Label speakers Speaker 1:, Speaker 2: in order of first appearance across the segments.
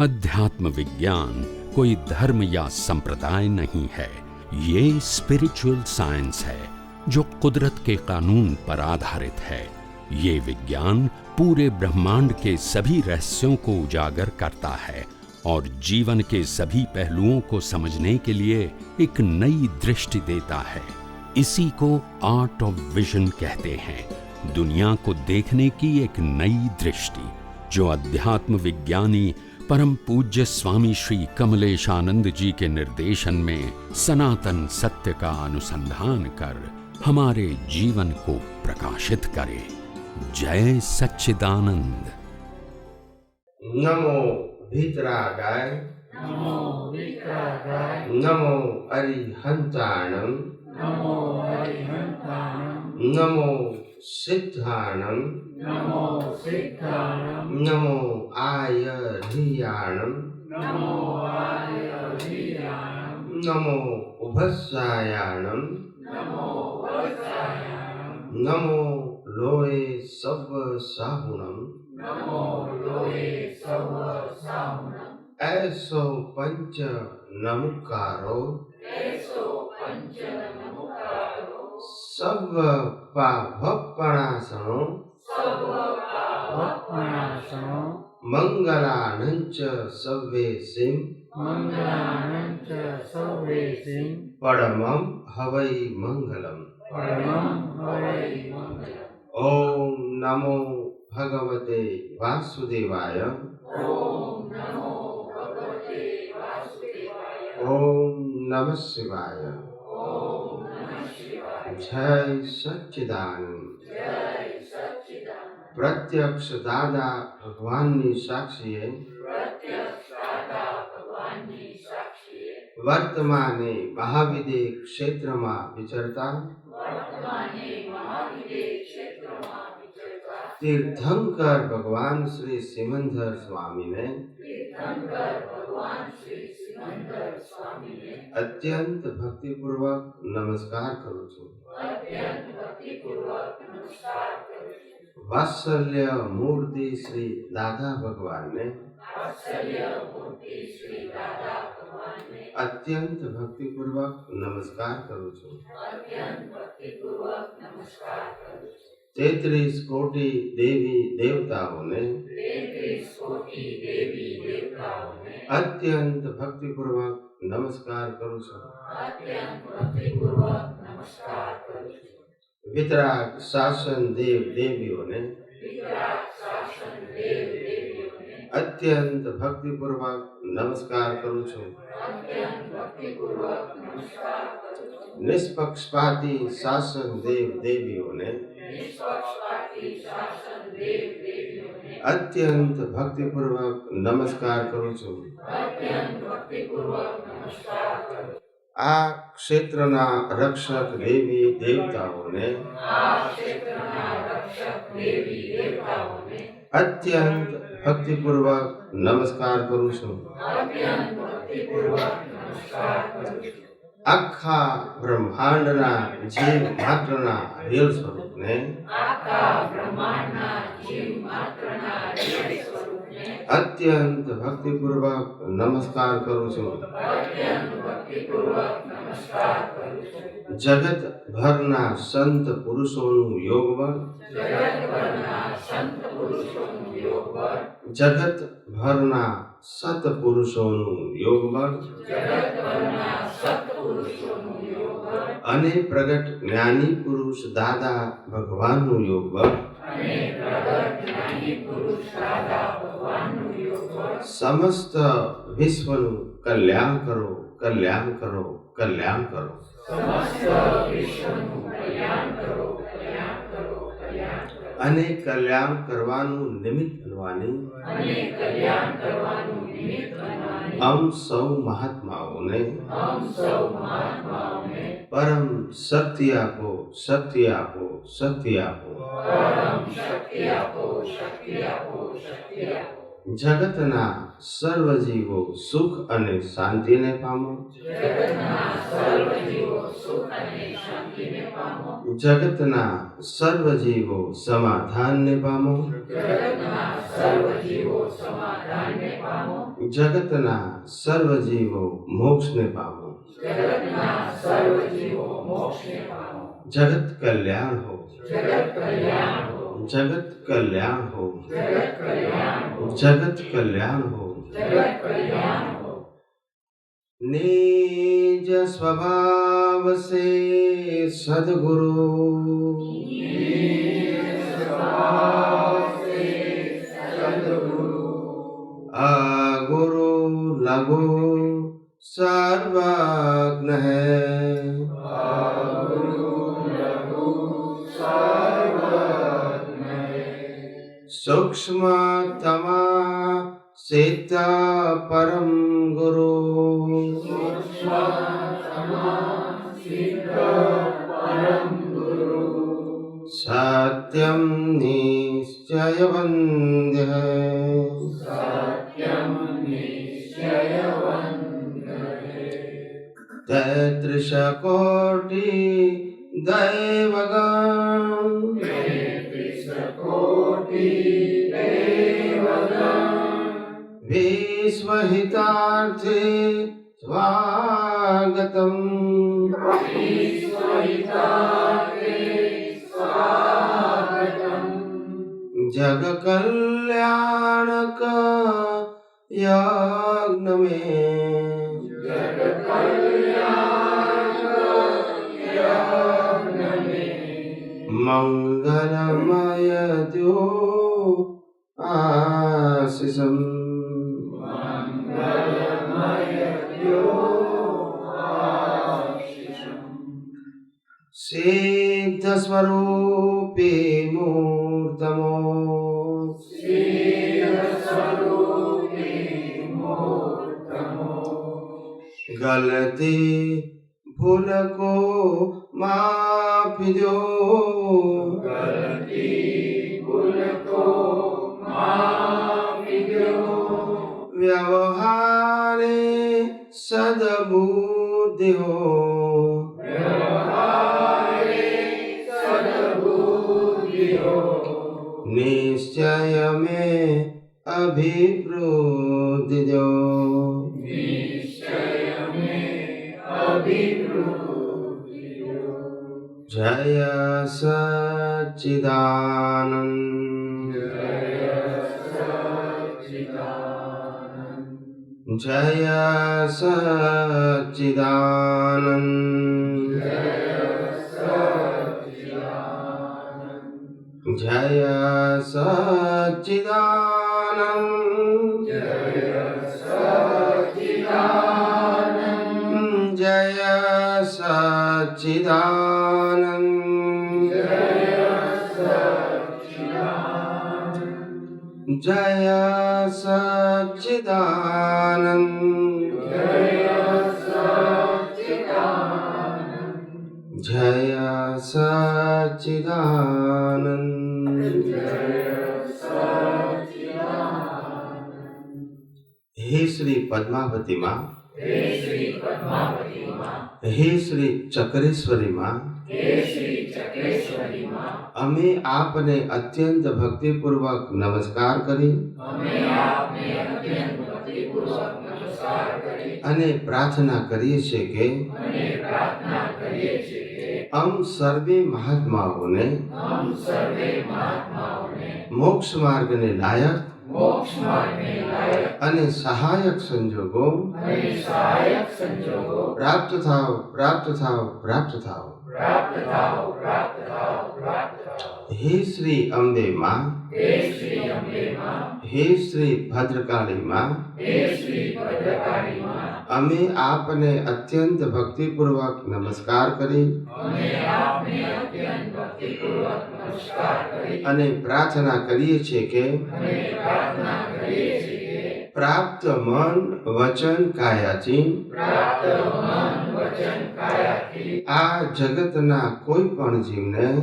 Speaker 1: अध्यात्म विज्ञान कोई धर्म या संप्रदाय नहीं है। ये स्पिरिचुअल साइंस है जो कुदरत के कानून पर आधारित है। ये विज्ञान पूरे ब्रह्मांड के सभी रहस्यों को उजागर करता है और जीवन के सभी पहलुओं को समझने के लिए एक नई दृष्टि देता है। इसी को आर्ट ऑफ विजन कहते हैं, दुनिया को देखने की एक नई दृष्टि, जो अध्यात्म विज्ञानी परम पूज्य स्वामी श्री कमलेशानंद जी के निर्देशन में सनातन सत्य का अनुसंधान कर हमारे जीवन को प्रकाशित करे। जय सच्चिदानंद।
Speaker 2: नमो भितरागाय,
Speaker 3: नमो विक्रागाय,
Speaker 2: नमो अरिहंताणं,
Speaker 3: नमो अरिहंताणं,
Speaker 2: नमो सिद्धाणं,
Speaker 3: नमो सिद्धाणं,
Speaker 2: नमो आयर्याणं,
Speaker 3: नमो आयर्याणं,
Speaker 2: नमो उभस्यायाणं,
Speaker 3: नमो वत्सायाणं,
Speaker 2: नमो लोये सव साहुणं,
Speaker 3: नमो लोये सव साहुणं,
Speaker 2: ऐसो पंच नमकारो,
Speaker 3: ऐसो पंच नमोकारो,
Speaker 2: सब पावपणासनो,
Speaker 3: सब पावपणासनो,
Speaker 2: मंगलानंच सव्येसिं,
Speaker 3: मंगलानंच सव्येसिं,
Speaker 2: परमं हवै मंगलम्।
Speaker 3: परमं हवै मंगलम्।
Speaker 2: ओम नमो भगवते वासुदेवाय,
Speaker 3: ओम नमो भगवते वासुदेवाय,
Speaker 2: ओम नमः शिवाय।
Speaker 3: ओम नमः शिवाय।
Speaker 2: जय सच्चिदानंद।
Speaker 3: जय सच्चिदानंद।
Speaker 2: प्रत्यक्ष दादा भगवाननी साक्षीए,
Speaker 3: प्रत्यक्ष दादा भगवानની સાક્ષીએ,
Speaker 2: वर्तमाने महाविदे क्षेत्રમાં વિચરતા
Speaker 3: વર્તમાને મહાવિદ્ય ક્ષેત્રમાં વિચરતા
Speaker 2: तीर्थंकर भगवान श्री सिमंदर स्वामी ने
Speaker 3: તીર્થંકર ભગવાન શ્રી સિમંદર સ્વામીને
Speaker 2: अत्यंत भक्तिपूर्वक नमस्कार करूं છું।
Speaker 3: અત્યંત ભક્તિપૂર્વક નમસ્કાર કરું છું।
Speaker 2: वात्सल्य मूर्ति श्री दादा भगवान ने
Speaker 3: વાત્સલ્ય મૂર્તિ શ્રી દાદા ભગવાનને
Speaker 2: अत्यंत भक्तिपूर्वक नमस्कार करूं છું।
Speaker 3: અત્યંત ભક્તિપૂર્વક નમસ્કાર કરું છું।
Speaker 2: 33 कोटि देवी देवताओं ने
Speaker 3: 33 કોટી દેવી દેવતાઓને
Speaker 2: अत्यंत भक्तिपूर्वक नमस्कार करूं છું।
Speaker 3: અત્યંત ભક્તિપૂર્વક નમસ્કાર કરું છું।
Speaker 2: वितराग शासन देव देवियों ने
Speaker 3: વિતરાગ શાસન દેવ દેવીઓને
Speaker 2: अत्यंत भक्तिपूर्वक नमस्कार करूं છું।
Speaker 3: અત્યંત ભક્તિપૂર્વક નમસ્કાર કરું છું।
Speaker 2: निष्पक्षपाती शासन देव देवियों ने
Speaker 3: નિષ્પક્ષપાતી શાસન દેવ દેવીઓને
Speaker 2: अत्यंत भक्तिपूर्वक नमस्कार करूं છું।
Speaker 3: અત્યંત ભક્તિપૂર્વક નમસ્કાર કરું છું।
Speaker 2: आ क्षेत्रना रक्षक देवी देवताओं ने
Speaker 3: આ ક્ષેત્રના રક્ષક દેવી દેવતાઓને
Speaker 2: अत्यंत भक्तिपूर्वक नमस्कार करूं છું।
Speaker 3: અત્યંત ભક્તિપૂર્વક નમસ્કાર કરું છું।
Speaker 2: आखा ब्रह्मांडना जीव मात्रना रियल स्वरूपने
Speaker 3: આખા બ્રહ્માંડના જીવ માત્રના રિયલ સ્વરૂપને
Speaker 2: अत्यंत भक्तिपूर्वक नमस्कार करूं છું।
Speaker 3: અત્યંત ભક્તિપૂર્વક નમસ્કાર કરું છું।
Speaker 2: जगत भरना संत पुरुषों योगबल,
Speaker 3: જગતભરના સંત પુરુષોનું યોગબળ,
Speaker 2: जगत भरना सत पुरुषों योगबल
Speaker 3: જગતભરના સત્પુરુષોનું યોગબળ
Speaker 2: अने प्रगट ज्ञानी पुरुष दादा भगवान योगबल
Speaker 3: અને પ્રગટ જ્ઞાની પુરુષ દાદા ભગવાનનું યોગબળ
Speaker 2: समस्त विश्व कल्याण करो, कल्याण करो, कल्याण करो।
Speaker 3: સમસ્ત વિશ્વનું કલ્યાણ કરો, કલ્યાણ કરો, કલ્યાણ કરો
Speaker 2: अने कल्याण करवानु निमित्त बनवानी
Speaker 3: અને કલ્યાણ કરવાનું નિમિત્ત બનવાની
Speaker 2: हम सौ महात्माओं ने
Speaker 3: हम સૌ મહાત્માઓને
Speaker 2: परम शक्ति आपो, शक्ति आपो, शक्ति आपो।
Speaker 3: પરમ શક્તિ આપો, શક્તિ આપો, શક્તિ આપો।
Speaker 2: જગતના સર્વ જીવો સુખ અને શાંતિને પામો.
Speaker 3: જગતના સર્વ જીવો સુખ અને શાંતિને પામો.
Speaker 2: જગતના સર્વ જીવો સમાધાનને પામો.
Speaker 3: જગતના સર્વ જીવો સમાધાનને પામો.
Speaker 2: જગતના સર્વ જીવો મોક્ષને પામો.
Speaker 3: જગતના સર્વ જીવો મોક્ષને પામો.
Speaker 2: જગત કલ્યાણ હો.
Speaker 3: જગત કલ્યાણ હો.
Speaker 2: જગત કલ્યાણ હો.
Speaker 3: જગત કલ્યાણ હો.
Speaker 2: જગત કલ્યાણ હો.
Speaker 3: જગત કલ્યાણ હો.
Speaker 2: निज स्वभाव से सद्गुरु अगुरु लघु सर्वज्ञ है. सूक्ष्मतमा सिद्ध परम गुरु सत्यम निश्चय वंद्य है. तैत्रिश कोटि दैवगण विश्वहितार्थे स्वागतम्. जग कल्याणक यज्ञ में मंगलमय द्यो आशीषम्. सिद्ध स्वरूपे मूर्तमो गलती भूल को माफी दो. व्यवहारे सद्बुद्धि हो. निश्चय में अभिवृद्धि दो. जय सच्चिदानंद. जय सच्चिदानंद. जय सच्चिदानंद. जय सच्चिदानंद. जय सच्चिदानंद. जय सच्चिदानंद. हे श्री पद्मावती माँ, हे श्री चक्रेश्वरी माँ, અમે આપને અત્યંત ભક્તિપૂર્વક નમસ્કાર કરી અને પ્રાર્થના કરીએ છીએ કે हम सर्वे महात्माओं ने मोक्ष मार्ग ने लायक અને સહાયક સંજોગો પ્રાપ્ત થાઓ, પ્રાપ્ત થાઓ, પ્રાપ્ત થાઓ. हे श्री अम्बे माँ, हे श्री भद्रकाली माँ, અમે આપને અત્યંત ભક્તિપૂર્વક નમસ્કાર કરી અને પ્રાર્થના કરીએ છીએ કે પ્રાપ્ત મન વચન કાયાથી આ જગતના કોઈ પણ જીવને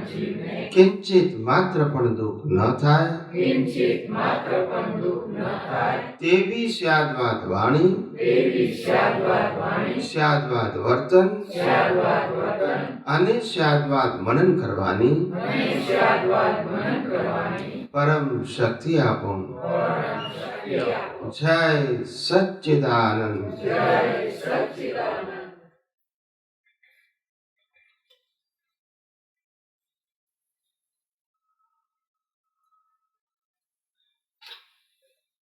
Speaker 3: જીવને
Speaker 2: કિંચિત માત્ર પણ દુઃખ ન થાય
Speaker 3: કિંચિત માત્ર પણ દુઃખ ન થાય
Speaker 2: તેવી સ્યાદવાદ વાણી,
Speaker 3: તેવી સ્યાદવાદ વાણી,
Speaker 2: સ્યાદવાદ વર્તન
Speaker 3: સ્યાદવાદ વર્તન
Speaker 2: અને સ્યાદવાદ મનન કરવાની
Speaker 3: અને સ્યાદવાદ મનન કરવાની
Speaker 2: પરમ શક્તિ આપો.
Speaker 3: પરમ શક્તિ આપો.
Speaker 2: જય સચ્ચિદાનંદ.
Speaker 3: જય સચ્ચિદાનંદ.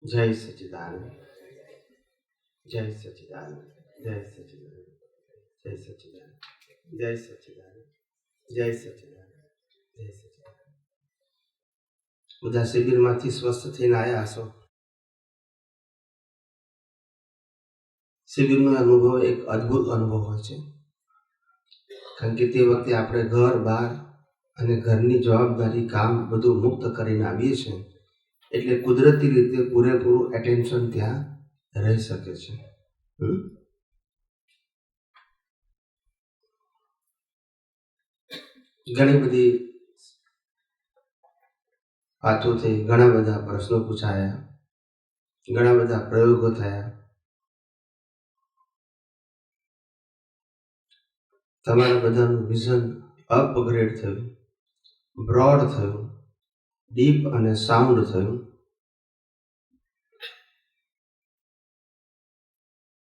Speaker 2: જય સચ્ચિદાનંદ. જય સચ્ચિદાનંદ. જય સચ્ચિદાનંદ. જય સચ્ચિદાનંદ. જય સચ્ચિદાનંદ. જય સચ્ચિદાનંદ. જય સચ્ચિદાનંદ. બધા શિબિરમાંથી સ્વસ્થ થઈને આવ્યા હશો. શિબિરનો અનુભવ એક અદ્ભુત અનુભવ હોય છે, કારણ કે તે વખતે આપણે ઘર બહાર અને ઘરની જવાબદારી કામ બધું મુક્ત કરીને આવીએ છીએ, એટલે કુદરતી રીતે પૂરેપૂરું એટેન્શન ત્યાં રહી શકે છે. ઘણી બધી વાતો થઈ, ઘણા બધા પ્રશ્નો પૂછાયા, ઘણા બધા પ્રયોગો થયા. તમારા બધાનું વિઝન અપગ્રેડ થયું, બ્રોડ થયું, ડીપ અને સાઉન્ડ થયું.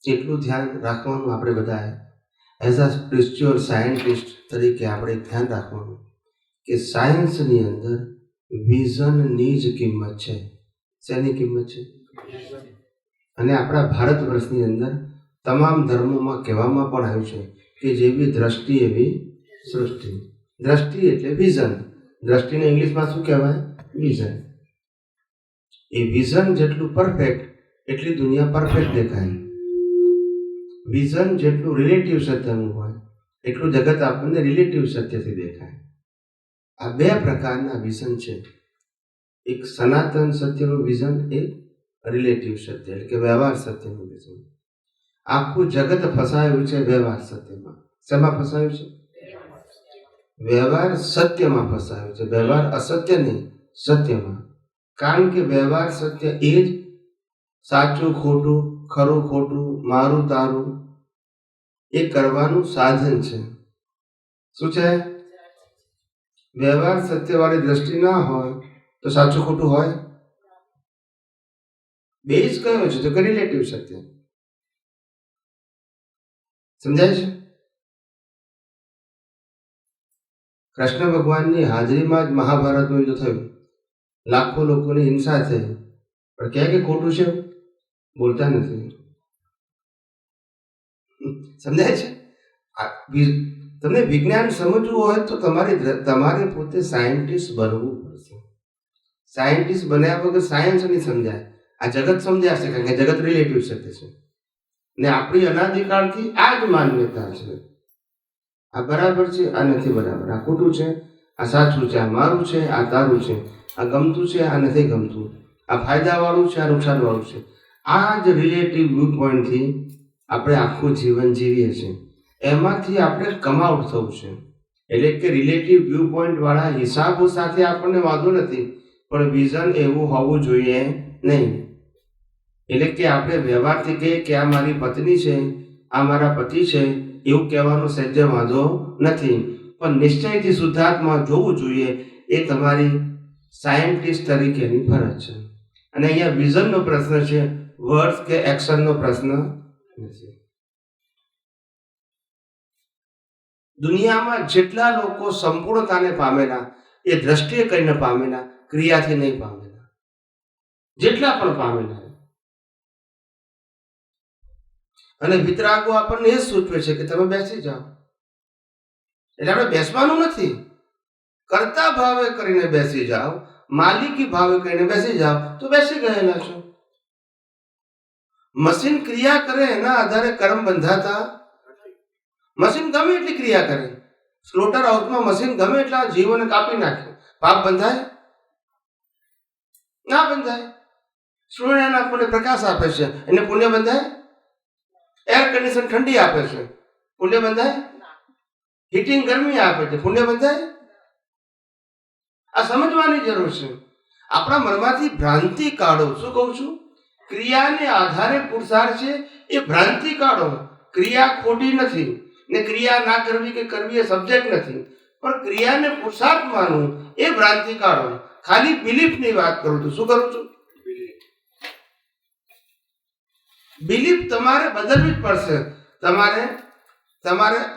Speaker 2: એટલું ધ્યાન રાખવાનું આપણે બધાએ એઝ અ સ્પિરિચ્યુઅલ સાયન્ટિસ્ટ તરીકે આપણે ધ્યાન રાખવાનું કે સાયન્સની અંદર વિઝનની જ કિંમત છે. શેની કિંમત છે? અને આપણા ભારત વર્ષની અંદર તમામ ધર્મોમાં કહેવામાં પણ આવ્યું છે કે જેવી દ્રષ્ટિ એવી સૃષ્ટિ. દ્રષ્ટિ એટલે વિઝન. દ્રષ્ટિને ઇંગ્લિશમાં શું કહેવાય? વિઝન. એ વિઝન જેટલું પરફેક્ટ એટલી દુનિયા પરફેક્ટ દેખાય. વિઝન જેટલું રિલેટિવ સત્યનું હોય એટલું જગત આપણને રિલેટિવ સત્યથી દેખાય. આ બે પ્રકારના વિઝન છે. એક સનાતન સત્યનું વિઝન, એક રિલેટિવ સત્ય એટલે કે વ્યવહાર સત્યનું વિઝન. આખું જગત ફસાયું છે વ્યવહાર સત્યમાં. શેમાં ફસાયું છે? વ્યવહાર સત્યમાં ફસાયું છે. વ્યવહાર અસત્ય નહીં, સત્યમાં. કારણ કે વ્યવહાર સત્ય એ જ સાચું ખોટું, ખરું ખોટું, મારું તારું એ કરવાનું સાધન છે. શું છે? વ્યવહાર સત્યવાળી દ્રષ્ટિ ના હોય તો સાચું ખોટું હોય? બેઝ કયો છે? તો કે રિલેટિવ સત્ય. સમજાય છે? કૃષ્ણ ભગવાનની હાજરીમાં જ મહાભારતનું યુદ્ધ થયું. લાખો લોકોની હિંસા થઈ, પણ ક્યાં કે ખોટું છે? બોલતા નથી. સમજાય છે? તમને વિજ્ઞાન સમજવું હોય તો તમારે પોતે સાયન્ટિસ્ટ બનવું પડશે. સાયન્ટિસ્ટ બન્યા વગર સાયન્સ નહીં સમજાય. આ જગત સમજાશે, કારણ કે જગત રિલેટિવ સત્ય છે ને આપણી અનાદિકાળથી આ જ માન્યતા છે. આ બરાબર છે, આ નથી બરાબર, આ ખોટું છે, આ સાચું છે, આ મારું છે, આ તારું છે, આ ગમતું છે, આ નથી ગમતું, આ ફાયદાવાળું છે, આ નુકસાનવાળું છે. આ જ રિલેટિવ વ્યૂ પોઈન્ટથી આપણે આખું જીવન જીવીએ છીએ. એમાંથી આપણે કમઆઉટ થવું છે. એટલે કે રિલેટિવ વ્યૂ પોઈન્ટ વાળા હિસાબો સાથે આપણને વાંધો નથી, પણ વિઝન એવું હોવું જોઈએ નહીં. એટલે કે આપણે વ્યવહારથી કહીએ કે આ મારી પત્ની છે, આ મારા પતિ છે, એવું કહેવાનો સહેજ વાંધો નથી, પણ નિશ્ચયથી શુદ્ધાત્મા જોવું જોઈએ. એ તમારી સાયન્ટિસ્ટ તરીકેની ફરજ છે. અને અહીંયા વિઝનનો પ્રશ્ન છે, વર્ડ્સ કે એક્શનનો પ્રશ્ન નથી. દુનિયામાં જેટલા લોકો સંપૂર્ણતાને પામેલા એ દ્રષ્ટિએ કરીને પામેલા, ક્રિયાથી નહીં પામેલા. જેટલા પણ પામેલા. અને વિતરાગો આપણને એ સૂચવે છે કે તમે બેસી જાઓ. એટલે આપણે બેસવાનું નથી, કરતા ભાવે કરીને બેસી જાઓ, માલિકી ભાવે કરીને બેસી જાઓ તો બેસી ગયેલા છો. મશીન ક્રિયા કરે એના આધારે કર્મ બંધાતા. મશીન ગમે એટલી ક્રિયા કરે, સ્લોટર હાઉસમાં મશીન ગમે એટલા જીવોને કાપી નાખે, પાપ બંધાય? ના બંધાય. સૂર્ય આપણને પ્રકાશ આપે છે, એને પુણ્ય બંધાય? એર કન્ડિશન ઠંડી આપે છે, પુણ્ય બંધાય? હીટિંગ ગરમી આપે છે, પુણ્ય બંધાય? આ સમજવાની જરૂર છે. આપણા મનમાંથી ભ્રાંતિ કાઢો. શું કહું છું? ક્રિયાને આધારે પુરુષાર્થ છે એ ભ્રાંતિ કાઢો. ક્રિયા ખોટી નથી ને ક્રિયા ના કરવી કે કરવી એ સબ્જેક્ટ નથી, પણ ક્રિયાને પુરુષાર્થ માનવું એ ભ્રાંતિ કાઢો. ખાલી બિલીફની વાત કરું છું. શું કરું છું? બિલીફ તમારે બદલવી જ પડશે. તમારે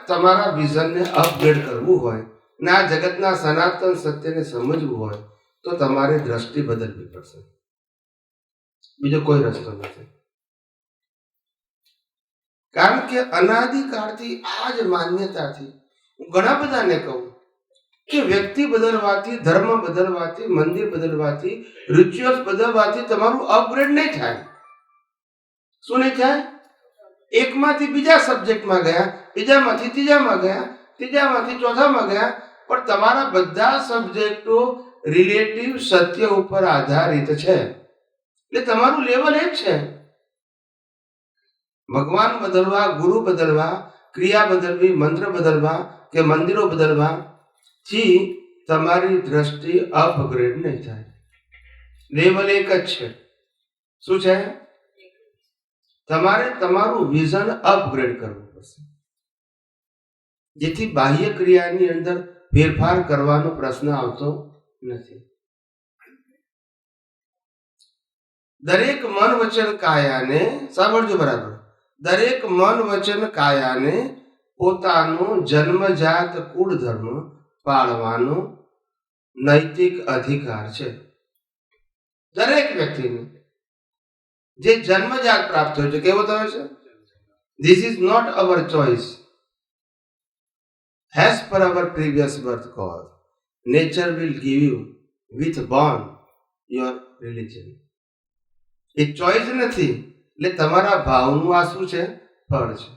Speaker 2: તમારા વિઝનને અપગ્રેડ કરવું હોય ને આ જગતના સનાતન સત્યને સમજવું હોય તો તમારે દ્રષ્ટિ બદલવી પડશે. બીજો કોઈ રસ્તો નથી. કારણ કે અનાદિકાળથી આ જ માન્યતાથી હું ઘણા બધાને કહું કે વ્યક્તિ બદલવાથી, ધર્મ બદલવાથી, મંદિર બદલવાથી, રિચ્યુઅલ્સ બદલવાથી તમારું અપગ્રેડ નહીં થાય. શું નહીં થાય? એકમાંથી બીજા સબ્જેક્ટમાં ગયા, બીજામાંથી ત્રીજામાં ગયા, ત્રીજામાંથી ચોથામાં ગયા, પણ તમારા બધા સબ્જેક્ટો રિલેટિવ સત્ય ઉપર આધારિત છે. એટલે તમારું લેવલ એ જ છે. ભગવાન બદલવા, ગુરુ બદલવા, ક્રિયા બદલવી, મંત્ર બદલવા કે મંદિરો બદલવા થી તમારી દ્રષ્ટિ અપગ્રેડ નહીં થાય. લેવલ એક જ છે. શું છે? તમારે તમારું વિઝન અપગ્રેડ કરવું પડશે, જેથી બાહ્ય ક્રિયાની અંદર ફેરફાર કરવાનો પ્રશ્ન આવતો નથી. દરેક મન વચન કાયાને, સાંભળજો બરાબર, દરેક મન વચન કાયાને પોતાનો જન્મજાત કુળ ધર્મ પાળવાનો નૈતિક અધિકાર છે. દરેક વ્યક્તિને જે જન્મજાત પ્રાપ્ત હોય છે. કેવો થયો છે? This is not our choice. As per our previous birth cause, nature will give you with born your religion. A choice નથી. એટલે તમારા ભાવનું આ શું છે? ફળ છે.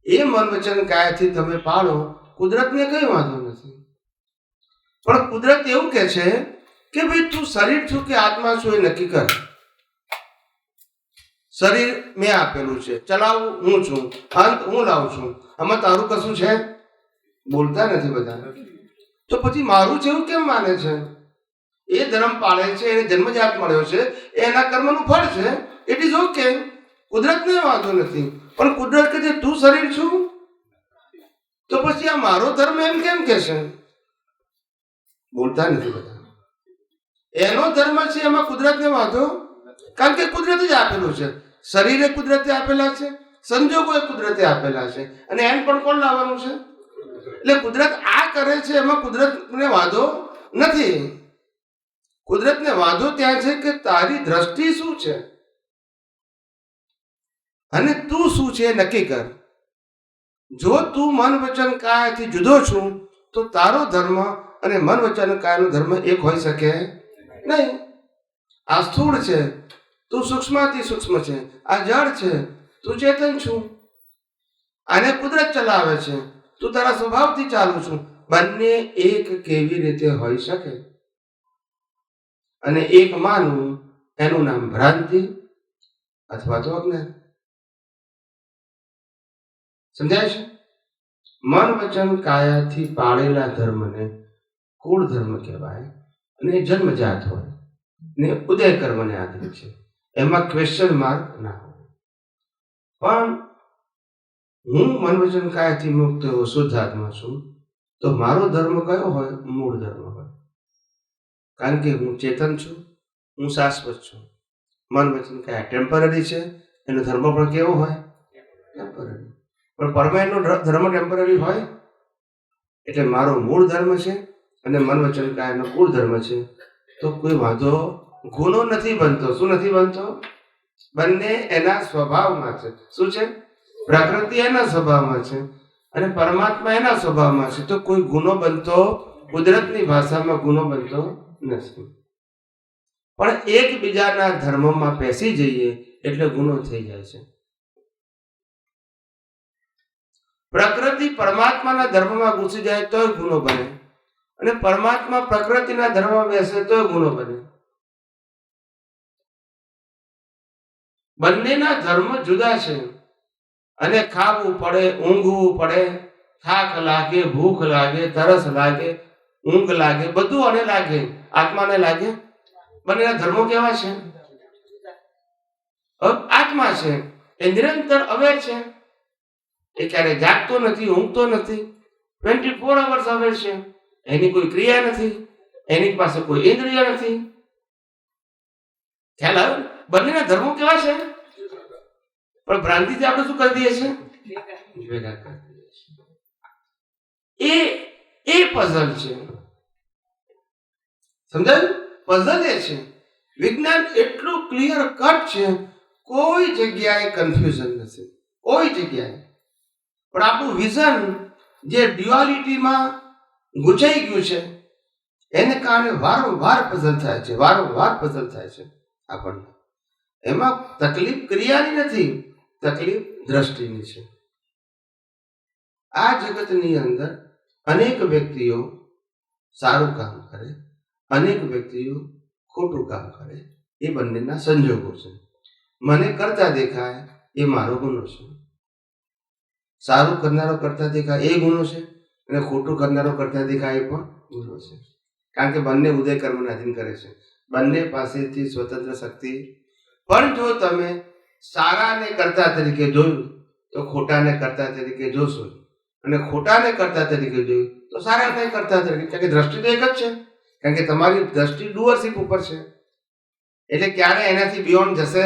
Speaker 2: એ મન વચન કાયાથી તમે પાળો, કુદરતને કઈ વાંધો નથી. પણ કુદરત એવું કહે છે કે ભાઈ તું શરીર છું કે આત્મા છું એ નક્કી કર. શરીર મેં આપેલું છે, ચલાવવું હું છું, અંત હું લાવું છું. આમાં તારું કશું છે? બોલતા નથી બધા. તો પછી મારું છે એવું કેમ માને છે? એ ધર્મ પાળે છે, એને જન્મજાત મળ્યો છે, એના કર્મનું ફળ છે. It is okay. કુદરતને વાંધો નથી. પણ કુદરત કે છે તું શરીર છું, તો પછી આ મારો ધર્મ એમ કેમ કે છે? બોલતા નથી બધા. એનો ધર્મ છે, એમાં કુદરતને વાંધો. કારણ કે કુદરત જ આપેલું છે. શરીરે કુદરતે આપેલા છે, સંજોગો એ કુદરતે આપેલા છે, અને એમ પણ કોણ લાવવાનું છે? એટલે કુદરત આ કરે છે, એમાં કુદરતને વાંધો નથી. કુદરતને વાંધો ત્યાં છે કે તારી દ્રષ્ટિ શું છે અને તું શું છે નક્કી કર. જો તું મન વચન કાયાથી જુદો છું તો તારો ધર્મ અને મન વચન કાયાનો ધર્મ એક હોઈ શકે નહીં. આ સ્થૂળ છે, તું સૂક્ષ્મથી સૂક્ષ્મ છે. આ જળ છે, તું ચેતન છું. આને કુદરત ચલાવે છે, તું તારા સ્વભાવથી ચાલુ છું. બંને એક કેવી રીતે હોઈ શકે? અને એક માનવું એનું નામ ભ્રાંતિ અથવા તો અજ્ઞાન. સમજાય છે? મન વચન કાયાથી પાળેલા ધર્મને કુળ ધર્મ કહેવાય, અને જન્મજાત હોય ને ઉદય કર્મને આધારિત છે. એમાં ક્વેશ્ચન માર્ક ના હોય. પણ હું મન વચન કાયાથી મુક્ત શુદ્ધ આત્મા છું, તો મારો ધર્મ કયો હોય? મૂળ ધર્મ હોય. કારણ કે હું ચેતન છું, હું શાશ્વત છું. મન વચન કાયા ટેમ્પરરી છે, એનો ધર્મ પણ કેવો હોય? ટેમ્પરરી. પણ પરમાનન્ટ ધર્મ ટેમ્પરરી હોય. એટલે મારો મૂળ ધર્મ છે અને મન વચન કાયાનો કુળ ધર્મ છે, તો કોઈ વાંધો. ગુનો નથી બનતો. શું નથી બનતો? બંને એના સ્વભાવમાં છે. શું છે? પ્રકૃતિ એના સ્વભાવમાં છે અને પરમાત્મા એના સ્વભાવમાં છે. તો કોઈ ગુનો બનતો, કુદરતની ભાષામાં ગુનો બનતો નથી. પણ એકબીજાના ધર્મમાં પેસી જઈએ એટલે ગુનો થઈ જાય છે. પ્રકૃતિ પરમાત્માના ધર્મમાં ઘૂસી જાય તો ગુનો બને, અને પરમાત્મા પ્રકૃતિના ધર્મમાં બેસે તો ગુનો બને. બંનેના ધર્મ જુદા છે. અને ખાવું પડે, ઊંઘવું પડે, થાક લાગે, ભૂખ લાગે, તરસ લાગે, ઊંઘ લાગે, બધું આને લાગે, આત્માને લાગે. બંનેના ધર્મો કેવા છે? આત્મા છે એ નિરંતર અવેર છે, એ ક્યારે જાગતો નથી, ઊંઘતો નથી, 24 અવર્સ અવેર છે. એની કોઈ ક્રિયા નથી, એની પાસે કોઈ ઇન્દ્રિય નથી. ખ્યાલ આવે? બંનેના ધર્મો કેવા છે? પણ ભ્રાંતિથી આપણે શું કરી દઈએ છીએ? ભેગા કરી દઈએ છીએ. એ પઝલ છે. સમજાયું? પઝલ એ છે. વિજ્ઞાન એટલું ક્લિયર કટ છે, કોઈ જગ્યાએ કન્ફ્યુઝન નથી, કોઈ જગ્યાએ. પણ આપણું વિઝન જે ડ્યુઆલિટીમાં ગૂંચાઈ ગયું છે, એને કારણે વારંવાર પઝલ થાય છે, વારંવાર પઝલ થાય છે આપણને. એમાં તકલીફ ક્રિયાની નથી, તકલીફ દ્રષ્ટિની છે. આ જગતની અંદર અનેક વ્યક્તિઓ સારું કામ કરે, અનેક વ્યક્તિઓ ખોટું કામ કરે. એ બંનેના સંજોગો છે. મને કરતા દેખાય એ મારો ગુનો છે, સારું કરનારો કરતા દેખાય એ ગુનો છે, અને ખોટું કરનારો કરતા દેખાય એ પણ ગુનો છે. કારણ કે બંને ઉદય કર્મને અધીન કરે છે, બંને પાસેથી સ્વતંત્ર શક્તિ. પણ જો તમે સારાને કરતા તરીકે જોયું તો ખોટાને કરતા તરીકે જોશો, અને ખોટાને કરતા તરીકે જોયું તો સારાને કરતા તરીકે. કારણ કે દ્રષ્ટિ તો એક જ છે, કારણ કે તમારી દ્રષ્ટિ ડુઅરશીપ ઉપર છે, એટલે ક્યારે એનાથી બિયોન્ડ જશે.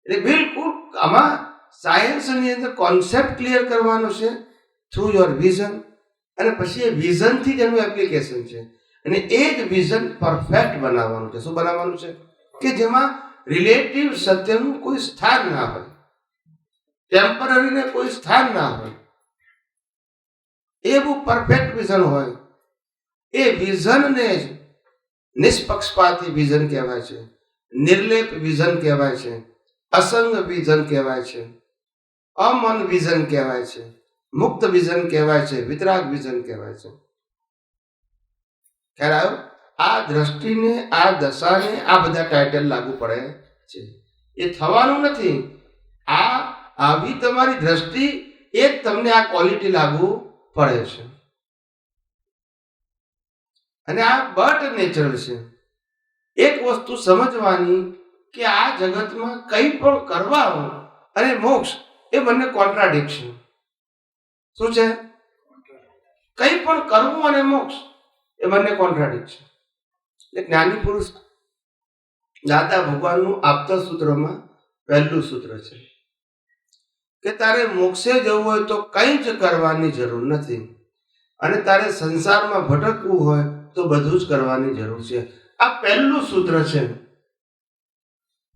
Speaker 2: એટલે બિલકુલ આમાં સાયન્સની અંદર કોન્સેપ્ટ ક્લિયર કરવાનો છે થ્રુ યોર વિઝન, અને પછી એ વિઝનથી જ એનું એપ્લિકેશન છે. અને એ જ વિઝન પરફેક્ટ બનાવવાનું છે. શું બનાવવાનું છે? કે જેમાં રિલેટિવ સત્યનું કોઈ સ્થાન ના હોય, ટેમ્પરરીને કોઈ સ્થાન ના હોય, એવું પરફેક્ટ વિઝન હોય. એ વિઝનને જ નિષ્પક્ષપાતી વિઝન કહેવાય છે, નિર્લેપ વિઝન કહેવાય છે, અસંગ વિઝન કહેવાય છે, અમન વિઝન કહેવાય છે, મુક્ત વિઝન કહેવાય છે, વિતરાગ વિઝન કહેવાય છે. ખ્યાલ આવ્યો? આ દ્રષ્ટિને, આ દશાને આ બધા ટાઇટલ લાગુ પડે છે. એ થવાનું નથી. આ આવી તમારી દ્રષ્ટિ એ જ તમને આ ક્વોલિટી લાગુ પડે છે. અને આ બટ નેચરલ છે. એક વસ્તુ સમજવાની કે આ જગતમાં કંઈ પણ કરવાનું અને મોક્ષ એ બંને કોન્ટ્રાડિક્શન. શું છે? કંઈ પણ કરવું અને મોક્ષ એ બંને કોન્ટ્રાડિક્શન. એટલે જ્ઞાની પુરુષ દાદા ભગવાનનું આપતા સૂત્રમાં પહેલું સૂત્ર છે કે તારે મોક્ષે જવું હોય તો કંઈ જ કરવાની જરૂર નથી, અને તારે સંસારમાં ભટકવું હોય તો બધું જ કરવાની જરૂર છે. આ પહેલું સૂત્ર છે,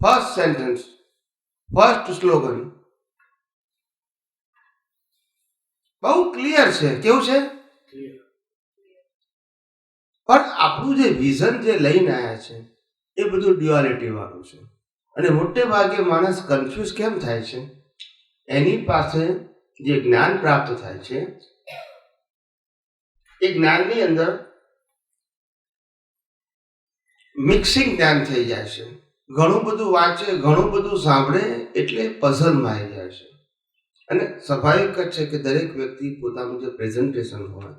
Speaker 2: ફર્સ્ટ સેન્ટેન્સ, ફર્સ્ટ સ્લોગન. બહુ ક્લિયર છે. કેવું છે? પણ આપણું જે વિઝન જે લઈને આવ્યા છે એ બધું ડ્યુઆલિટી વાળું છે. અને મોટે ભાગે માણસ કન્ફ્યુઝ કેમ થાય છે? એની પાસે જે જ્ઞાન પ્રાપ્ત થાય છે એ જ્ઞાનની અંદર મિક્સિંગ જ્ઞાન થઈ જાય છે. ઘણું બધું વાંચે, ઘણું બધું સાંભળે એટલે પઝલમાં આવી જાય છે. અને સ્વાભાવિક જ છે કે દરેક વ્યક્તિ પોતાનું જે પ્રેઝન્ટેશન હોય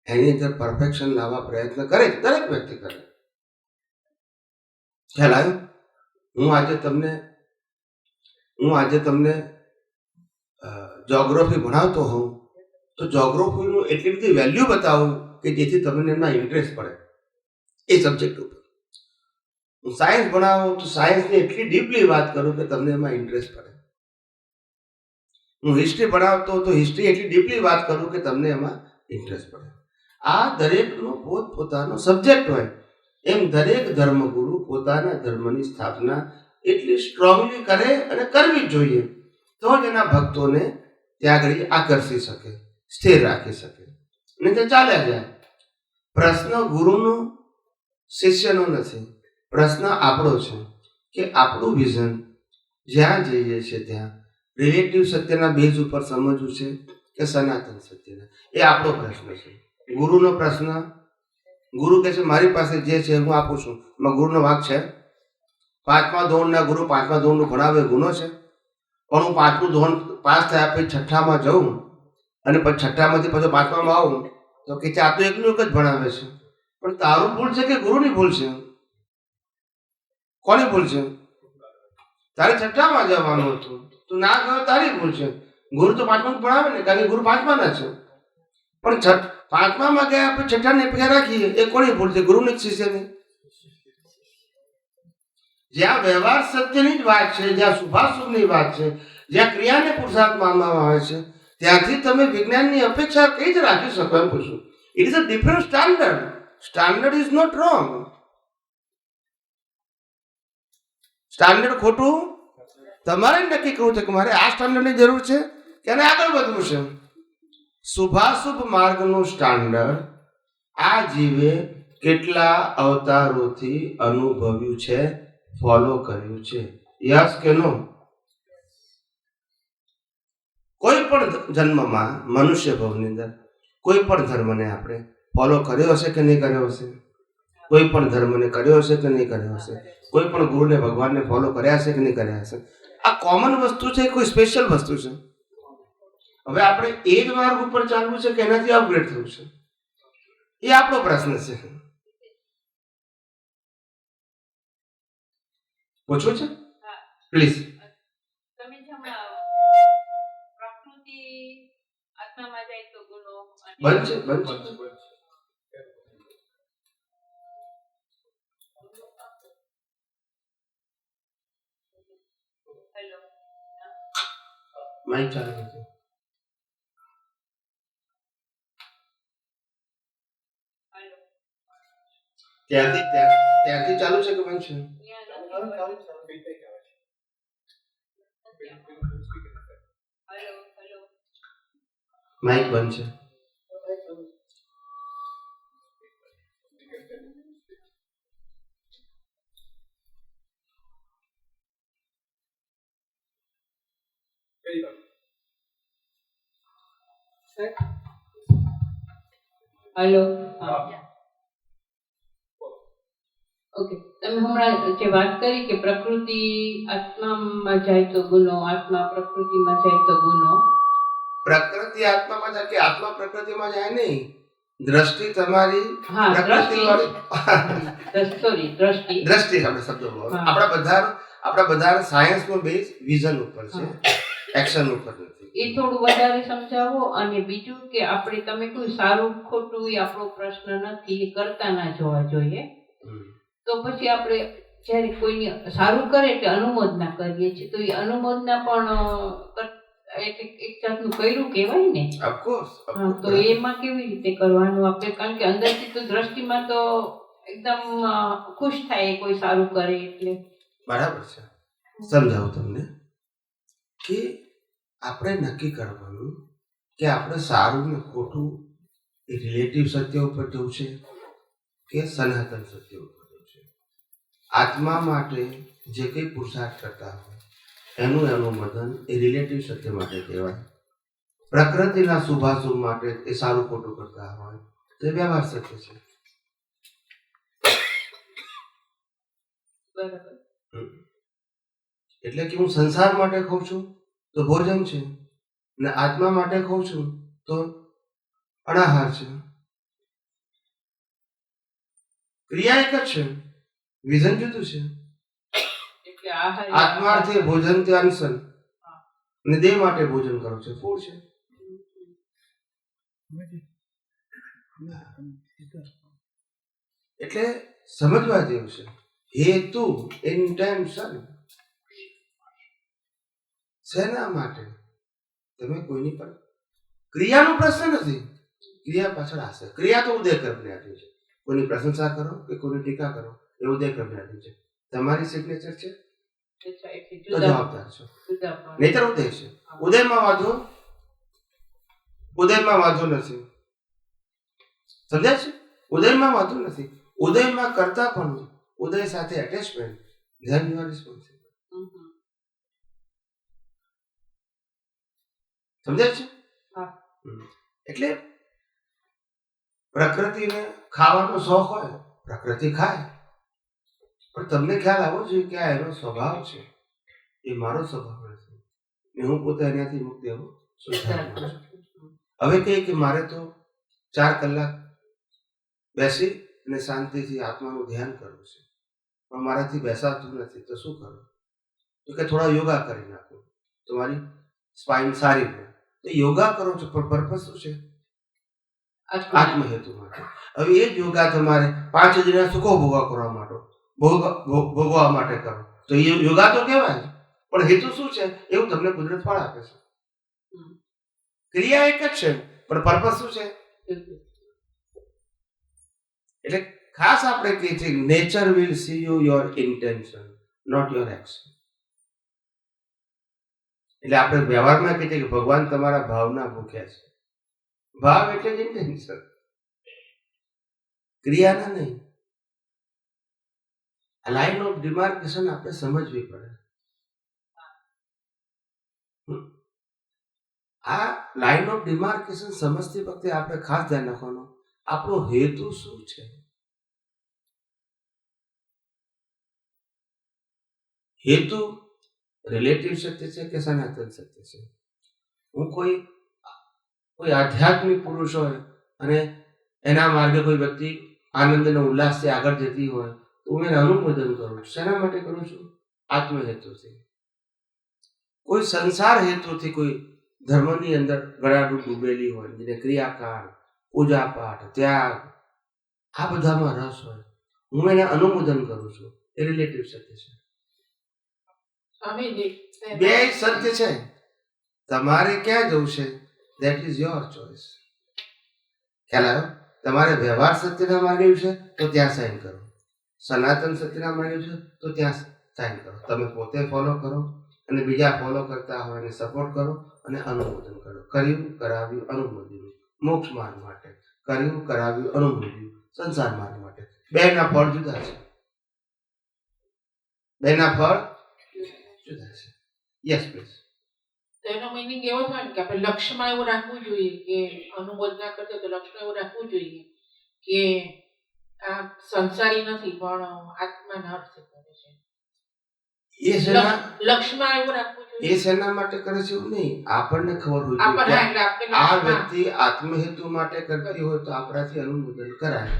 Speaker 2: એની અંદર પરફેક્શન લાવવા પ્રયત્ન કરે છે, દરેક વ્યક્તિ કરે. ખ્યાલ આવ્યો? હું આજે તમને જોગ્રાફી ભણાવતો હોઉં તો જોગ્રાફીનું એટલી બધી વેલ્યુ બતાવું કે જેથી તમને એમાં ઇન્ટરેસ્ટ પડે એ સબ્જેક્ટ ઉપર. હું સાયન્સ ભણાવું તો સાયન્સની એટલી ડીપલી વાત કરું કે તમને એમાં ઇન્ટરેસ્ટ પડે. હું હિસ્ટ્રી ભણાવતો તો હિસ્ટ્રી એટલી ડીપલી વાત કરું કે તમને એમાં ઇન્ટરેસ્ટ પડે. આ દરેકનો પોતપોતાનો સબ્જેક્ટ હોય. એમ દરેક ધર્મગુરુ પોતાના ધર્મની સ્થાપના એટલી સ્ટ્રોંગલી કરે અને કરવી જ જોઈએ, તો જ એના ભક્તોને ત્યાં આગળ આકર્ષી શકે, સ્થિર રાખી શકે, અને તે ચાલ્યા જાય. પ્રશ્ન ગુરુનો શિષ્યનો નથી, પ્રશ્ન આપણો છે કે આપણું વિઝન જ્યાં જઈએ છીએ ત્યાં રિલેટિવ સત્યના બેઝ ઉપર સમજવું છે કે સનાતન સત્યના, એ આપણો પ્રશ્ન છે. ગુરુનો પ્રશ્ન, ગુરુ કહે છે મારી પાસે જે છે હું આપું છું, એમાં ગુરુનો વાંક છે? 5મા ધોરણના ગુરુ 5મા ધોરણનું ભણાવે ગુનો છે? પણ હું 5મું ધોરણ પાસ થયા પછી 6ઠ્ઠામાં જઉં અને પછી 6ઠ્ઠામાંથી પછી 5મામાં આવું તો તો કે આ તો એકનું એક જ ભણાવે છે. પણ તારું ભૂલ છે કે ગુરુની ભૂલ છે? કોની ભૂલ છે? તારે છઠ્ઠામાં જવાનું હતું, તું ના ગયો, તારી ભૂલ છે. ગુરુ તો પાંચમા ભણાવે ને, કારણ કે ગુરુ પાંચમાના છે. પણ પાંચમામાં ગયા આપણે છઠ્ઠાને પૈસા રાખીએ, એ કોની ભૂલ છે? ગુરુની જ શિષ્યની. જ્યાં વ્યવહાર સત્યની જ વાત છે, જ્યાં શુભાશુભની વાત છે, જ્યાં ક્રિયાને પુરુષાર્થ માનવામાં આવે છે, ત્યાંથી તમે વિજ્ઞાનની અપેક્ષા કઈ જ રાખી શકો એમ પૂછું. It is a different standard. Standard is not wrong. Standard ખોટું તમારે નક્કી કરવું છે કે મારે આ સ્ટાન્ડર્ડની જરૂર છે કે એને આગળ વધવું છે. શુભાશુભ માર્ગનું સ્ટાન્ડર્ડ આ જીવે કેટલા અવતારોથી અનુભવ્યું છે, ફોલો કર્યું છે. યસ કે નો? કોઈ પણ જન્મમાં મનુષ્ય ભવની અંદર કોઈ પણ ધર્મને આપણે ફોલો કર્યો હશે કે નહીં કર્યો હશે? કોઈ પણ ધર્મને કર્યો હશે કે નહીં કર્યો હશે? કોઈ પણ ગુરુને ભગવાનને ફોલો કર્યા હશે કે નહીં કર્યા હશે? આ કોમન વસ્તુ છે, કોઈ સ્પેશિયલ વસ્તુ છે? હવે આપણે એ જ માર્ગ ઉપર ચાલવું છે કે એનાથી અપગ્રેડ થવું છે? એ આપણો પ્રશ્ન છે. પૂછવું છે? પ્લીઝ.
Speaker 4: તમે પ્રકૃતિ આત્મામાં જાય તો ગુનો
Speaker 2: બંધ છે.
Speaker 4: હેલો
Speaker 2: માઇક ચાલુ છે.
Speaker 4: હેલો
Speaker 2: ત્યાંથી ચાલુ છે કે બંધ છે?
Speaker 4: હેલો હેલો
Speaker 2: માઇક બંધ છે.
Speaker 4: Hello okay. તમે હમણાં જે વાત કરી કે પ્રકૃતિ આત્મામાં જાય તો ગુનો, આત્મા પ્રકૃતિમાં જાય તો ગુનો.
Speaker 2: પ્રકૃતિ આત્મામાં જાય કે આત્મા પ્રકૃતિમાં જાય નહીં. દ્રષ્ટિ તમારી
Speaker 4: હા,
Speaker 2: પ્રકૃતિ વાળી
Speaker 4: દ્રષ્ટિ
Speaker 2: આપણે શબ્દો બોલો.
Speaker 4: હા.
Speaker 2: આપણા બધા સાયન્સનો બેઝ વિઝન ઉપર છે, એક્શન ઉપર નથી.
Speaker 4: એ થોડું વધારે સમજાવો. અને બીજું કે આપણે તમે કહ્યું સારું ખોટું એ આપણો પ્રશ્ન નથી, એ કરતા ના જોવા જોઈએ. તો પછી આપણે જ્યારે કોઈને સારું કરે એટલે અનુમોદના કરીએ છીએ, તો એ અનુમોદના પણ એટલે એક જાતનું કર્યું કહેવાય ને.
Speaker 2: ઓફકોર્સ.
Speaker 4: તો એમાં કેવી રીતે કરવાનું આપણે? કારણ કે અંદરથી તો દ્રષ્ટિમાં તો એકદમ ખુશ થાય કોઈ સારું કરે એટલે.
Speaker 2: બરાબર છે. સમજાવું તમને કે આપણે નક્કી કરવાનું કે આપણે સારું ને ખોટું એ રિલેટિવ સત્ય ઉપર જવું છે કે સનાતન સત્ય ઉપર જવું છે. આત્મા માટે જે કંઈ પુરુષાર્થ કરતા હોય એનું અનુમોદન એ રિલેટિવ સત્ય માટે કહેવાય. પ્રકૃતિના શુભાશુભ માટે એ સારું ખોટું કરતા હોય તો એ વ્યવહાર સત્ય છે.
Speaker 4: બરાબર.
Speaker 2: એટલે કે હું સંસાર માટે ખાઉં છું તો ભોજન છે, ને આત્મા માટે ખાઉં છું તો અનાહાર છે. ક્રિયા એક જ છે, વિઝન જુદું છે.
Speaker 4: એટલે આહાર
Speaker 2: આત્માર્થે ભોજન તે અનશન, અને દેહ માટે ભોજન કરો છો, ફૂડ છે. એટલે સમજવા જેવું છે. હેતુ, ઇન્ટેન્શન શેના માટે? તમે કોઈની પર ક્રિયાનો પ્રશ્ન નથી, ક્રિયા પાછળ આશય. ક્રિયા તો ઉદય કર્મને આપ્યું છે. કોઈની પ્રશંસા કરો કે કોઈની ટીકા કરો એ ઉદય કર્મને આપ્યું છે. તમારી સિગ્નેચર છે તો જવાબદાર છો, નહીતર ઉદય છે. ઉદયમાં વાંધો નથી. સમજાય છે? ઉદયમાં વાંધો નથી. ઉદયમાં કરતા પણ ઉદય સાથે એટેચમેન્ટ, ધ્યાન યુ આર રિસ્પોન્સિબલ. સમજાય છે? એટલે પ્રકૃતિને ખાવાનો શોખ હોય, પ્રકૃતિ ખાય, પણ તમને ખ્યાલ આવવો જોઈએ કે આ એનો સ્વભાવ છે, એ મારો સ્વભાવ નથી, ને હું પોતે એનાથી મુક્ત એવો સુધારવાનો છું. હવે કહે કે મારે તો 4 કલાક બેસી અને શાંતિથી આત્માનું ધ્યાન કરવું છે, પણ મારાથી બેસાતું નથી, તો શું કરું? તો કે થોડા યોગા કરી નાખો, તમારી સ્પાઇન સારી રહે. તો યોગા કરો છો, પણ પર્પઝ શું છે? આત્મહેતુ માટે. હવે એ જ યોગા તમારે 5 દિનના સુખો ભોગવવા માટે કરો, તો એ યોગા તો કહેવાય, પણ હેતુ શું છે એવું તમને કુદરત ફળ આપે છે. ક્રિયા એક જ છે, પણ પર્પઝ શું છે? એટલે ખાસ આપણે કહીએ છીએ nature will see you your intention, not your action. એટલે આપણે વ્યવહારમાં કહીએ છીએ કે ભગવાન તમારા ભાવના ભૂખ્યા છે. ભાવ એટલે જ ઇન્ટેન્શન, ક્રિયાના નહીં. આ લાઈન ઓફ ડિમાર્કેશન આપણે સમજવી પડે. આ લાઈન ઓફ ડિમાર્કેશન સમજતી વખતે આપણે ખાસ ધ્યાન રાખવાનું, આપણો હેતુ શું છે? હેતુ રિલેટિવ સત્ય છે કે સનાતન સત્ય છે? હું કોઈ આધ્યાત્મિક પુરુષ હોય અને એના માર્ગે કોઈ વ્યક્તિ આનંદ અને ઉલ્લાસથી આગળ જતી હોય તો હું એને અનુમોદન કરું છું. શેના માટે કરું છું? આત્મહેતુથી. કોઈ સંસાર હેતુથી કોઈ ધર્મની અંદર ગળાડૂબ ડૂબેલી હોય, જેને ક્રિયાકાંડ, પૂજા પાઠ, ત્યાગ, આ બધામાં રસ હોય, હું એને અનુમોદન કરું છું. એ રિલેટિવ સત્ય છે. બે સત્ય છે. તમારે ક્યાં જવું છે, દેટ ઇઝ યોર ચોઇસ. ખ્યાલ આવ્યો? તમારે વ્યવહાર સત્યના માર્ગે છે તો ત્યાં સાઇન કરો, સનાતન સત્યના માર્ગે છે તો ત્યાં સાઇન કરો. તમે પોતે ફોલો કરો અને બીજા ફોલો કરતા હોય એને સપોર્ટ કરો અને અનુમોદન કરો. કર્યું, કરાવ્યું, અનુમોદ્યું. મોક્ષ માર્ગ માટે કર્યું, કરાવ્યું, અનુમોદ્યું. સંસાર માર્ગ માટે બેના ફળ જુદા છે. બેના ફળ જુદા છે. Yes please.
Speaker 3: તો એનો મીનિંગ એવો થાય ને કે આપણે લક્ષ્યમાં એવું રાખવું જોઈએ કે અનુમોદના કરતો તો લક્ષ્યમાં એવું રાખવું જોઈએ કે આ સંસારી નથી પણ આત્માના અર્થ કરે છે.
Speaker 2: એ શેના
Speaker 3: લક્ષ્યમાં એવું રાખવું જોઈએ.
Speaker 2: એ શેના માટે કરે છે એવું નહીં, આપણને ખબર હોય
Speaker 3: આપણને
Speaker 2: કે
Speaker 3: એટલે આપણે
Speaker 2: આ
Speaker 3: લક્ષ્યમાં-
Speaker 2: વ્યક્તિ આત્મહેતુ માટે કરતી હોય તો આપણાથી અનુમોદન કરાય.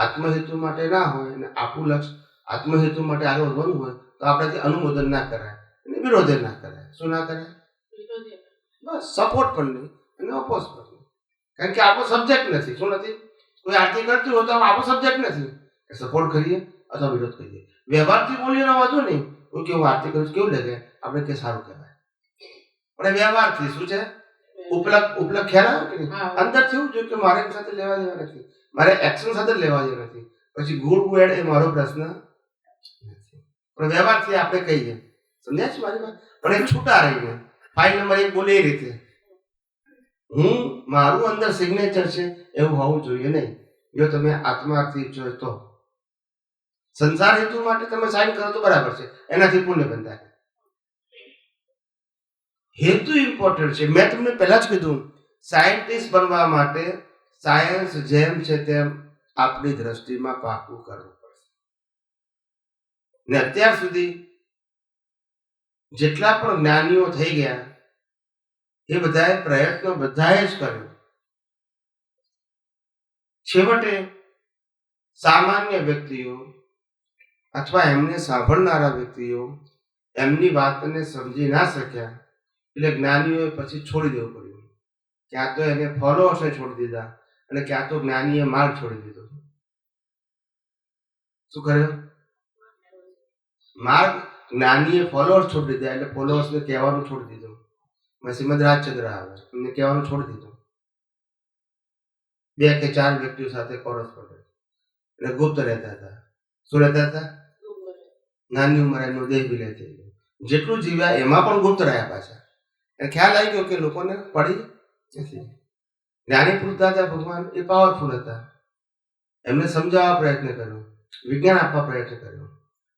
Speaker 2: આત્મહેતુ માટે ના હોય અને આપણું લક્ષ્ય આત્મહેતુ માટે આગળ વધવાનું હોય તો આપણાથી અનુમોદન ના કરાય અને વિરોધે ના કરાય. શું ના કરાય?
Speaker 3: વિરોધી.
Speaker 2: બસ સપોર્ટ પણ નહીં અને ઓપોઝ પણ નહીં. કારણ કે આપણો સબ્જેક્ટ નથી. શું નથી? કોઈ આરતી કરતું હોય તો આપણો સબ્જેક્ટ નથી કે સપોર્ટ કરીએ અથવા વિરોધ કરીએ. વ્યવહારથી બોલીએ ના વાંધો નહીં, કોઈ કેવું આરતી કરું કેવું લાગે, આપણે કે સારું કહેવાય. પણ વ્યવહારથી શું છે? ઉપલક ખ્યાલ આવે કે નહીં? અંદરથી એવું જોઈએ કે મારે એની સાથે લેવા દેવા નથી, મારે એક્શન સાથે લેવા દેવા નથી. પછી ગુડ બેડ એ મારો પ્રશ્ન નથી, પણ વ્યવહારથી આપણે કહીએ. સમજ્યા છે મારી વાત? પણ એ છૂટા રહીને ફાઇલ નંબર 1 બોલે એ રીતે હું મારું અંદર સિગ્નેચર છે એવું હોવું જોઈએ નહીં. જો તમે આત્માર્થી ઈચ્છો તો સંસાર હેતુ માટે તમે સાઇન કરો તો બરાબર છે, એનાથી પુણ્ય બંધાય. હેતુ ઇમ્પોર્ટન્ટ છે. મેં તમને પહેલા જ કીધું, સાયન્ટિસ્ટ બનવા માટે સાયન્સ જેમ છે તેમ આપણી દ્રષ્ટિમાં પાકું કરવું પડશે. ને અત્યાર સુધી જેટલા પણ જ્ઞાનીઓ થઈ ગયા એ બધાએ પ્રયત્નો બધાએ જ કર્યો. છેવટે સામાન્ય વ્યક્તિઓ અથવા એમને સાંભળનારા વ્યક્તિઓ એમની વાતને સમજી ના શક્યા એટલે જ્ઞાનીઓએ પછી છોડી દેવું પડ્યું. ક્યાં તો એને ફોલોઅર્સને છોડી દીધા અને ક્યાં તો જ્ઞાનીએ માર્ગ છોડી દીધો. શું કર્યો? માર્ગ જ્ઞાનીએ ફોલોઅર્સ છોડી દીધા એટલે ફોલોઅર્સને કહેવાનું છોડી દીધું. શ્રીમદ રાજચંદ્ર આવે એમને કહેવાનું છોડી દીધું. 2 કે 4 વ્યક્તિઓ સાથે કોરસ્પોન્ડન્સ એટલે ગુપ્ત રહેતા હતા. શું રહેતા હતા? નાની ઉંમરે એમનો દેહ વિલય થઈ ગયો. જેટલું જીવ્યા એમાં પણ ગુપ્ત રહ્યા પાછા. એટલે ખ્યાલ આવી ગયો કે લોકોને પડી નથી. જ્ઞાની પુરુષ દાદા ભગવાન એ પાવરફુલ હતા. એમને સમજાવવા પ્રયત્ન કર્યો, વિજ્ઞાન આપવા પ્રયત્ન કર્યો.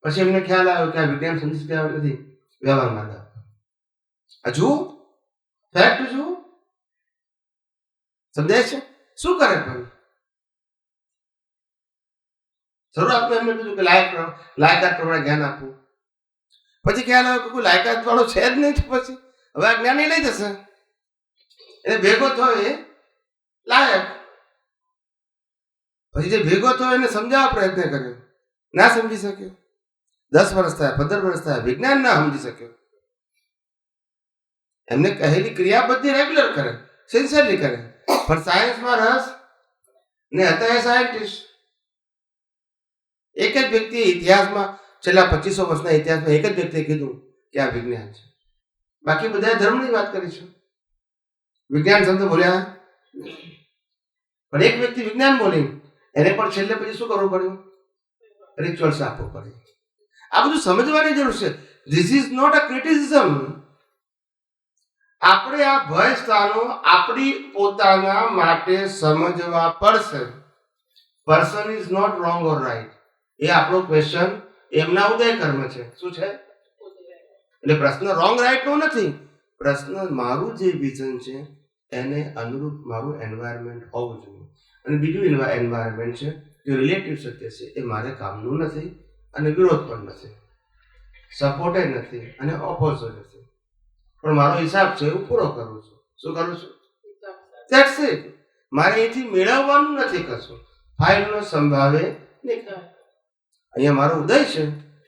Speaker 2: પછી એમને ખ્યાલ આવ્યો કે આ વિજ્ઞાન સમજી શક્યા નથી, વ્યવહારમાં લાવો. જુઓ, ફેક્ટ જુઓ, સમજાય છે? શું કરે પણ શરૂઆતમાં એમને કીધું કે લાયકાત પ્રમાણે જ્ઞાન આપવું. પછી ખ્યાલ આવ્યો કે કોઈ લાયકાત વાળો છે જ નહીં. પછી હવે આ જ્ઞાની લઈ જશે એટલે ભેગો થયો એ લાયક. પછી જે ભેગો થયો એને સમજાવવા પ્રયત્ન કર્યો, ના સમજી શક્યો. 10 વર્ષ થયા, 15 વર્ષ થયા, વિજ્ઞાન ના સમજી શક્યો. એમને કહેલી ક્રિયા બધી રેગ્યુલર કરે, સિન્સિયરલી કરે, પણ સાયન્સમાં રસ ને હતા એ સાયન્ટિસ્ટ. એક જ વ્યક્તિ ઇતિહાસમાં છેલ્લા 2500 વર્ષના ઇતિહાસમાં એક જ વ્યક્તિએ કીધું કે આ વિજ્ઞાન છે. બાકી બધા ધર્મની વાત કરીશું, વિજ્ઞાન શબ્દ બોલ્યા. પણ એક વ્યક્તિ વિજ્ઞાન બોલી, એને પણ છેલ્લે પછી શું કરવું પડ્યું? રિચ્યુઅલ્સ આપવું પડ્યું. આ બધું સમજવાની જરૂર છે. This is not a criticism. આપણે આ ભય સ્થાનો આપણી પોતાના માટે સમજવા પડશે. Person is not wrong or right, એ આપણો ક્વેશ્ચન એમના ઉદય કર્મ છે. શું છે? એટલે પ્રશ્ન રોંગ રાઈટ નો નથી, પ્રશ્ન મારું જે વિઝન છે એને અનુરૂપ મારું એન્વાયરમેન્ટ હોવું જોઈએ. અને બીજું એન્વાયરમેન્ટ છે જે રિલેટિવ સત્ય છે, એ મારે કામનું નથી અને વિરોધ પણ નથી, સપોર્ટે નથી અને ઓપોઝિટ નથી, પણ મારો હિસાબ છે હું પૂરો કરું છું. શું કરું છું? That's it. મારે અહીંથી મેળવવાનું નથી કશું, ફાઇલનો સંભાવે નહીં. અહીંયા મારો ઉદય છે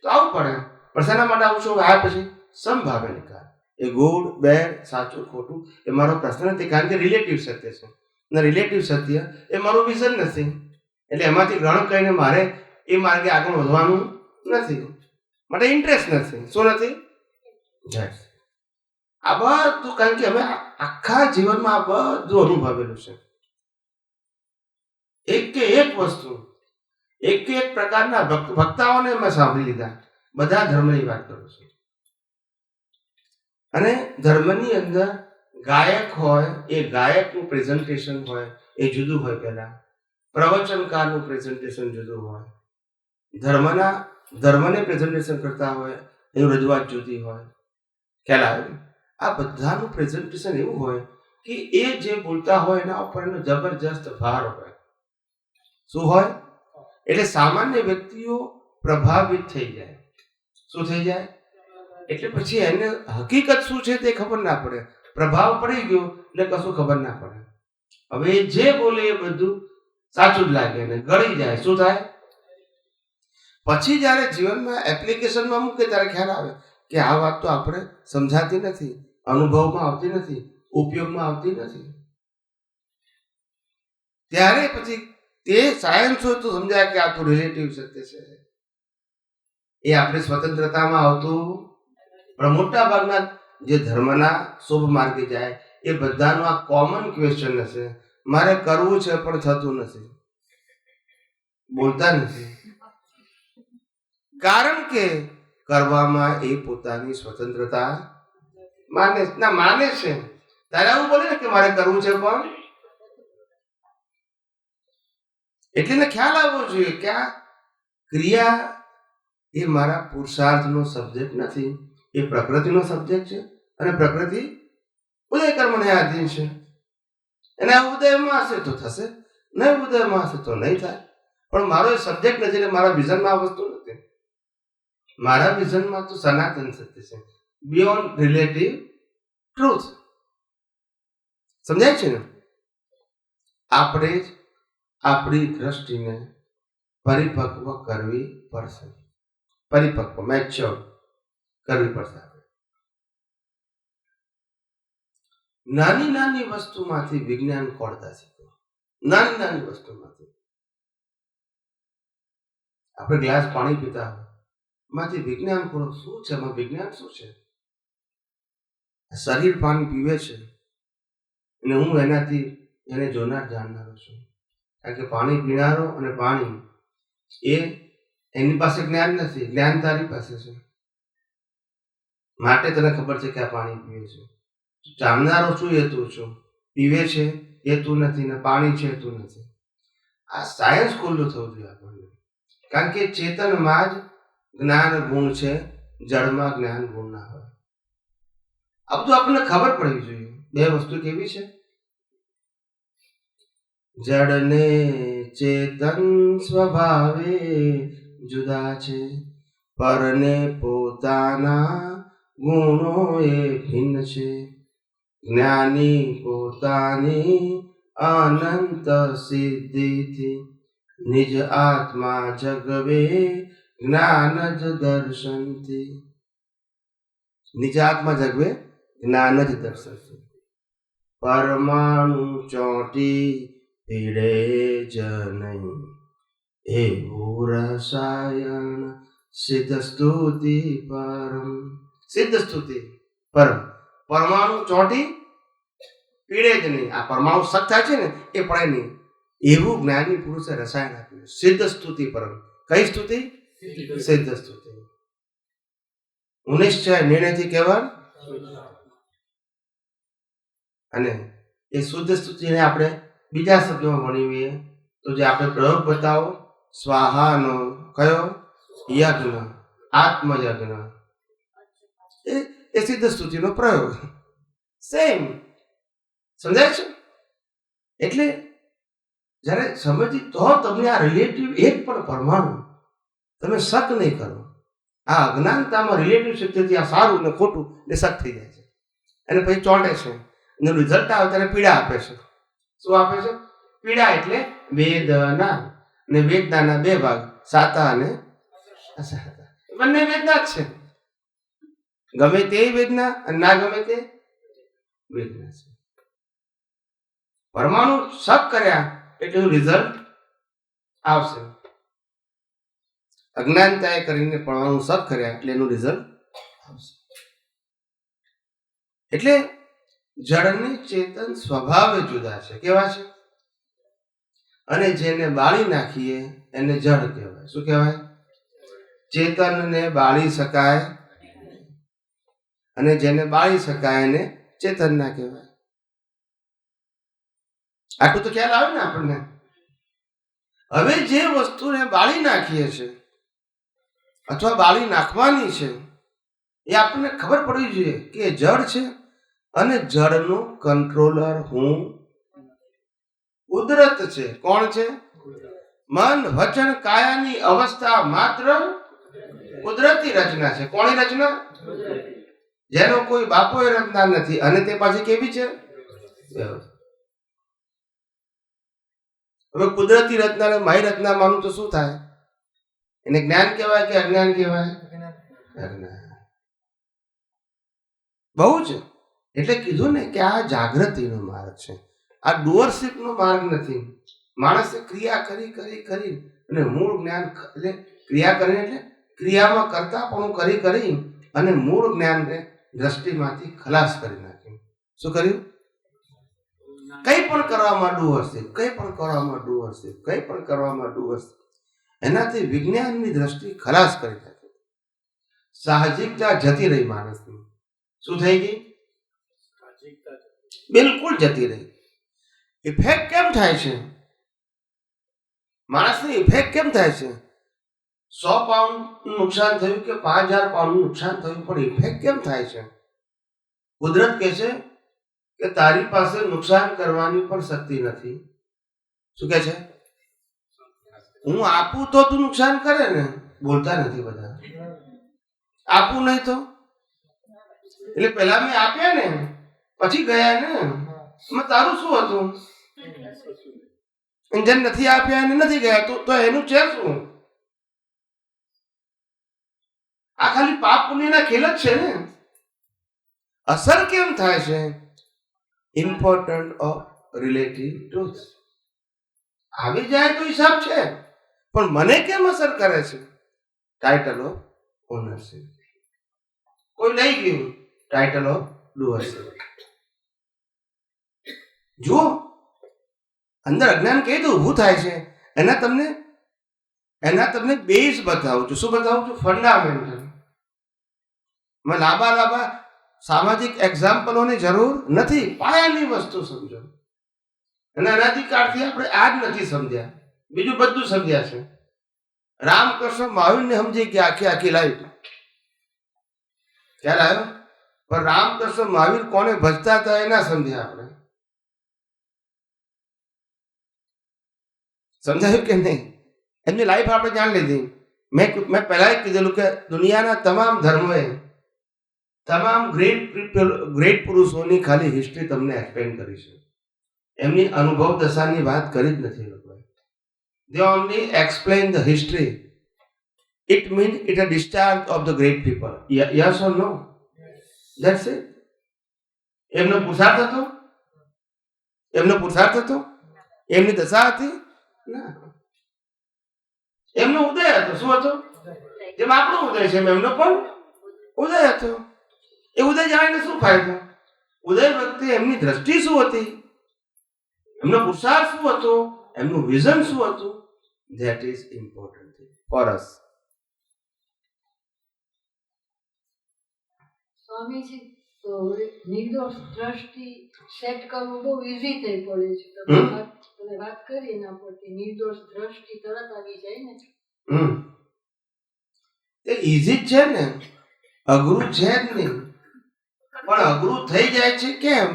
Speaker 2: તો આવું પડે, પણ શેના માટે આવું છું? આ પછી સંભાવે નિકાલ. એ ગુડ બેડ, સાચું ખોટું એ મારો પ્રશ્ન નથી, કારણ કે રિલેટિવ સત્ય છે અને રિલેટિવ સત્ય એ મારું વિઝન નથી. એટલે એમાંથી ગ્રહણ કરીને મારે એ માર્ગે આગળ વધવાનું નથી, માટે ઇન્ટરેસ્ટ નથી. શું નથી? આ બધું, કારણ કે અમે આખા જીવનમાં આ બધું અનુભવેલું છે. એક કે એક વસ્તુ, એક કે એક પ્રકારના વક્તાઓને મેં સાંભળી લીધા, બધા ધર્મની વાત કરું છું. અને ધર્મની અંદર ગાયક હોય, એ ગાયકનું પ્રેઝન્ટેશન હોય એ જુદું હોય. પહેલા પ્રવચનકારનું પ્રેઝન્ટેશન જુદું હોય, ધર્મને પ્રેઝન્ટેશન કરતા હોય એનું રજૂઆત જુદી હોય. ખ્યાલ આવે? આ બધાનું પ્રેઝન્ટેશન એવું હોય કે એ જે બોલતા હોય એના ઉપર એનો જબરજસ્ત ભાર હોય. શું હોય? એટલે સામાન્ય વ્યક્તિઓ પ્રભાવિત થઈ જાય. શું થઈ જાય? એટલે પછી એને હકીકત શું છે તે ખબર ના પડે, પ્રભાવ પડી ગયો એટલે કશું ખબર ના પડે. હવે જે બોલે એ બધું સાચું જ લાગે ને ગળી જાય. શું થાય? પછી જ્યારે જીવનમાં એપ્લિકેશનમાં મૂકે ત્યારે ખ્યાલ આવે કે આ વાત તો આપણે સમજાતી નથી, અનુભવમાં આવતી નથી, ઉપયોગમાં આવતી નથી. ત્યારે પછી તે સાયન્સ હોય તો સમજાય કે આ તો રિલેટિવ સત્ય છે, એ આપણી સ્વતંત્રતામાં આવતું. પણ મોટા ભાગના જે ધર્મના શુભ માર્ગે જાય એ બધાનો આ કોમન ક્વેશ્ચન હશે, મારે કરવું છે પણ થતું નથી, બોલતા નથી, કારણ કે કરવામાં એ પોતાની સ્વતંત્રતા માને છે. ત્યારે આવું બોલે ને કે મારે કરવું છે પણ, એટલે ખ્યાલ આવવો જોઈએ કે આ ક્રિયા એ મારા પુરુષાર્થનો સબ્જેક્ટ નથી, એ પ્રકૃતિનો સબ્જેક્ટ છે. અને પ્રકૃતિ ઉદય કર્મને આધીન છે. એના ઉદયમાં હશે તો થશે, નહીં ઉદયમાં હશે તો નહીં થાય. પણ મારો એ સબ્જેક્ટ નથી, એટલે મારા વિઝનમાં આ વસ્તુ નથી. મારા વિઝનમાં તો સનાતન સત્ય છે, બિયોન્ડ રિલેટિવ ટ્રુથ. સમજાય છે ને? આપણે જ આપણી દ્રષ્ટિને પરિપક્વ કરવી પડશે, પરિપક્વ મેચ્યોર કરવી પડશે. નાની નાની વસ્તુમાંથી વિજ્ઞાન ખોળતા શીખો. નાની નાની વસ્તુમાંથી આપણે ગ્લાસ પાણી પીતા હોય માંથી વિજ્ઞાન ખોળો. શું છે એમાં? વિજ્ઞાન શું છે? શરીર પાણી પીવે છે અને હું એનાથી એને જોનાર જાણનારો છું. કારણ કે પાણી પીનારો અને પાણી એ એની પાસે જ્ઞાન નથી, જ્ઞાન તારી પાસે છે, માટે તને ખબર છે કે આ પાણી પીવે છે. જાણનારો છું એ તું છું, પીવે છે એ તું નથી ને પાણી છે તું નથી. આ સાયન્સ ખુલ્લું થવું જોઈએ આપણને, કારણ કે ચેતનમાં જ જ્ઞાન ગુણ છે, જળમાં જ્ઞાન ગુણ ના હોય. આ બધું આપણને ખબર પડવી જોઈએ. બે વસ્તુ કેવી છે? જડ ને ચેતન સ્વભાવે જુદા છે, પરને પોતાના ગુણો એ ભિન્ન છે. જ્ઞાની પોતાની અનંત સિદ્ધિથી નિજ આત્મા જગવે જ્ઞાન જ દર્શનથી. નિજ આત્મા જગવે જ્ઞાન જ દર્શનથી. પરમાણુ ચોંટી પીડે જ નહીં, એવું રસાયણ સિદ્ધ સ્તુતિ પરમ. સિદ્ધ સ્તુતિ પરમ. પરમાણુ ચોંટી પીડે જ નહીં. આ પરમાણુ સત થાય છે ને એ પડે નહીં, એવું જ્ઞાની પુરુષે રસાયણ આપ્યું. સિદ્ધ સ્તુતિ પરમ. કઈ સ્તુતિ? સિદ્ધ સ્તુતિ. નિશ્ચય નિર્ણયથી કહેવાય. અને એ શુદ્ધ સ્તુતિને આપણે બીજા શબ્દોમાં ભણીએ તો જે આપણે પ્રયોગ બતાવો, સ્વાહાનો કયો? યજ્ઞ, આત્મયજ્ઞ, એ સિદ્ધ સ્તુતિનો પ્રયોગ. સેમ. સમજાય છે? એટલે જ્યારે સમજી તો તમને આ રિલેટિવ એક પણ પરમાણુ તમે શક નહીં કરો. આ અજ્ઞાનતામાં રિલેટિવ શક્તિથી આ સારું ને ખોટું ને શક થઈ જાય છે, અને પછી ચોંટે છે. એનું રિઝલ્ટ આવે ત્યારે પીડા આપે છે. શું આપે છે? પીડા. એટલે વેદના. ને વેદનાના બે ભાગ, સાતા અને અસાતા. બંને વેદના જ છે. ગમે તે વેદના અને ના ગમે તે વેદના છે. પરમાણુ શક કર્યા એટલે રિઝલ્ટ આવશે. અજ્ઞાનતાએ કરીને પરમાણુ શક કર્યા એટલે એનું રિઝલ્ટ આવશે. એટલે જળની ચેતન સ્વભાવે જુદા છે. કેવા છે? અને જેને બાળી નાખીએ એને જળ કહેવાય. શું કહેવાય? ચેતનને બાળી શકાય, અને જેને બાળી શકાય એને ચેતન ના કહેવાય. આટલું તો ખ્યાલ આવે ને આપણને. હવે જે વસ્તુને બાળી નાખીએ છે અથવા બાળી નાખવાની છે એ આપણને ખબર પડવી જોઈએ કે એ જળ છે, અને જળનું કંટ્રોલર હું, કુદરત છે. કોણ છે? મન વચન કાયાની અવસ્થા માત્ર કુદરતી રચના છે. કોની રચના? જેનો કોઈ બાપોએ રચના નથી, અને તે પાછી કેવી છે? હવે કુદરતી રચના ને મારી રચના માનું તો શું થાય? એને જ્ઞાન કહેવાય કે અજ્ઞાન કહેવાય? અજ્ઞાન. બહુ છે. એટલે કીધું ને કે આ જાગૃતિનો માર્ગ છે, આ ડુઅરશીપનો માર્ગ નથી. માણસે ક્રિયા કરી કરી કરી અને મૂળ જ્ઞાન, એટલે ક્રિયા કરીને એટલે ક્રિયામાં કરતાપણું કરી કરી અને મૂળ જ્ઞાનને દ્રષ્ટિમાંથી ખલાસ કરી નાખ્યું. શું કર્યું? કંઈ પણ કરવામાં ડુઅરશીપ, કંઈ પણ કરવામાં ડુઅરશીપ, કંઈ પણ કરવામાં ડુઅરશીપ. એનાથી વિજ્ઞાનની દ્રષ્ટિ ખલાસ કરી નાખી. સાહજિકતા જતી રહી માણસની. શું થઈ ગઈ? બિલકુલ જતી રહી. ઇફેક્ટ કેમ થાય છે? માણસની ઇફેક્ટ કેમ થાય છે? 100 પાઉન્ડ નુકસાન થયું કે 5000 પાઉન્ડ નુકસાન થયું, પણ ઇફેક્ટ કેમ થાય છે? કુદરત કહે છે કે તારી પાસે નુકસાન કરવાની પણ શક્તિ નથી. શું કહે છે? હું આપું તો તું નુકસાન કરે ને. બોલતા નથી બધા. આપું નહીં તો, એટલે પેલા મેં આપ્યા ને પછી ગયા ને, તારું શું હતું? જેને નથી આપ્યા એને નથી ગયા તો એનું છે શું? આ ખાલી પાપ પુણ્યના ખેલ જ છે ને. અસર કેમ થાય છે? Important of relative truth. આવી જાય તો હિસાબ છે, પણ મને કેમ અસર કરે છે? Title of ownership. કોઈ લઈ ગયું, ટાઇટલ ઓફ ડુઅરશિપ. જુઓ, અંદર અજ્ઞાન કઈ રીતે ઊભું થાય છે એના તમને બેઝ બતાવું છું. શું બતાવું છું? ફંડામેન્ટલ. મેં લાંબા સામાજિક એક્ઝામ્પલોની જરૂર નથી. પાયાની વસ્તુ સમજો. અને અનાદિકાળથી આપણે આ જ નથી સમજ્યા, બીજું બધું સમજ્યા છે. રામકૃષ્ણ મહાવીરને સમજી ગયા આખી લાઈફ. ખ્યાલ આવ્યો? પણ રામકૃષ્ણ મહાવીર કોને ભજતા હતા એ ના સમજ્યા આપણે. સમજાયું કે નહીં? એમની લાઈફ આપણે જાણી લીધી. મેં પહેલા કીધેલું કે દુનિયાના તમામ ધર્મોએ તમામ ગ્રેટ પુરુષોની ખાલી હિસ્ટ્રી તમને એક્સપ્લેન કરી છે. એમની અનુભવ દશાની વાત કરી જ નથી લોકોએ. they only explain the history. It means it's a discharge of the great people. Yes or no? That's it. એમનો પુરુષાર્થ હતો? એમનો પુરુષાર્થ હતો? એમની દશા હતી? ના. એમનો ઉદય હતો. શું હતો? જેમ આપણો ઉદય છે એમનો પણ ઉદય હતો. એ ઉદય જાણીને શું ફાયદો? ઉદય વખતે એમની દ્રષ્ટિ શું હતી, એમનો પુરુષાર્થ શું હતો, એમનું વિઝન શું હતું? That is important for us.
Speaker 5: Swamiji, તો નિર્દોષ દ્રષ્ટિ સેટ કરવું બહુ ઈઝી થઈ પડે છે. તમે વાત કરી એના પરથી નિર્દોષ દ્રષ્ટિ તરત આવી જાય ને.
Speaker 2: એ ઈઝી જ છે ને, અઘરું છે જ નહીં. પણ અઘરું થઈ જાય છે કેમ?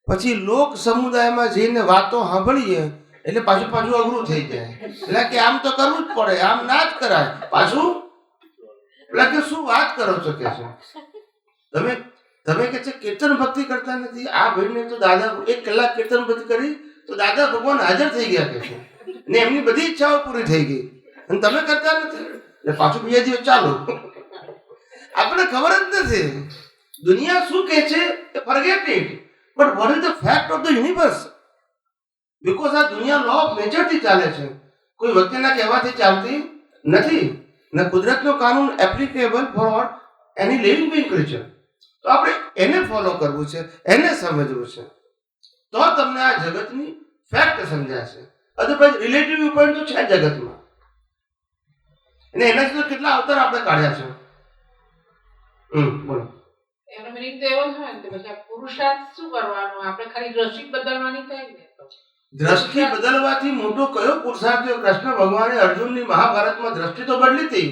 Speaker 2: પછી લોક સમુદાયમાં જઈને વાતો સાંભળીએ એટલે પાછું અઘરું થઈ જાય. એટલે કે આમ તો કરવું જ પડે, આમ ના જ કરાય. પાછું એટલે કે શું વાત કરો છો કે છે તમે કે છે કીર્તન ભક્તિ કરતા નથી. આ ભાઈને તો દાદા 1 કલાક કીર્તન ભક્તિ કરી તો દાદા ભગવાન હાજર થઈ ગયા કે છે, ને એમની બધી ઈચ્છાઓ પૂરી થઈ ગઈ, અને તમે કરતા નથી. એટલે પાછું બીજા દિવસ ચાલો. આપણે ખબર જ નથી દુનિયા શું કહે છે. Forget it. But what is the fact of the universe? Because આ દુનિયા લો ઓફ નેચરથી ચાલે છે, કોઈ વ્યક્તિના કહેવાથી ચાલતી નથી. ને કુદરતનો કાનૂન એપ્લિકેબલ ફોર એની લિવિંગ બિંગ ક્રિએચર. તો આપણે એને ફોલો કરવું છે, એને સમજવું છે, તો તમને આ જગતની ફેક્ટ સમજાશે. અદરવાઇઝ રિલેટિવ વ્યૂ પોઈન્ટ તો છે જગતમાં, અને એનાથી તો કેટલા અવતાર આપણે કાઢ્યા છે. બોલો.
Speaker 3: એનો મીનિંગ તો એવો થાય ને પછી આ પુરુષાર્થ શું કરવાનો? આપણે ખાલી દ્રષ્ટિ બદલવાની થાય ને.
Speaker 2: દ્રષ્ટિ બદલવાથી મોટો કયો પુરુષાર્થ? કૃષ્ણ ભગવાને અર્જુનની મહાભારતમાં દ્રષ્ટિ તો બદલી હતી.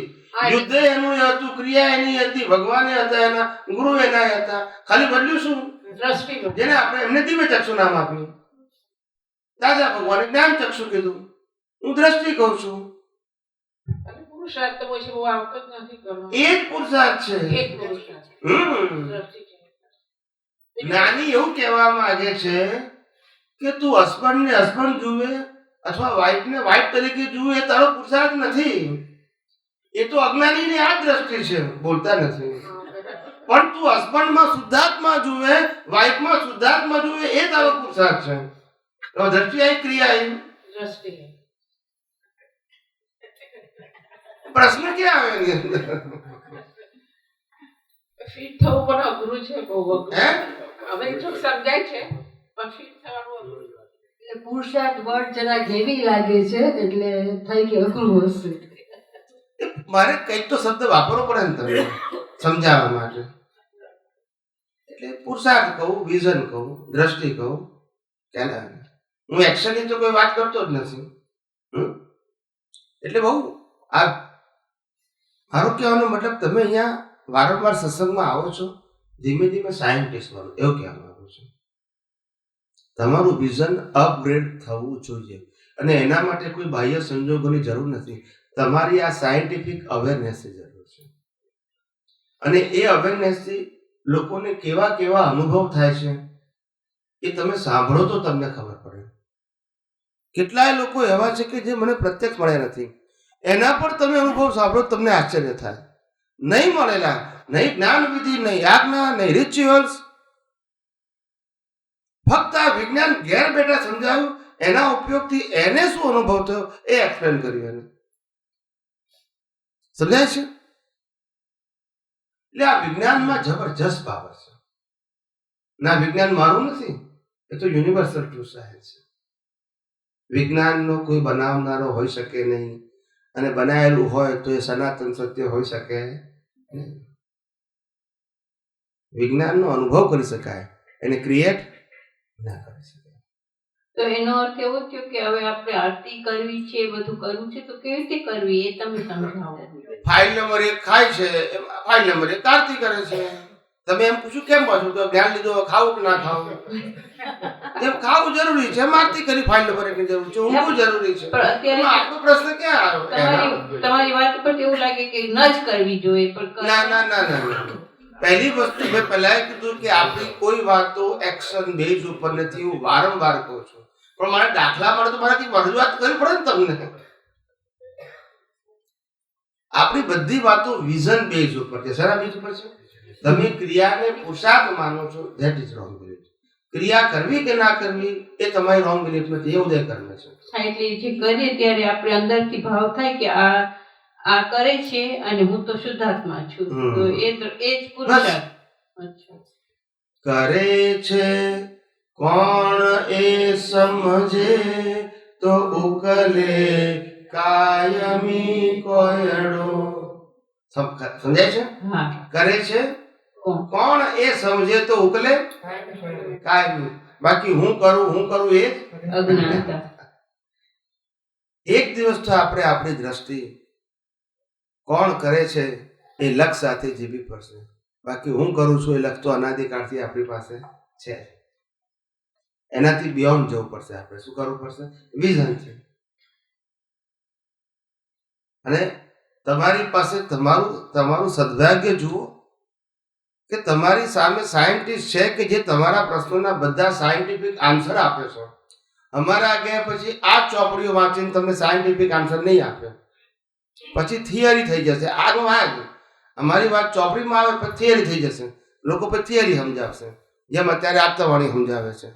Speaker 2: યુદ્ધ એનું હતું, ક્રિયા એની હતી, ભગવાને હતા એના, ગુરુ એના હતા. ખાલી બદલ્યું શું?
Speaker 3: દ્રષ્ટિ.
Speaker 2: જેને આપણે એમને દિવ્ય ચક્ષુ નામ આપ્યું. દાદા ભગવાને જ્ઞાન ચક્ષુ કીધું, હું દ્રષ્ટિ કહું છું.
Speaker 3: પુરુષાર્થ તો પછી બહુ આવતો જ નથી કરવાનો.
Speaker 2: એ જ પુરુષાર્થ છે.
Speaker 3: એક પુરુષાર્થ. દ્રષ્ટિ છે.
Speaker 2: જ્ઞાની એવું કહેવા માંગે છે કે તું હસબન્ડને હસબન્ડ જુએ અથવા વાઇફને વાઇફ તરીકે જુએ એ તારો પુરુષાર્થ નથી. એ તો અજ્ઞાનીની આ જ દ્રષ્ટિ છે, બોલતા નથી. પણ તું હસબન્ડમાં શુદ્ધાત્મા જુએ, વાઇફમાં શુદ્ધાત્મા જુએ, એ તારો પુરુષાર્થ છે. તો દ્રષ્ટિ આવી, ક્રિયા આવી.
Speaker 3: દ્રષ્ટિ.
Speaker 2: પ્રશ્ન ક્યાં આવે એની અંદર?
Speaker 3: ફિટ થવું પણ અઘરું છે, બહુ અઘરું.
Speaker 2: હે?
Speaker 3: હવે જો સમજાય છે પણ ફિટ થવાનું અઘરું.
Speaker 5: એટલે પુરુષાર્થ વર્ડ જરાક હેવી લાગે છે, એટલે થઈ કે અઘરું હશે.
Speaker 2: મારે કંઈક તો શબ્દ વાપરવો પડે ને તમને સમજાવવા માટે. એટલે પુરુષાર્થ કહું, વિઝન કહું, દ્રષ્ટિ કહું, ખ્યાલ. હું એક્શનની તો કોઈ વાત કરતો જ નથી. એટલે બહુ આ મારો કહેવાનો મતલબ, તમે અહીંયા વારંવાર સત્સંગમાં આવો છો, ધીમે ધીમે સાયન્ટિસ્ટ બનો, એવું કહેવા માંગુ છું. તમારું વિઝન અપગ્રેડ થવું જોઈએ, અને એના માટે કોઈ બાહ્ય સંજોગોની જરૂર નથી. તમારી આ સાયન્ટિફિક અવેરનેસની જરૂર છે, અને એ અવેરનેસથી લોકોને કેવા કેવા અનુભવ થાય છે એ તમે સાંભળો તો તમને ખબર પડે. કેટલાય લોકો એવા છે કે જે મને પ્રત્યક્ષ મળ્યા નથી, એના પર તમે અનુભવ સાંભળો તમને આશ્ચર્ય થાય. નહીં મળેલા, નહીં જ્ઞાન વિધિ, નહીં આજ્ઞા, નહીં રિચ્યુઅલ્સ, ફક્ત આ વિજ્ઞાન ઘેર બેઠા સમજાવ્યું, એના ઉપયોગથી એને શું અનુભવ થયો એ એક્સપ્લેન કર્યું એને. સમજાય છે? એટલે આ વિજ્ઞાનમાં જબરજસ્ત પાવર છે. ના, વિજ્ઞાન મારું નથી, એ તો યુનિવર્સલ ટ્રુ સાયન્સ છે. વિજ્ઞાનનો કોઈ બનાવનારો હોઈ શકે નહીં, અને બનાવેલું હોય તો એ સનાતન સત્ય હોઈ શકે નહીં. વિજ્ઞાનનો અનુભવ કરી શકાય, એને ક્રિએટ ના કરી શકાય.
Speaker 4: તો એનો અર્થ એવો થયો કે હવે આપણે આરતી કરવી છે, બધું કરવું છે, તો કેવી રીતે કરવી એ તમે સમજાવો.
Speaker 2: ફાઇલ નંબર 1 ખાય છે, ફાઇલ નંબર 1 આરતી કરે છે. તમે એમ પૂછ્યું કેમ પાછું તો જ્ઞાન લીધો, ખાવું કે ના ખાવું? એમ ખાવું જરૂરી છે, આરતી કરી ફાઇલ નંબર 1 ની જરૂર છે, ઊંઘવું જરૂરી છે.
Speaker 4: પણ અત્યારે
Speaker 2: આપણો પ્રશ્ન ક્યાં આવ્યો?
Speaker 4: તમારી વાત પર એવું લાગે કે ન જ કરવી જોઈએ, પણ
Speaker 2: ના ના ના ના. પહેલી વસ્તુ મેં પહેલા કીધું કે આપણી કોઈ વાતો એક્શન બેઝ ઉપર નથી. હું વારંવાર કહું છું, પણ મારે દાખલા મળે તો મારાથી રજૂઆત કરવી પડે ને તમને. આપણી બધી વાતો વિઝન બેઝ ઉપર છે. સારા બેઝ ઉપર છે. તમે ક્રિયાને પુરુષાર્થ માનો છો, ધેટ ઇઝ રોંગ બિલીફ. ક્રિયા કરવી કે ના કરવી એ તમારી રોંગ બિલીફ નથી, એ ઉદય કર્મ છે.
Speaker 4: હા, એટલે જે કરીએ ત્યારે આપણે અંદરથી ભાવ થાય કે આ કરે છે અને હું તો શુદ્ધાત્મા છું, તો એ જ પુરુષાર્થ. અચ્છા.
Speaker 2: કરે છે કોણ એ સમજે તો ઉકલે કાયમી કોયડો. સમજાય છે?
Speaker 4: હા.
Speaker 2: કરે છે કોણ એ સમજે તો ઉકલે કાયમી. બાકી હું કરું એ
Speaker 4: અજ્ઞાનતા.
Speaker 2: એક દિવસ તો આપણે આપણી દ્રષ્ટિ કોણ કરે છે એ લક્ષ સાથે જીવવી પડશે. બાકી હું કરું છું એ લક્ષ તો અનાદિકાળથી આપણી પાસે છે. એનાથી બિયોન્ડ જવું પડશે. આપણે શું કરવું પડશે? વિઝન છે. અને તમારી પાસે તમારું સદભાગ્ય જુઓ કે તમારી સામે સાયન્ટિસ્ટ છે કે જે તમારા પ્રશ્નોના બધા સાયન્ટિફિક આન્સર આપે છે. અમારા ગયા પછી આ ચોપડીઓ વાંચીને તમને સાયન્ટિફિક આન્સર નહીં આપે, પછી થિયરી થઈ જશે. આનું આ અમારી વાત ચોપડીમાં આવે પછી થિયરી થઈ જશે. લોકો પછી થિયરી સમજાવશે, જેમ અત્યારે આપતાવાણી સમજાવે છે.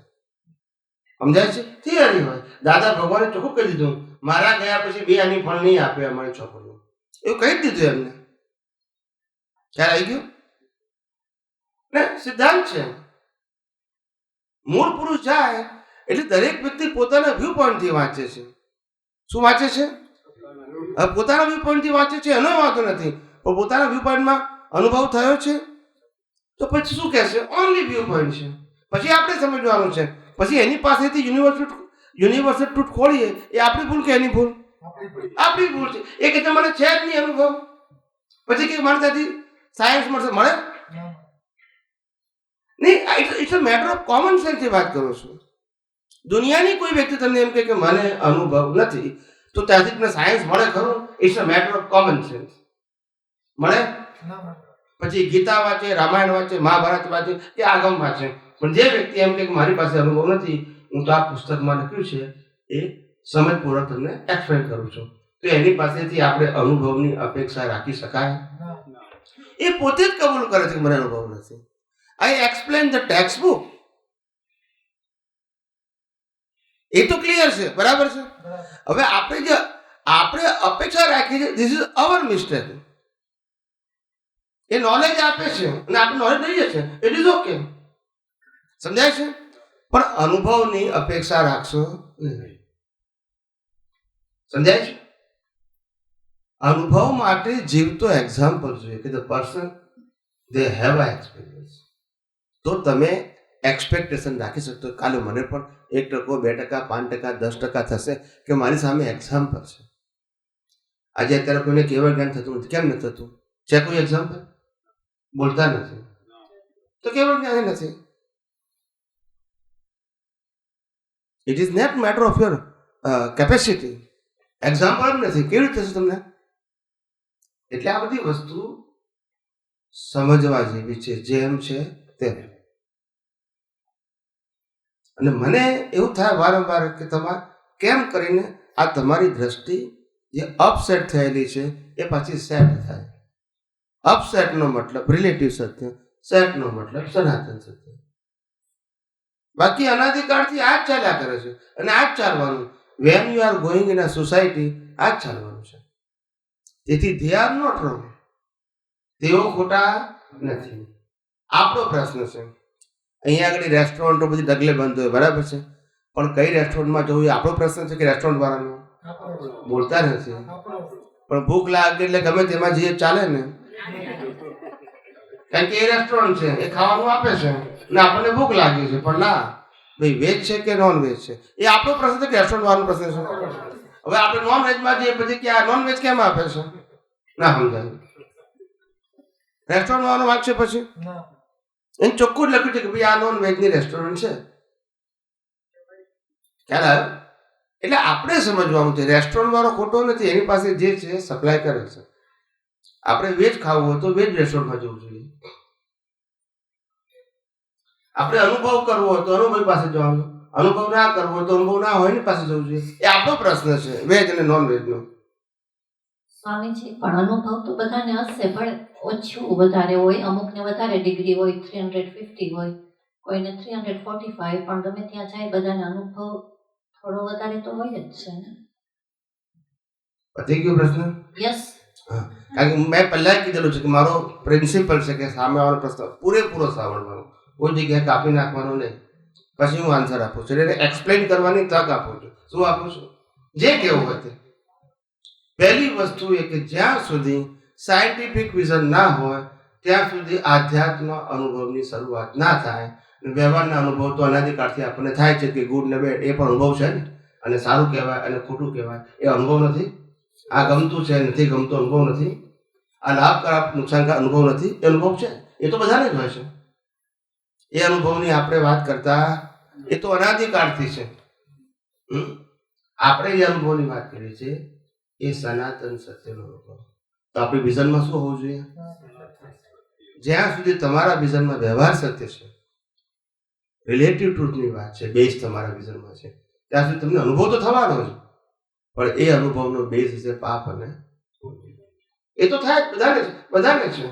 Speaker 2: સમજાય છે? થિયરી હોય. દાદા ભગવાને ચોખ્ખું કહી દીધું, મારા ગયા પછી બે આની ફળ નહીં આપે અમારી ચોપડીઓ. એવું કહી દીધું એમને. ખ્યાલ આવી ગયો ને? સિદ્ધાંત છે. મૂળ પુરુષ જાય એટલે દરેક વ્યક્તિ પોતાના વ્યૂ પોઈન્ટથી વાંચે છે. શું વાંચે છે? પોતાના વ્યૂ પોઈન્ટથી વાંચે છે, એનો વાંધો નથી. પણ પોતાના વ્યૂ પોઈન્ટમાં અનુભવ થયો છે તો પછી શું કહેશે? ઓનલી વ્યૂ પોઈન્ટ છે. પછી આપણે સમજવાનું છે. પછી એની પાસેથી યુનિવર્સલ ટ્રુથ ખોલીએ એ આપણી ભૂલ કે એની ભૂલ? આપણી ભૂલ છે. એ કે મને છે જ નહીં અનુભવ. પછી કે મારે ત્યાંથી સાયન્સ મળે નહીં. It's a matter of common સેન્સની વાત કરું છું. દુનિયાની કોઈ વ્યક્તિ તમને એમ કહે કે મને અનુભવ નથી તો ત્યાંથી તમને સાયન્સ મળે ખરું? It's a matter of common sense. મળે? પછી ગીતા વાંચે, રામાયણ વાંચે, મહાભારત વાંચે કે આગમ વાંચે, પણ જે વ્યક્તિ એમ કે મારી પાસે અનુભવ નથી, હું તો આ પુસ્તકમાં લખ્યું છે એ સમજપૂર્વક તમને એક્સપ્લેન કરું છું, તો એની પાસેથી આપણે અનુભવની અપેક્ષા રાખી શકાય? એ પોતે જ કબૂલ કરે છે કે મને અનુભવ નથી. આઈ એક્સપ્લેન ધ ટેક્સ્ટ બુક. એ તો ક્લિયર છે, બરાબર છે. હવે આપણે અપેક્ષા રાખી છે, this is our mistake. A knowledge આપે છે અને આપણે નોલેજ લઈએ છે, ઇટ ઇઝ ઓકે. સમજાય છે? પણ અનુભવની અપેક્ષા રાખશો નહીં. સમજાય છે? અનુભવ માટે જીવતો એક્ઝામ્પલ જોઈએ કે the person they have a experience. તો તમે એક્સપેક્ટેશન રાખી શકતો કાલે મને પણ 1%, 2%, 5%, 10% થશે કે મારી સામે એક્ઝામ્પલ છે. આજે અત્યારે કોઈને કેવળ જ્ઞાન થતું નથી. કેમ નથી થતું? છે કોઈ એક્ઝામ્પલ? બોલતા નથી તો કેવળ જ્ઞાન નથી. It is not matter of your capacity. Example જ નથી. કેવી રીતે થશે તમને? એટલે આ બધી વસ્તુ સમજવા જેવી છે, જેમ છે તેમ. અને મને એવું થાય વારંવાર કે તમારે કેમ કરીને આ તમારી દ્રષ્ટિ જે અપસેટ થયેલી છે એ પાછી સેટ થાય. અપસેટનો મતલબ રિલેટિવ સત્ય, સેટનો મતલબ સનાતન સત્ય. બાકી અનાદિકાળથી આ જ ચાલ્યા કરે છે અને આ જ ચાલવાનું. When you are going in a society આ જ ચાલવાનું છે. તેથી ધે આર નોટ રોંગ. તેઓ ખોટા નથી. આપણો પ્રશ્ન છે, અહીંયા આગળ રેસ્ટોરન્ટો બધી ડગલે બંધ હોય, બરાબર છે, પણ કઈ રેસ્ટોરન્ટમાં જવું એ આપણો પ્રશ્ન છે કે રેસ્ટોરન્ટ વાળાનો? બોલતા નથી. પણ ભૂખ લાગે એટલે ગમે તેમાં જઈએ ચાલે ને, કારણ કે એ રેસ્ટોરન્ટ છે, એ ખાવાનું આપે છે ને આપણને ભૂખ લાગી છે, પણ ના ભાઈ વેજ છે કે નોન વેજ છે એ આપણો પ્રશ્ન છે કે રેસ્ટોરન્ટ વાળાનો પ્રશ્ન છે? હવે આપણે નોન વેજમાં જઈએ પછી કે આ નોન વેજ કેમ આપે છે? ના સમજાય. રેસ્ટોરન્ટ વાળાનો વાંક છે પછી એને ચોખ્ખું જ લખ્યું છે કે ભાઈ આ નોન વેજની રેસ્ટોરન્ટ છે. ખ્યાલ આવ્યો? એટલે આપણે સમજવાનું છે રેસ્ટોરન્ટ વાળો ખોટો નથી, એની પાસે જે છે સપ્લાય કરે છે. આપણે વેજ ખાવું હોય તો વેજ રેસ્ટોરન્ટમાં જવું જોઈએ. આપણે અનુભવ કરવો હોય તો અનુભવી પાસે જવાનું. અનુભવ ના કરવો હોય તો અનુભવ ના હોય ને પાસે જવું જોઈએ. એ આપણો પ્રશ્ન છે, વેજ અને નોન વેજનો.
Speaker 6: સ્વામીજી પણ અનુભવ તો બધાને હશે, પણ ઓછું વધારે હોય, અમુકને વધારે ડિગ્રી હોય, 350 હોય, કોઈને 345, પણ ગમે ત્યાં જાય બધાને અનુભવ થોડો વધારે તો હોય જ છે ને.
Speaker 2: પતી ગયો પ્રશ્ન?
Speaker 6: યસ.
Speaker 2: હા, કારણ કે મેં પહેલા કીધેલું છે કે મારો પ્રિન્સિપલ છે કે સામે આવવાનો પ્રશ્ન પૂરેપૂરો સાંભળવાનો, કોઈ જગ્યાએ કાપી નાખવાનો નહીં, પછી હું આન્સર આપું છું. એટલે એક્સપ્લેન કરવાની તક આપું છું. શું આપું છું? જે કેવું હોય તે. પહેલી વસ્તુ એ કે જ્યાં સુધી સાયન્ટિફિક વિઝન ના હોય ત્યાં સુધી આધ્યાત્મ અનુભવની શરૂઆત ના થાય. વ્યવહારના અનુભવ તો અનાદિકાળથી આપણને થાય છે કે ગુડ ને બેડ એ પણ અનુભવ છે ને, અને સારું કહેવાય અને ખોટું કહેવાય એ અનુભવ નથી. આ ગમતું છે નથી ગમતું અનુભવ નથી. આ લાભકારક નુકસાનકારક અનુભવ નથી, એ અનુભવ છે. એ તો બધાને જ હોય છે. એ અનુભવની આપણે વાત કરતા એ તો અનાદિકાળથી છે. આપણે જે અનુભવની વાત કરીએ છીએ એ સનાતન સત્યનો અનુભવ. તો આપણી વિઝનમાં શું હોવું જોઈએ? જ્યાં સુધી તમારા વિઝનમાં વ્યવહાર સત્ય છે, રિલેટિવ ટ્રુથની વાત છે, બેઝ તમારા વિઝનમાં છે, ત્યાં સુધી તમને અનુભવ તો થવાનો જ, પણ એ અનુભવનો બેઝ હશે પાપ અને પુણ્ય. એ તો થાય જ, બધાને છે.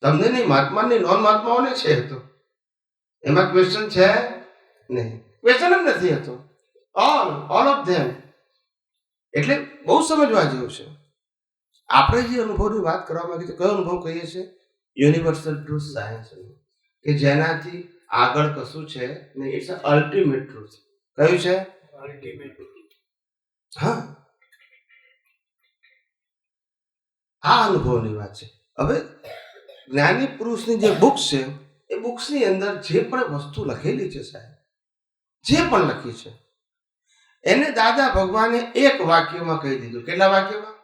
Speaker 2: તમને નહીં, મહાત્મા નહીં, નોન મહાત્માઓને છે. તો એમાં ક્વેશ્ચન છે નહીં, ક્વેશ્ચન જ નથી હતો. All of them. એટલે બહુ સમજવા જેવું છે. આપણે જે અનુભવની વાત કરવા માંગીએ છીએ, કયો અનુભવ કહીએ છીએ? યુનિવર્સલ ટ્રુથ સાયન્સ, કે જેનાથી આગળ કશું છે ને. It's ultimate truth. કયું છે? હા, આ અનુભવની વાત છે. હવે જ્ઞાની પુરુષની જે બુક્સ છે એ બુક્સની અંદર જે પણ વસ્તુ લખેલી છે સાહેબ, જે પણ લખી છે એને દાદા ભગવાને એક વાક્યમાં કહી દીધું. કેટલા વાક્યમાં?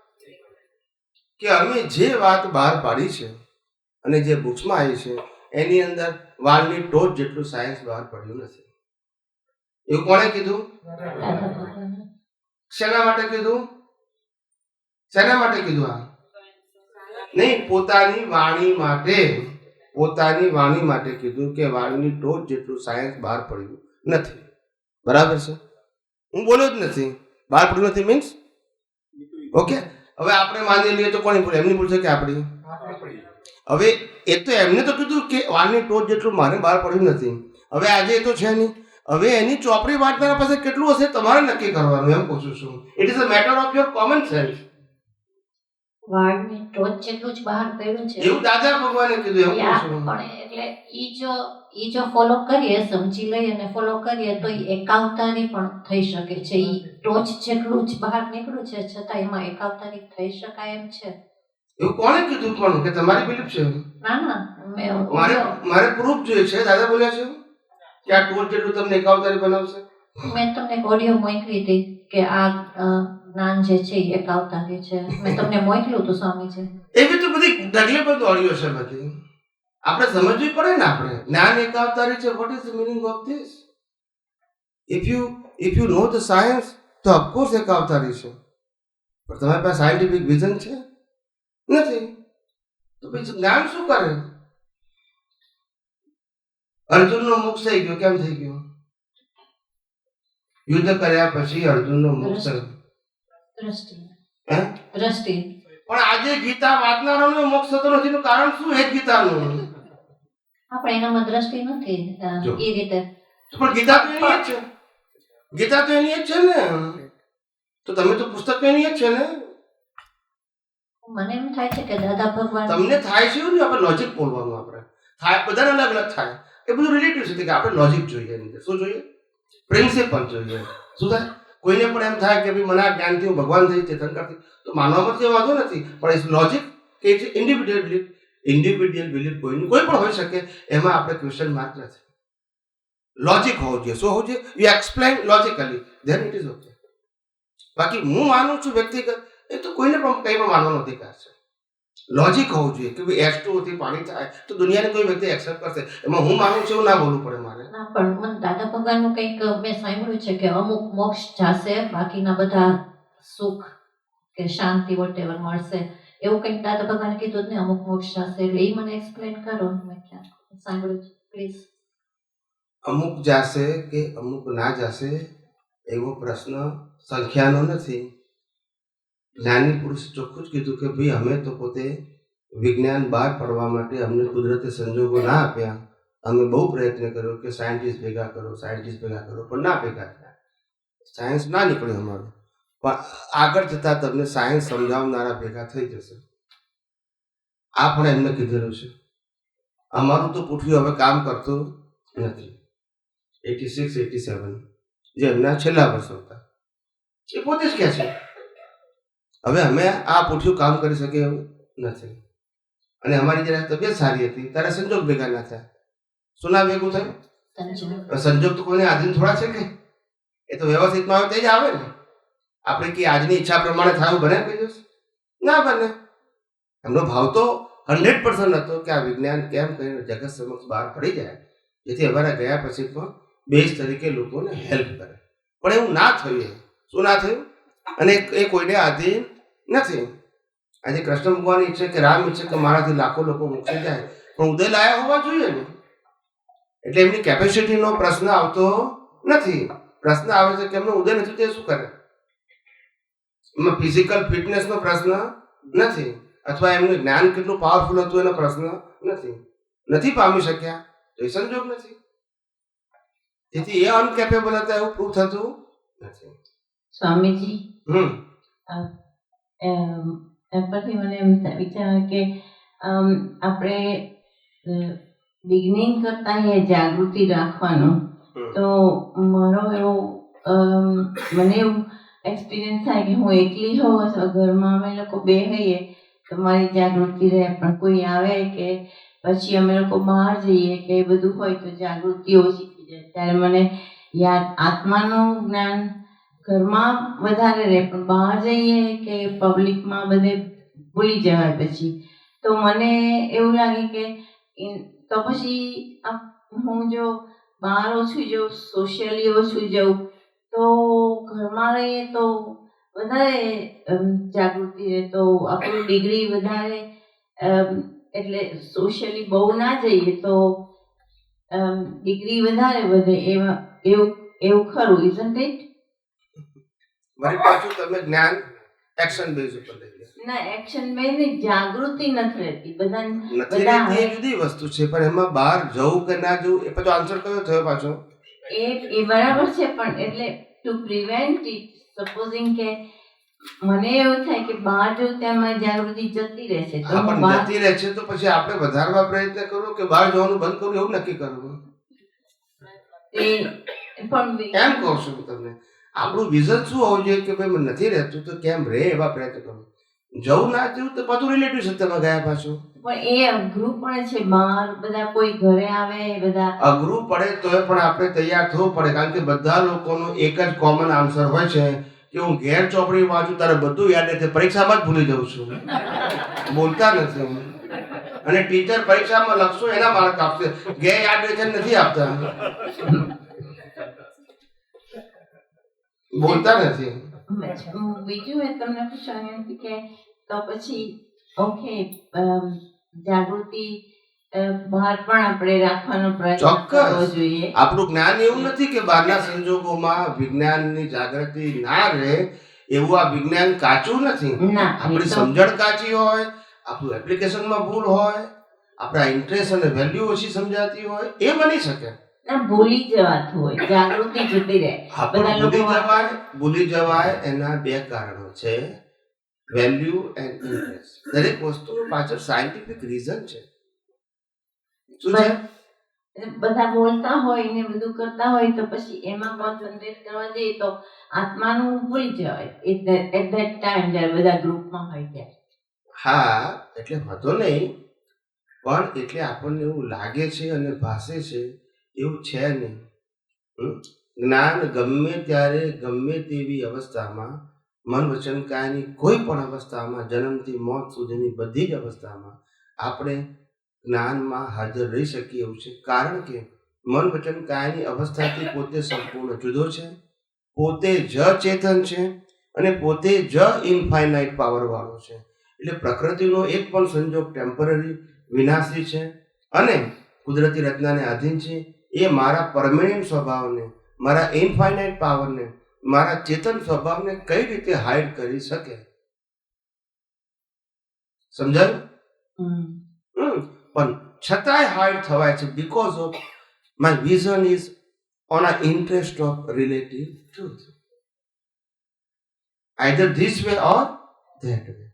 Speaker 2: કે અમે જે વાત બહાર પાડી છે અને જે બુક્સમાં આવી છે એની અંદર વાળની ટોચ જેટલું સાયન્સ બહાર પડ્યું નથી. એવું કોણે કીધું? શેના માટે કીધું? શેના માટે કીધું? આ નહીં, પોતાની વાણી માટે કીધું કે વાળની ટોચ જેટલું સાયન્સ બહાર પડ્યું નથી. બરાબર છે? હું બોલ્યો જ નથી. બહાર પડ્યું નથી મીન્સ ઓકે. હવે આપણે માની લઈએ તો કોની ભૂલ? એમની ભૂલ છે કે આપણી? હવે એ તો એમને તો કીધું કે વાળની ટોચ જેટલું મારે બહાર પડ્યું નથી. હવે આજે એ તો છે નહીં. હવે એની ચોપડી વાંચનારા પાસે કેટલું હશે તમારે નક્કી કરવાનું, એમ પૂછું છું. It is a matter of your common sense.
Speaker 6: વાળની ટોચ જેટલું જ બહાર પડ્યું છે
Speaker 2: એવું દાદા ભગવાને કીધું, એમ પૂછું.
Speaker 6: પણ એટલે ઈ જો ફોલો કરીએ, સમજી લઈએ અને ફોલો કરીએ તો ઈ એકાવતારી પણ થઈ શકે છે. ઈ ટોચ જેટલું જ બહાર નીકળ્યું છે છતાં એમાં એકાવતારી થઈ શકાય એમ છે.
Speaker 2: એવું કોણે કીધું? પણ કે તમારી બિલીફ છે?
Speaker 6: ના,
Speaker 2: મારે પ્રૂફ જોઈએ છે. દાદા બોલ્યા છે કે આ ટોચ જેટલું તમને એકાવતારી બનાવશે.
Speaker 6: મેં તમને ઓડિયો મોકલી હતી કે આ જ્ઞાન જે છે એ એકાવતારી છે. મેં તમને મોકલ્યું હતું સ્વામીજી.
Speaker 2: એવી તો બધી ઢગલે બધું ઓડિયો છે બધી. આપણે સમજવી પડે ને. આપણે જ્ઞાન એકાવતારી છે. What is the meaning of this? If you know the science તો ઓફકોર્સ એકાવતારી છે. પણ તમારી પાસે સાયન્ટિફિક વિઝન છે નથી, તો પછી જ્ઞાન શું કરે? અર્જુનનો મોક્ષ થઈ ગયો. કેમ થઈ ગયો? યુદ્ધ કર્યા પછી અર્જુનનો મોક્ષ.
Speaker 6: દ્રષ્ટિ.
Speaker 2: પણ આજે ગીતા વાંચનારાનો મોક્ષ થતો નથી એનું કારણ શું? એ જ ગીતાનું.
Speaker 6: આપણે એનામાં દ્રષ્ટિ નથી એ રીતે.
Speaker 2: પણ ગીતા તો એની જ છે. ગીતા તો એની જ છે ને. તો તમે તો પુસ્તક એની જ છે ને.
Speaker 6: મને એમ થાય છે કે દાદા ભગવાન
Speaker 2: તમને થાય છે એવું. આપણે લોજિક બોલવાનું. આપણે થાય બધાને અલગ અલગ થાય. એ બધું રિલેટિવ છે કે આપણે લોજિક જોઈએ. એની અંદર શું જોઈએ? પ્રિન્સિપલ જોઈએ. શું થાય? કોઈને પણ એમ થાય કે ભાઈ મને આ જ્ઞાનથી હું ભગવાન થઈ ચેતનકારથી, તો માનવામાં તો વાંધો નથી. પણ એ લોજિક કે છે ઇન્ડિવિડ્યુઅલ બિલીફ કોઈની કોઈ પણ હોઈ શકે. એમાં આપણે ક્વેશ્ચન માર્ક નથી. લોજિક હોવું જોઈએ. શું હોવું જોઈએ? You explain logically, then it is okay. બાકી હું માનું છું વ્યક્તિગત, એ તો કોઈને પણ કંઈ પણ માનવાનો અધિકાર છે. લોજિક હોવું જોઈએ કે ભાઈ H2O થી પાણી થાય તો દુનિયાની કોઈ વ્યક્તિ એક્સેપ્ટ કરશે. એમાં હું માનું છું એવું ના બોલવું પડે મારે.
Speaker 6: ના, પણ મને દાદા ભગવાનનું કંઈક મેં સાંભળ્યું છે કે અમુક મોક્ષ જશે, બાકીના બધા સુખ કે શાંતિ વોટેવર મળશે. એવું કંઈક દાદા ભગવાને કીધું જ ને, અમુક મોક્ષ જશે. એટલે એ મને એક્સપ્લેન કરો. મેં ક્યાં સાંભળ્યું છે, પ્લીઝ.
Speaker 2: અમુક જાશે કે અમુક ના જાશે એવો પ્રશ્ન સંખ્યાનો નથી. જ્ઞાની પુરુષે ચોખ્ખું જ કીધું કે ભાઈ અમે તો પોતે વિજ્ઞાન બહાર પાડવા માટે અમને કુદરતી સંજોગો ના આપ્યા. અમે બહુ પ્રયત્ન કર્યો કે સાયન્ટિસ્ટ ભેગા કરો, પણ ના ભેગા થયા. સાયન્સ ના નીકળ્યું અમારું. પણ આગળ જતાં તમને સાયન્સ સમજાવનારા ભેગા થઈ જશે. આ પણ એમને કીધેલું છે. અમારું તો પૂઠ્યું હવે કામ કરતું નથી. 86, 87 જે એમના છેલ્લા વર્ષો હતા એ પોતે જ કહે છે હવે અમે આ પૂઠ્યું કામ કરી શકીએ એવું નથી. અને અમારી જ્યારે તબિયત સારી હતી ત્યારે સંજોગ ભેગા ના થયા. શું ના ભેગું થયું? સંજોગ તો કોઈને આધીન થોડા છે કે એ તો વ્યવસ્થિતમાં આવે તે જ આવે ને. આપણે કે આજની ઈચ્છા પ્રમાણે થયું બને કોઈ દિવસ ના બને. એમનો ભાવ તો 100% હતો કે આ વિજ્ઞાન કેમ કરીને જગત સમક્ષ બહાર પડી જાય જેથી અમારા ગયા પછી પણ બેઝ તરીકે લોકોને હેલ્પ કરે. પણ એવું ના થયું. શું ના થયું? અને એ કોઈને આધીન નથી. આજે કૃષ્ણ ભગવાન ઈચ્છે કે રામ ઈચ્છે કે મારાથી લાખો લોકો મોક્ષે જાય પણ ઉદય લાયા હોવા જોઈએ ને. એટલે એમની કેપેસિટીનો પ્રશ્ન આવતો નથી. પ્રશ્ન આવે છે કે એમનો ઉદય નથી તે શું કરે. એમાં ફિઝિકલ ફિટનેસનો પ્રશ્ન નથી અથવા એમનું જ્ઞાન કેટલું પાવરફુલ હતું એનો પ્રશ્ન નથી પામી શક્યા તો એ સંજોગ નથી. તેથી એ અનકેપેબલ હતા એવું પ્રૂવ થતું નથી.
Speaker 4: સ્વામીજી પછી મને એમ વિચાર કે આપણે બિગનિંગ કરતા એ જાગૃતિ રાખવાનું. તો મારો એવો મને એવું એક્સપિરિયન્સ થાય કે હું એકલી હોઉં અથવા ઘરમાં અમે લોકો બે હોઈએ તો મારી જાગૃતિ રહે. પણ કોઈ આવે કે પછી અમે લોકો બહાર જઈએ કે એ બધું હોય તો જાગૃતિ ઓછી થઈ જાય. ત્યારે મને યાદ આત્માનું જ્ઞાન ઘરમાં વધારે રહે પણ બહાર જઈએ કે પબ્લિકમાં બધે ભૂલી જવાય પછી. તો મને એવું લાગે કે તો પછી હું જો બહાર ઓછું જાઉં, સોશિયલી ઓછું જાઉં તો ઘરમાં રહીએ તો વધારે જાગૃતિ રહે. તો આપણું ડિગ્રી વધારે એટલે સોશિયલી બહુ ના જઈએ તો ડિગ્રી વધારે વધે એવું ખરું. Isn't it?
Speaker 2: વળી પાછું તમે જ્ઞાન એક્શન બેઝ ઉપર લઈ લે.
Speaker 4: ના, એક્શન બેઝ ની જાગૃતિ નથી રહેતી.
Speaker 2: નથી રહેતી એ જુદી વસ્તુ છે. પણ એમાં બહાર જવું કે ના જવું એ પછી આન્સર કયો થયો પાછો?
Speaker 4: એ બરાબર છે પણ એટલે ટુ પ્રિવેન્ટ ઇટ સપોઝિંગ કે મને એવું થાય કે બહાર જવું ત્યાં મારી જાગૃતિ જતી રહેશે તો
Speaker 2: પણ જતી રહે છે તો પછી આપણે વધારવા પ્રયત્ન કરો કે બહાર જવાનું બંધ કરવું એવું નક્કી કરવું.
Speaker 4: પણ
Speaker 2: કેમ કહું છું તમને આપણું વિઝન શું હોવું જોઈએ કે ભાઈ નથી રહેતું તો કેમ રહે એવા પ્રયત્ન કરો. જવું ના જવું તો બધું રિલેટિવ સત્યમાં ગયા પાછું.
Speaker 4: પણ એ અઘરું પડે છે. બહાર બધા કોઈ ઘરે આવે બધા
Speaker 2: અઘરું પડે તોય પણ આપણે તૈયાર થવું પડે. કારણ કે બધા લોકોનો એક જ કોમન આન્સર હોય છે કે હું ઘેર ચોપડી વાંચું તારે બધું યાદ રહે, પરીક્ષામાં જ ભૂલી જાઉં છું, બોલતા નથી. અને ટીચર પરીક્ષામાં લખશો એના માર્ક આપશે, ઘેર યાદ રહે છે નથી આપતા, બોલતા નથી.
Speaker 4: બીજું એ તમને પૂછવાનું હતું કે તો પછી ઓકે જાગૃતિ બહાર પણ આપણે રાખવાનો પ્રયત્ન કરવો જોઈએ.
Speaker 2: આપણું જ્ઞાન એવું નથી કે બહારના સંજોગોમાં વિજ્ઞાનની જાગૃતિ ના રહે એવું આ વિજ્ઞાન કાચું નથી. આપણી સમજણ કાચી હોય, આપણું એપ્લિકેશનમાં ભૂલ હોય, આપણા ઇન્ટરેસ્ટ અને વેલ્યુ ઓછી સમજાતી હોય એ બની શકે.
Speaker 4: ભૂલી જવાતું હોય, જાગૃતિ જતી રહે.
Speaker 2: ભૂલી જવાય એના બે કારણો છે, વેલ્યુ એન્ડ ઇન્ટરેસ્ટ. દરેક વસ્તુ પાછળ સાયન્ટિફિક રીઝન છે. શું છે?
Speaker 4: બધા બોલતા હોય ને બધું કરતા હોય તો પછી એમાં કોન્સન્ટ્રેટ કરવા જઈએ તો આત્માનું ભૂલી જવાય એટ ધેટ ટાઈમ જ્યારે બધા ગ્રુપમાં હોય ત્યારે.
Speaker 2: હા, એટલે વાંધો નહીં, પણ એટલે આપણને એવું લાગે છે અને ભાસે છે એવું છે નહીં. જ્ઞાન ગમે ત્યારે ગમે તેવી અવસ્થામાં, મન વચન કાયની કોઈ પણ અવસ્થામાં, જન્મથી મોત સુધીની બધી જ અવસ્થામાં આપણે જ્ઞાનમાં હાજર રહી શકીએ એવું છે. કારણ કે મન વચન કાયની અવસ્થાથી પોતે સંપૂર્ણ જુદો છે, પોતે જ ચેતન છે અને પોતે જ ઇનફાઇનાઇટ પાવર વાળો છે. એટલે પ્રકૃતિનો એક પણ સંજોગ ટેમ્પરરી વિનાશી છે અને કુદરતી રચનાને આધીન છે. એ મારા પરમેનન્ટ સ્વભાવને, મારા ઇનફાઇનાઇટ પાવરને, મારા ચેતન સ્વભાવને કઈ રીતે હાઇડ કરી શકે? સમજાયું? પણ છતાંય હાઇડ થવાય છે because of my vision is on a interest of relative truth, either this way or that way.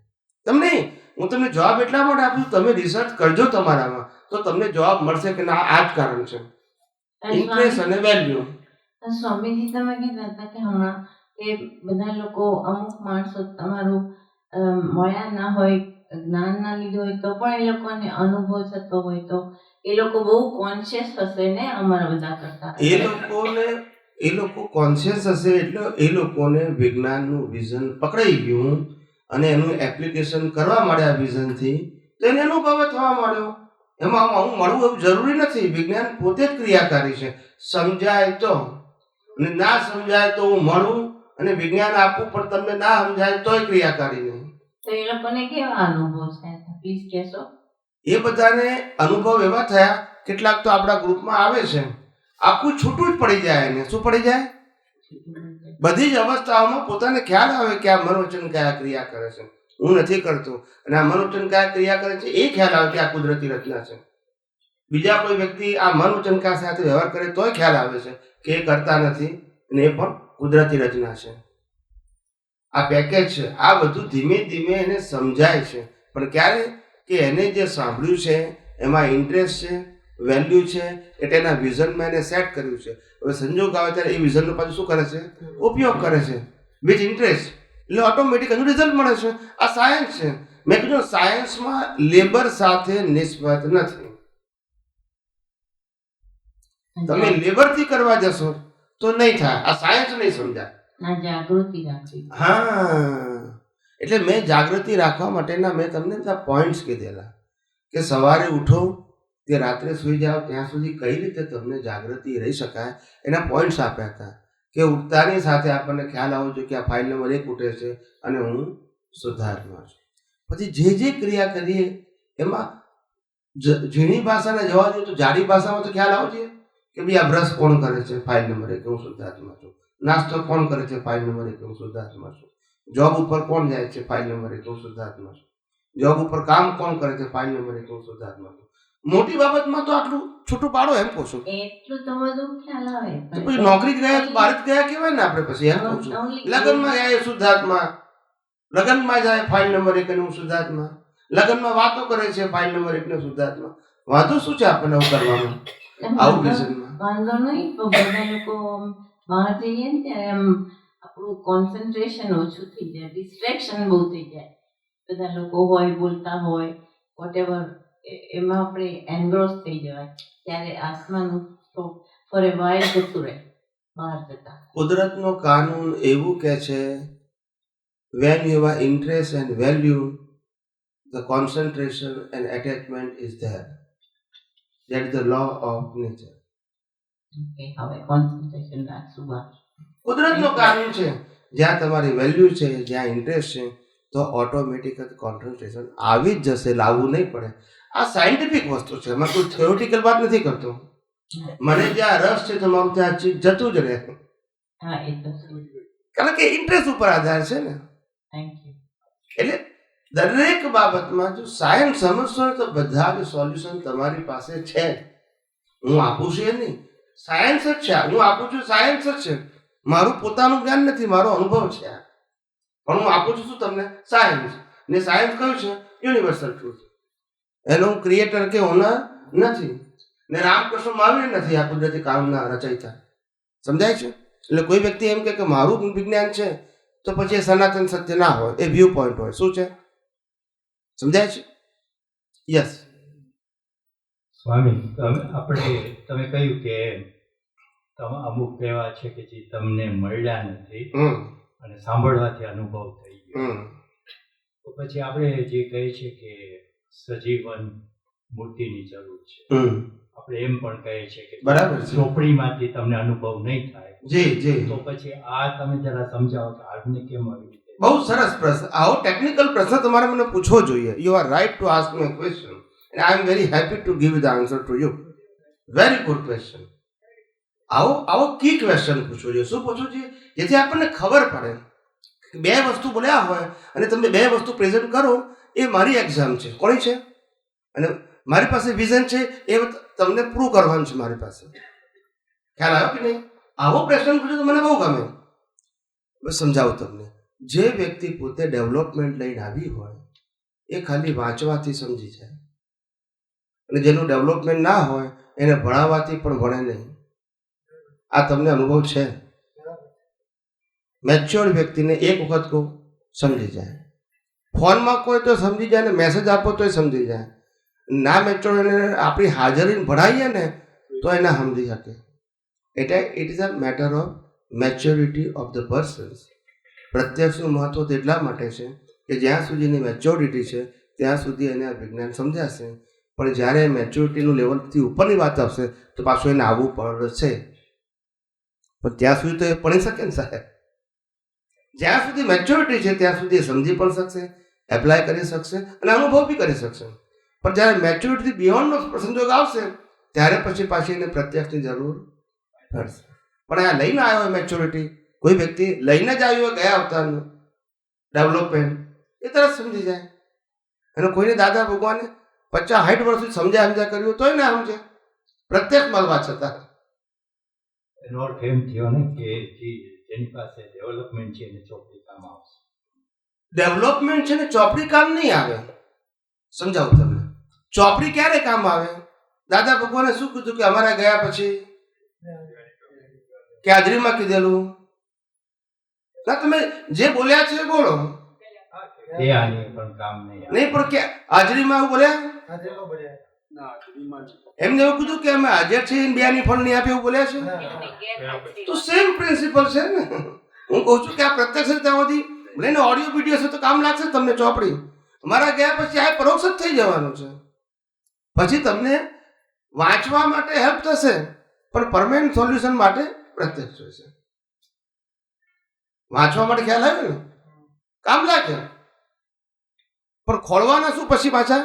Speaker 2: તમને હું તમને જવાબ એટલા માટે આપું, તમે રિસર્ચ કરજો તમારામાં, તો તમને જવાબ મળશે કે ના આ જ કારણ છે, ઇન્ટરેસ્ટ અને વેલ્યુ.
Speaker 6: સ્વામીજી તમે કીધા હતા કે હમણાં કે બધા લોકો, અમુક માણસો તમારું મળ્યા ના હોય, જ્ઞાન ના લીધું હોય, તો પણ એ લોકોને અનુભવ થતો હોય, તો એ લોકો બહુ કોન્શિયસ હશે ને અમારા બધા કરતા.
Speaker 2: એ લોકો કોન્શિયસ હશે એટલે એ લોકોને વિજ્ઞાનનું વિઝન પકડાઈ ગયું અને એનું એપ્લિકેશન કરવા માંડ્યા વિઝનથી, તો એને અનુભવ થવા માંડ્યો. એમાં હું મળવું એવું જરૂરી નથી. વિજ્ઞાન પોતે જ ક્રિયાકારી છે. સમજાય તો, અને ના સમજાય તો હું મળું અને વિજ્ઞાન આપું, પણ તમને ના સમજાય તોય ક્રિયાકારી નહીં.
Speaker 6: તો એ લોકોને કેવા અનુભવ છે પ્લીઝ કહેશો?
Speaker 2: એ બધાને અનુભવ એવા થયા, કેટલાક તો આપણા ગ્રુપમાં આવે છે, આખું છૂટું જ પડી જાય. એને શું પડી જાય? બધી જ અવસ્થાઓમાં પોતાને ખ્યાલ આવે કે આ મનોવચન કયા ક્રિયા કરે છે, હું નથી કરતો, અને આ મનોવચન કયા ક્રિયા કરે છે એ ખ્યાલ આવે કે આ કુદરતી રચના છે. બીજા કોઈ વ્યક્તિ આ મનોવચન કયા સાથે વ્યવહાર કરે તોય ખ્યાલ આવે છે કે એ કરતા નથી અને એ પણ કુદરતી રચના છે. આ પેકેજ છે. આ બધું ધીમે ધીમે એને સમજાય છે, પણ ક્યારે કે એને જે સાંભળ્યું છે એમાં ઇન્ટરેસ્ટ છે, વેલ્યુ છે, એટલે એના વિઝનમાં એને સેટ કર્યું છે. હવે સંજોગ આવે ત્યારે એ વિઝનનો પાછું શું કરે છે? ઉપયોગ કરે છે વિથ ઇન્ટરેસ્ટ, એટલે ઓટોમેટિક એનું રિઝલ્ટ મળે છે. આ સાયન્સ છે. મેં કીધું સાયન્સમાં લેબર સાથે નિસ્બત નથી. તમે લેબરથી કરવા જશો તો નહીં થાય. આ સાયન્સ નહીં સમજાય.
Speaker 6: જાગૃતિ રાખવી.
Speaker 2: હા, એટલે મેં જાગૃતિ રાખવા માટેના મેં તમને બધા પોઈન્ટ્સ કીધેલા કે સવારે ઉઠો કે રાત્રે સૂઈ જાઓ ત્યાં સુધી કઈ રીતે તમને જાગૃતિ રહી શકાય, એના પોઈન્ટ્સ આપ્યા હતા. કે ઉઠતાની સાથે આપણને ખ્યાલ આવવો જોઈએ કે આ ફાઇલ નંબર 1 ઉઠે છે અને હું શુદ્ધાત્મા છું. પછી જે ક્રિયા કરીએ એમાં ઝીણી ભાષાને જવા દઈએ તો જાડી ભાષામાં તો ખ્યાલ આવવો જોઈએ કે ભાઈ આ બ્રશ કોણ કરે છે? ફાઇલ નંબર 1 હું શુદ્ધાત્મા છું. નાસ્તો કોણ કરે છે? ફાઇલ નંબર 1 હું શુદ્ધાત્મા છું. જોબ ઉપર કોણ જાય છે? ફાઇલ નંબર 1 હું શુદ્ધાત્મા છું. જોબ ઉપર કામ કોણ કરે છે? ફાઇલ નંબર 1 હું શુદ્ધાત્મા છું. મોટી બાબતમાં તો આટલું છૂટું પાડો એમ કહું છું.
Speaker 6: એટલું તો બધું ખ્યાલ આવે.
Speaker 2: તો પછી નોકરી ગયા તો બહાર જ ગયા કહેવાય ને આપણે. પછી એમ કહું છું. લગ્નમાં જાય શુદ્ધાત્મા, લગ્નમાં જાય ફાઇલ નંબર 1 હું શુદ્ધાત્મા, લગ્નમાં વાતો કરે છે ફાઇલ નંબર 1 ને શુદ્ધાત્મા. વાતો શું છે આપણને આવું કરવાનું? આવું વિઝનમાં
Speaker 6: વાંધો નહીં, તો બધા લોકો બહાર જઈએ ને ત્યારે એમ આપણું કોન્સન્ટ્રેશન ઓછું થઈ જાય, ડિસ્ટ્રેક્શન બહુ થઈ જાય. બધા લોકો હોય, બોલતા હોય, વોટેવર, એમાં આપણે એન્ગ્રોસ થઈ જવાય. ત્યારે આત્માનું તો ફરે વાય જતું રહે બહાર જતા.
Speaker 2: કુદરતનો કાનૂન એવું કે છે, when you are interest and value, the concentration and attachment is there. That is the law of nature.
Speaker 6: હવે કોન્સન્ટ્રેશન રાખશું બહાર.
Speaker 2: કુદરતનો કાનૂન છે. જ્યાં તમારી વેલ્યુ છે, જ્યાં ઇન્ટરેસ્ટ છે, તો ઓટોમેટિક કોન્સન્ટ્રેશન આવી જ જશે. લાવવું નહીં પડે. આ સાયન્ટિફિક વસ્તુ છે. એમાં કોઈ થિયોરિટિકલ વાત નથી કરતો. મને જ્યાં રસ છે તમારું ત્યાં જતું જ રહે.
Speaker 6: હા, એ તો
Speaker 2: કારણ કે ઇન્ટરેસ્ટ ઉપર આધાર છે ને.
Speaker 6: Thank you.
Speaker 2: એટલે દરેક બાબતમાં જો સાયન્સ સમજશો તો બધા જ સોલ્યુશન તમારી પાસે છે. હું આપું છું એ નહીં, સાયન્સ જ છે. હું આપું છું સાયન્સ જ છે. મારું પોતાનું જ્ઞાન નથી, મારો અનુભવ છે. પણ હું આપું છું શું તમને? સાયન્સ. ને સાયન્સ કયું છે? Universal truth. એનો હું ક્રિએટર કે ઓનર નથી, ને રામકૃષ્ણ મહાવીર નથી આ કુદરતી કાનૂનના રચયિતા. સમજાય છે? એટલે કોઈ વ્યક્તિ એમ કે મારું વિજ્ઞાન છે તો પછી એ સનાતન સત્ય ના હોય, એ વ્યૂ પોઈન્ટ હોય. શું છે? સમજાય છે? યસ
Speaker 7: સ્વામી, તમે કહ્યું કે અમુક એવા છે કે જે તમને મળ્યા નથી અને સાંભળવાથી અનુભવ થઈ ગયો. તો પછી આપણે જે કહીએ છીએ કે સજીવન મૂર્તિની જરૂર છે, આપણે એમ પણ કહીએ છીએ કે
Speaker 2: બરાબર છે.
Speaker 7: ચોપડીમાંથી તમને અનુભવ નહીં થાય.
Speaker 2: જી.
Speaker 7: તો પછી આ તમે જરા સમજાવો કે આજને કેમ આવી રીતે?
Speaker 2: બહુ સરસ પ્રશ્ન. આવો ટેકનિકલ પ્રશ્ન તમારે મને પૂછવો જોઈએ. You are right to ask me question and I am very happy to give the answer to you. Very good question. આવો કી ક્વેશ્ચન પૂછવો જોઈએ. શું પૂછવું જોઈએ? જેથી આપણને ખબર પડે કે બે વસ્તુ બોલ્યા હોય અને તમે બે વસ્તુ પ્રેઝન્ટ કરો, એ મારી એક્ઝામ છે, કોની છે, અને મારી પાસે વિઝન છે, એ તમને પ્રૂવ કરવાનું છે મારી પાસે. ખ્યાલ આવ્યો કે નહીં? આવો પ્રશ્ન પૂછ્યો તો મને બહુ ગમે. બસ સમજાવું તમને. જે વ્યક્તિ પોતે ડેવલપમેન્ટ લઈને આવી હોય એ ખાલી વાંચવાથી સમજી જાય, અને જેનું ડેવલપમેન્ટ ના હોય એને ભણાવવાથી પણ ભણે નહીં. આ તમને અનુભવ છે? મેચ્યોર વ્યક્તિને એક વખત કહો સમજી જાય. ફોનમાં કોઈ તો સમજી જાય ને મેસેજ આપો તોય સમજી જાય. ના મેચ્યોર એને આપણી હાજરીને ભણાવીએ ને તો એને સમજી શકે. એટલે it is a matter of maturity of the persons. પ્રત્યક્ષનું મહત્વ તેટલા માટે છે કે જ્યાં સુધીની મેચ્યોરિટી છે ત્યાં સુધી એને આ વિજ્ઞાન સમજાશે, પણ જ્યારે મેચ્યોરિટીનું લેવલથી ઉપરની વાત આવશે તો પાછું એને આવવું પડશે. પણ ત્યાં સુધી તો એ ભણી શકે ને સાહેબ. જ્યાં સુધી મેચ્યોરિટી છે ત્યાં સુધી એ સમજી પણ શકશે, એપ્લાય કરી શકશે અને અનુભવ બી કરી શકશે. પણ જ્યારે મેચ્યોરિટી બિયોન્ડનો સંજોગ આવશે ત્યારે પછી પાછી એને પ્રત્યક્ષની જરૂર પડશે. પણ આ લઈને આવ્યો હોય મેચ્યોરિટી, કોઈ વ્યક્તિ લઈને જ આવ્યો હોય ગયા અવતારનું ડેવલપમેન્ટ, એ તરત સમજી જાય. અને કોઈને દાદા ભગવાને 50-60 વર્ષ સુધી સમજ્યા કર્યું તોય ના સમજે, પ્રત્યક્ષ મળવા છતાં.
Speaker 7: એનો અર્થ એમ થયો ને કે જેની પાસે ડેવલપમેન્ટ છે એને ચોપડી કામ આવશે.
Speaker 2: ડેવલપમેન્ટ છે ને ચોપડી કામ નહીં આવે. સમજાવું તમને. ચોપડી ક્યારે કામ આવે? દાદા ભગવાને શું કીધું કે અમારા ગયા પછી કે હાજરીમાં કીધેલું ના, તમે જે બોલ્યા છે એ બોલો.
Speaker 7: એ આની પણ કામ નહીં આવે.
Speaker 2: નહીં પણ કે હાજરીમાં એવું બોલ્યા? એમને એવું કીધું કે અમે હાજર છીએ, બેની ફળ નહીં આપે એવું બોલ્યા છે? તો સેમ પ્રિન્સિપલ છે ને. હું કહું છું કે આ પ્રત્યક્ષ ત્યાં સુધી લઈને ઓડિયો વિડીયો છે તો કામ લાગશે તમને ચોપડી. અમારા ગયા પછી આ પરોક્ષ જ થઈ જવાનું છે. પછી તમને વાંચવા માટે હેલ્પ થશે, પણ પરમેનન્ટ સોલ્યુશન માટે પ્રત્યક્ષ જોઈશે. વાંચવા માટે ખ્યાલ આવ્યો ને, કામ લાગે, પણ ખોળવાના શું પછી પાછા?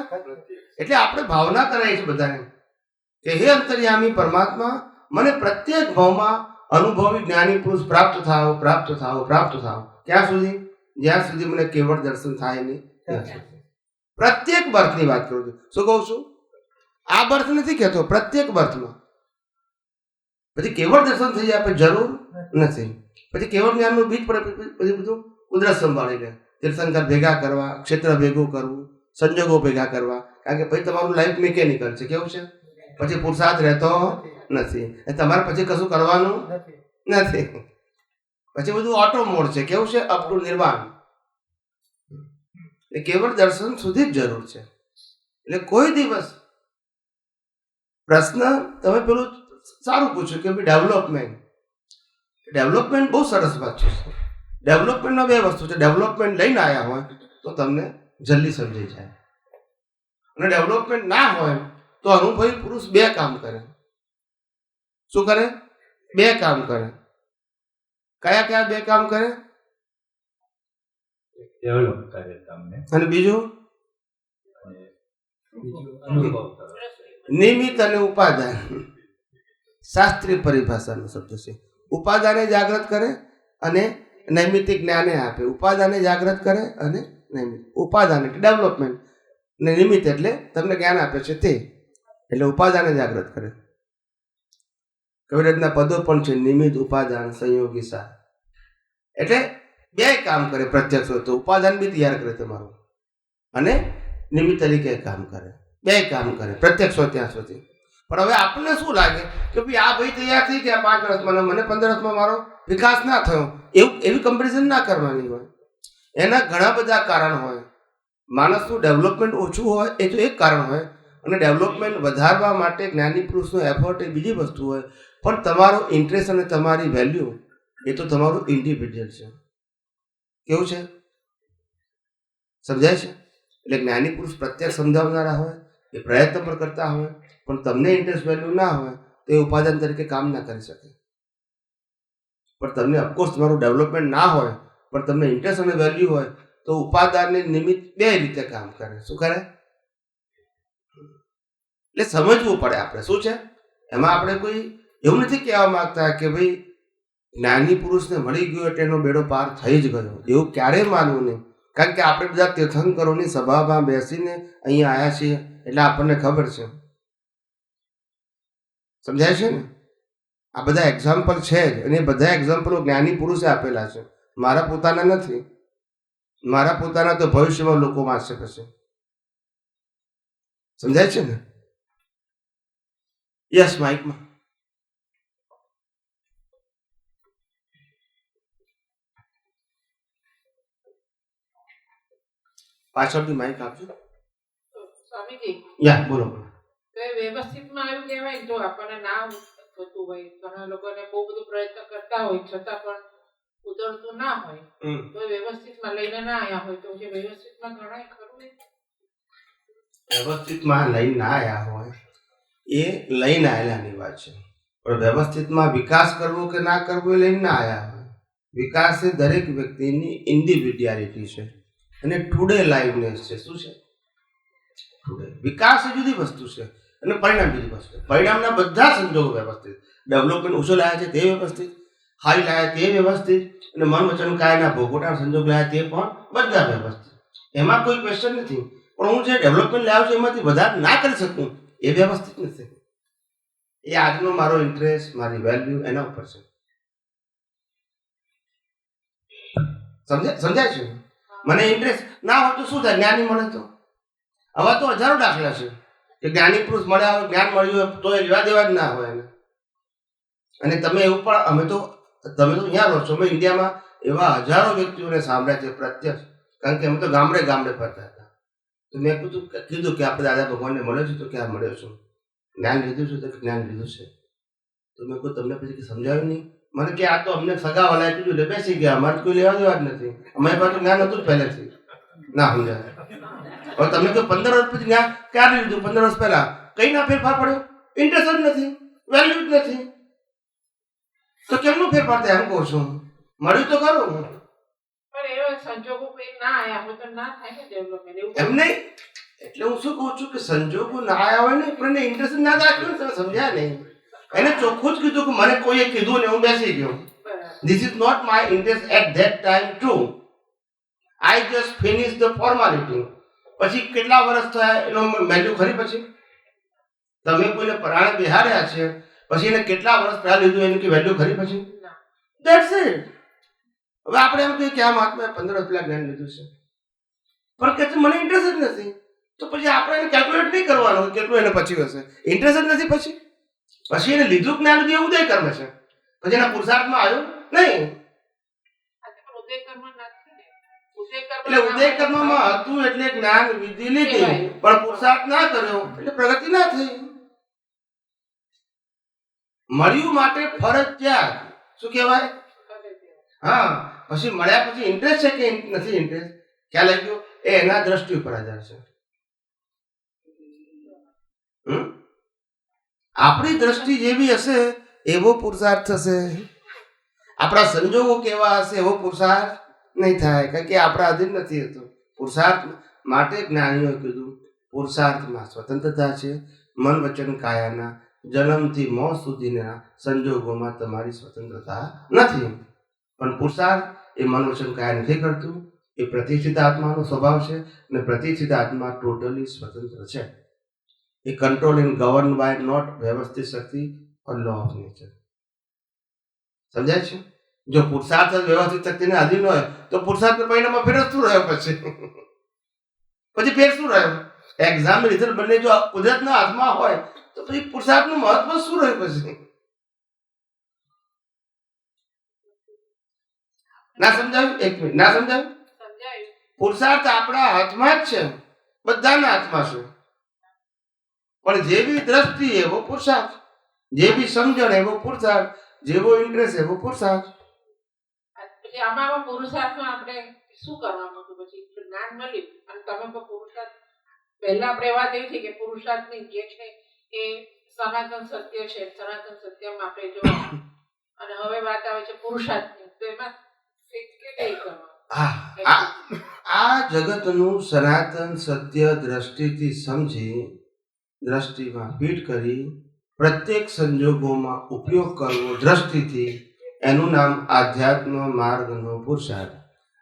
Speaker 2: એટલે આપણે ભાવના કરાવી છે બધાને કે હે અંતર્યામી પરમાત્મા, મને પ્રત્યેક ભાવમાં અનુભવી જ્ઞાની પુરુષ પ્રાપ્ત થાવ, પ્રાપ્ત થાવ, પ્રાપ્ત થાવ. ક્યાં સુધી? જ્યાં સુધી મને કેવળ દર્શન થાય નહીં ત્યાં સુધી. પ્રત્યેક બર્થની વાત કરું છું. શું કહું છું? આ બર્થ નથી કહેતો, પ્રત્યેક બર્થમાં. પછી કેવળ દર્શન થઈ જાય આપણે જરૂર નથી. પછી કેવળ જ્ઞાનનું બીજ પડે, પછી બધું કુદરત સંભાળી લે. તીર્થંકર ભેગા કરવા, ક્ષેત્ર ભેગું કરવું, સંજોગો ભેગા કરવા, કારણ કે પછી તમારું લાઈફ મિકેનિકલ છે. કેવું છે? પછી પુરુષાર્થ રહેતો નથી, તમારે પછી કશું કરવાનું નથી. પછી બધું ઓટો મોડ છે. કેવું છે? અપ ટુ નિર્વાણ. એ કેવળ દર્શન સુધી જ જરૂર છે. એટલે કોઈ દિવસ પ્રશ્ન તમે પેલું સારું પૂછ્યું કે ભાઈ ડેવલપમેન્ટ બહુ સરસ વાત છે. ડેવલપમેન્ટમાં બે વસ્તુ છે. ડેવલપમેન્ટ લઈને આવ્યા હોય તો તમને જલ્દી સમજી જાય, અને ડેવલપમેન્ટ ના હોય તો અનુભવી પુરુષ બે કામ કરે. શું કરે? બે કામ કરે. કયા કયા બે કામ કરે?
Speaker 7: ડેવલપ કરે તમને,
Speaker 2: અને બીજું
Speaker 7: અનુભવ કરો.
Speaker 2: નિમિત્ત અને ઉપાદાન. શાસ્ત્રીય પરિભાષાનો શબ્દ છે. ઉપાદાને જાગૃત કરે અને નૈમિત્તિક જ્ઞાને આપે. ઉપાદાને જાગૃત કરે અને નૈમિત્ત. ઉપાદાન એટલે ડેવલપમેન્ટ, ને નિમિત્ત એટલે તમને જ્ઞાન આપે છે તે. એટલે ઉપાદાને જાગૃત કરે. કવિરાજના પદો પણ છે, નિમિત્ત, ઉપાદાન, સંયોગી સાર. એટલે બે કામ કરે પ્રત્યક્ષ હોય તો. ઉપાદાન બી તૈયાર કરે તમારું, અને નિમિત્ત તરીકે કામ કરે. બે કામ કરે પ્રત્યક્ષ હોય ત્યાં સુધી. પણ હવે આપણને શું લાગે કે ભાઈ આ ભાઈ તૈયાર થઈ ગયા 5 વર્ષમાં, મને 15 વર્ષમાં મારો વિકાસ ના થયો, એવી કમ્પેરિઝન ના કરવાની હોય. એના ઘણા બધા કારણ હોય. માણસનું ડેવલપમેન્ટ ઓછું હોય એ તો એક કારણ હોય, અને ડેવલપમેન્ટ વધારવા માટે જ્ઞાની પુરુષનો એફર્ટ એ બીજી વસ્તુ હોય. પણ તમારો ઇન્ટરેસ્ટ અને તમારી વેલ્યુ એ તો તમારું ઇન્ડિવિજ્યુઅલ છે. કેવું છે? સમજાય છે? એટલે જ્ઞાની પુરુષ પ્રત્યેક સમજાવનારા હોય, એ પ્રયત્ન પણ કરતા હોય, પણ તમને ઇન્ટરેસ્ટ વેલ્યુ ના હોય તો એ ઉપાદાન તરીકે કામ ના કરી શકે. પણ તમને ઓફકોર્સ તમારું ડેવલપમેન્ટ ના હોય પણ તમને ઇન્ટરેસ્ટ અને વેલ્યુ હોય તો ઉપાદાનને નિમિત્ત બે રીતે કામ કરે. શું કરે? એટલે સમજવું પડે આપણે. શું છે એમાં? આપણે કોઈ એવું નથી કહેવા માંગતા કે ભાઈ જ્ઞાની પુરુષને મળી ગયો એટલે એનો બેડો પાર થઈ જ ગયો, એવું ક્યારેય માનવું નહીં. કારણ કે આપણે બધા તીર્થંકરોની સભામાં બેસીને અહીંયા આવ્યા છીએ એટલે આપણને ખબર છે. સમજાય છે ને? આ બધા એક્ઝામ્પલ છે જ, અને એ બધા એક્ઝામ્પલો જ્ઞાની પુરુષે આપેલા છે, મારા પોતાના નથી. મારા પોતાના તો ભવિષ્યમાં લોકો વાંચશે પછી. સમજાય છે ને? યસ, માઇકમાં પાછળથી માઇક આપજો.
Speaker 3: સ્વામીજી,
Speaker 2: યા બોલો બોલો.
Speaker 3: તો એ વ્યવસ્થિતમાં આવ્યું કહેવાય ને, જો આપણને ના થતું હોય, ઘણા લોકોને બહુ બધું પ્રયત્ન કરતા હોય છતાં પણ ઉતરતું ના હોય, તો એ વ્યવસ્થિતમાં લઈને ના આવ્યા હોય તો જે વ્યવસ્થિતમાં ગણાય ખરું ને?
Speaker 2: વ્યવસ્થિતમાં લઈને ના આવ્યા હોય એ લઈને આવેલાની વાત છે, પણ વ્યવસ્થિતમાં વિકાસ કરવો કે ના કરવો એ લઈને ના આવ્યા હોય. વિકાસ એ દરેક વ્યક્તિની ઇન્ડિવિડ્યુઆલિટી છે અને ટુડે લાઈવનેસ છે. શું છે ટુડે? વિકાસ એ જુદી વસ્તુ છે અને પરિણામ જુદી વસ્તુ છે. પરિણામના બધા સંજોગો વ્યવસ્થિત, ડેવલપમેન્ટ ઓછો લાયા છે તે વ્યવસ્થિત, હાઈ લાયા તે વ્યવસ્થિત, અને મન વચન કાયના ભોગવટા સંજોગ લાયા તે પણ બધા વ્યવસ્થિત. એમાં કોઈ ક્વેશ્ચન નથી. પણ હું જે ડેવલપમેન્ટ લાવ્યો છું એમાંથી વધારે ના કરી શકું એ વ્યવસ્થિત નથી. એ આજનો મારો ઇન્ટરેસ્ટ, મારી વેલ્યુ એના ઉપર છે. સમજાય છે? મને ઇન્ટરેસ્ટ ના હોય તો શું થાય? જ્ઞાની મળે તો. આવા તો હજારો દાખલા છે કે જ્ઞાની પુરુષ મળ્યા હોય, જ્ઞાન મળ્યું હોય તો એ લેવા દેવા જ ના હોય એને. અને તમે એવું પણ, તમે તો અહીંયા રહો છો, અમે ઇન્ડિયામાં એવા હજારો વ્યક્તિઓને સાંભળ્યા છે પ્રત્યક્ષ. કારણ કે અમે તો ગામડે ગામડે ફરતા હતા. તો મેં કીધું કે આપણે દાદા ભગવાનને મળ્યો છું, તો ક્યાં મળ્યો છું? જ્ઞાન લીધું છું? તો જ્ઞાન લીધું છે. તો મેં કહું તમને પછી સમજાવ્યું નહીં? મને કે આ તો અમને સગા વાળાએ કીધું એટલે બેસી ગયા, અમારે કોઈ લેવા દેવા જ નથી, અમારી પાસે જ્ઞાન હતું જ પહેલેથી. ના સમજાય. હવે તમે કહો 15 વર્ષ પછી જ્ઞાન ક્યારે લીધું? 15 વર્ષ પહેલા. કઈ ના ફેરફાર પડ્યો? ઇન્ટરેસ્ટ જ નથી, વેલ્યુ જ નથી. તો કેમનું ફેરફાર થાય? એમ કહું છું, મળ્યું તો ખરું.
Speaker 3: પણ એવા સંજોગો કોઈ ના આવ્યા હોય તો ના થાય ને ડેવલપમેન્ટ. એવું
Speaker 2: એમ નહીં, એટલે હું શું કહું છું કે સંજોગો ના આવ્યા હોય ને, પણ એને ઇન્ટરેસ્ટ ના રાખ્યો ને, તમે સમજ્યા નહીં. એને ચોખ્ખું જ કીધું કે મને કોઈએ કીધું ને હું બેસી ગયો. This is not my interest at that time too. I just finished the formality. પછી કેટલા વર્ષ થયા એનો વેલ્યુ ખરી? પછી તમે કોઈને પરાણે બેહાડ્યા છે, પછી એને કેટલા વર્ષ પહેલા લીધું એની કે વેલ્યુ ખરી? પછી ધેટ્સ ઇટ. હવે આપણે એમ કહીએ કે આ મહાત્માએ 15 વર્ષ પહેલા જ્ઞાન લીધું છે, પણ કે મને ઇન્ટરેસ્ટ જ નથી, તો પછી આપણે એને કેલ્ક્યુલેટ નહીં કરવાનું કેટલું એને પછી હશે. ઇન્ટરેસ્ટ જ નથી પછી એને લીધું જ્ઞાન લીધું એવું ઉદય કર્મ છે, પછી એના પુરુષાર્થમાં આવ્યું નહીં. એટલે ઉદય કર્મમાં હતું એટલે જ્ઞાન વિધિ લીધી, પણ પુરુષાર્થ ના કર્યો એટલે પ્રગતિ ના થઈ. મળ્યું માટે ફરજિયાત. શું કહેવાય? હા. પછી મળ્યા પછી ઇન્ટરેસ્ટ છે કે નથી ઇન્ટરેસ્ટ? ખ્યાલ આવી ગયો? એ એના દ્રષ્ટિ ઉપર આધાર છે. આપણી દ્રષ્ટિ જેવી હશે એવો પુરુષાર્થ થશે, આપણા સંજોગો કેવા હશે એવો પુરુષાર્થ નહીં થાય. કારણ કે આપણા અધીન નથી હતું. પુરુષાર્થ માટે જ્ઞાનીઓએ કીધું પુરુષાર્થમાં સ્વતંત્રતા છે. મન વચન કાયાના જન્મથી મોત સુધીના સંજોગોમાં તમારી સ્વતંત્રતા નથી. પણ પુરુષાર્થ એ મન વચન કાયા નથી કરતું. એ પ્રતિષ્ઠિત આત્માનો સ્વભાવ છે, અને પ્રતિષ્ઠિત આત્મા ટોટલી સ્વતંત્ર છે. એ control and govern by not વ્યવસ્થિત શક્તિ ઓર લો ઓફ નેચર. સમજાય છે? જો પુરુષાર્થ વ્યવસ્થિત શક્તિને આધીન હોય તો પુરુષાર્થ પરિણામમાં ફેર શું રહ્યો? પછી ફેર શું રહ્યો? એક્ઝામ રિઝલ્ટ બંને જો કુદરતના હાથમાં હોય તો પછી પુરુષાર્થનું મહત્વ શું રહ્યું? પછી ના સમજાયું? એક મિનિટ, ના સમજાયું? પુરુષાર્થ આપણા હાથમાં જ છે, બધાના હાથમાં છે. પણ જેવી દ્રષ્ટિ એવો પુરુષાર્થ, જેવી સમજણ એવો પુરુષાર્થ, જેવો ઇન્ટરેસ્ટ એવો પુરુષાર્થ.
Speaker 3: પછી આમાં પુરુષાર્થમાં આપણે શું કરવાનું હતું? પછી જ્ઞાન મળ્યું અને તમે પુરુષાર્થ પહેલા આપણે વાત એવી છે કે પુરુષાર્થની જે છે એ સનાતન સત્ય છે, સનાતન સત્યમાં આપણે જો, અને હવે વાત આવે છે પુરુષાર્થની, તો એમાં
Speaker 2: આ જગતનું સનાતન સત્ય દ્રષ્ટિથી સમજી, દ્રષ્ટિમાં ફીટ કરી પ્રત્યેક સંજોગોમાં ઉપયોગ કરવો દ્રષ્ટિથી, એનું નામ આધ્યાત્મ માર્ગનો પુરુષાર્થ.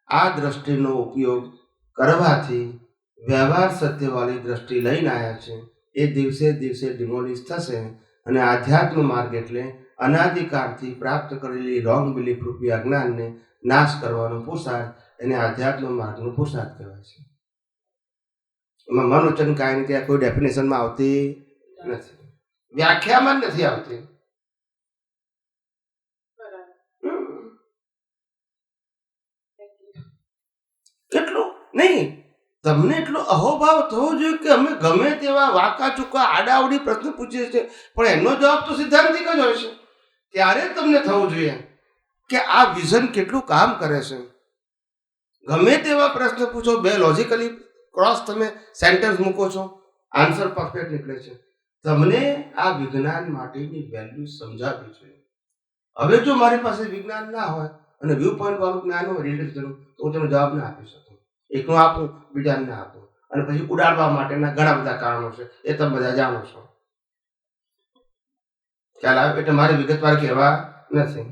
Speaker 2: આ દ્રષ્ટિનો ઉપયોગ કરવાથી વ્યવહાર સત્યવાળી દ્રષ્ટિ લઈને આવ્યા છે એ દિવસે દિવસે ડિમોલિશ થશે અને આધ્યાત્મ માર્ગ એટલે અનાદિકાળથી પ્રાપ્ત કરેલી રોંગ બિલીફ રૂપી અજ્ઞાનને નાશ કરવાનો પુરુષાર્થ, એને આધ્યાત્મ માર્ગનો પુરુષાર્થ કહેવાય છે. એમાં મનોચન કાયન કે કોઈ ડેફિનેશનમાં આવતી નથી, વ્યાખ્યામાં જ નથી આવતી. કેટલું નહીં, તમને એટલો અહોભાવ થવો જોઈએ કે અમે ગમે તેવા વાંકા ચૂકા આડાવડી પ્રશ્ન પૂછીએ છીએ પણ એનો જવાબ તો સિદ્ધાંતિક જ હોય છે. ત્યારે જ તમને થવું જોઈએ કે આ વિઝન કેટલું કામ કરે છે. ગમે તેવા પ્રશ્ન પૂછો, બે લોજિકલી ક્રોસ તમે સેન્ટેન્સ મૂકો છો, આન્સર પરફેક્ટ નીકળે છે. તમને આ વિજ્ઞાન માટેની વેલ્યુ સમજાવવી જોઈએ. હવે જો મારી પાસે વિજ્ઞાન ના હોય અને વ્યૂ પોઈન્ટ વાળું જ્ઞાન હોય રિલેટિવ, તો હું તેનો જવાબ ના આપી શકું. એકનું આપું, બીજાને ના આપું, અને પછી ઉડાડવા માટેના ઘણા બધા કારણો છે, એ તમે બધા જાણો છો. ખ્યાલ આવે? એટલે મારે વિગતવાર કહેવા નથી.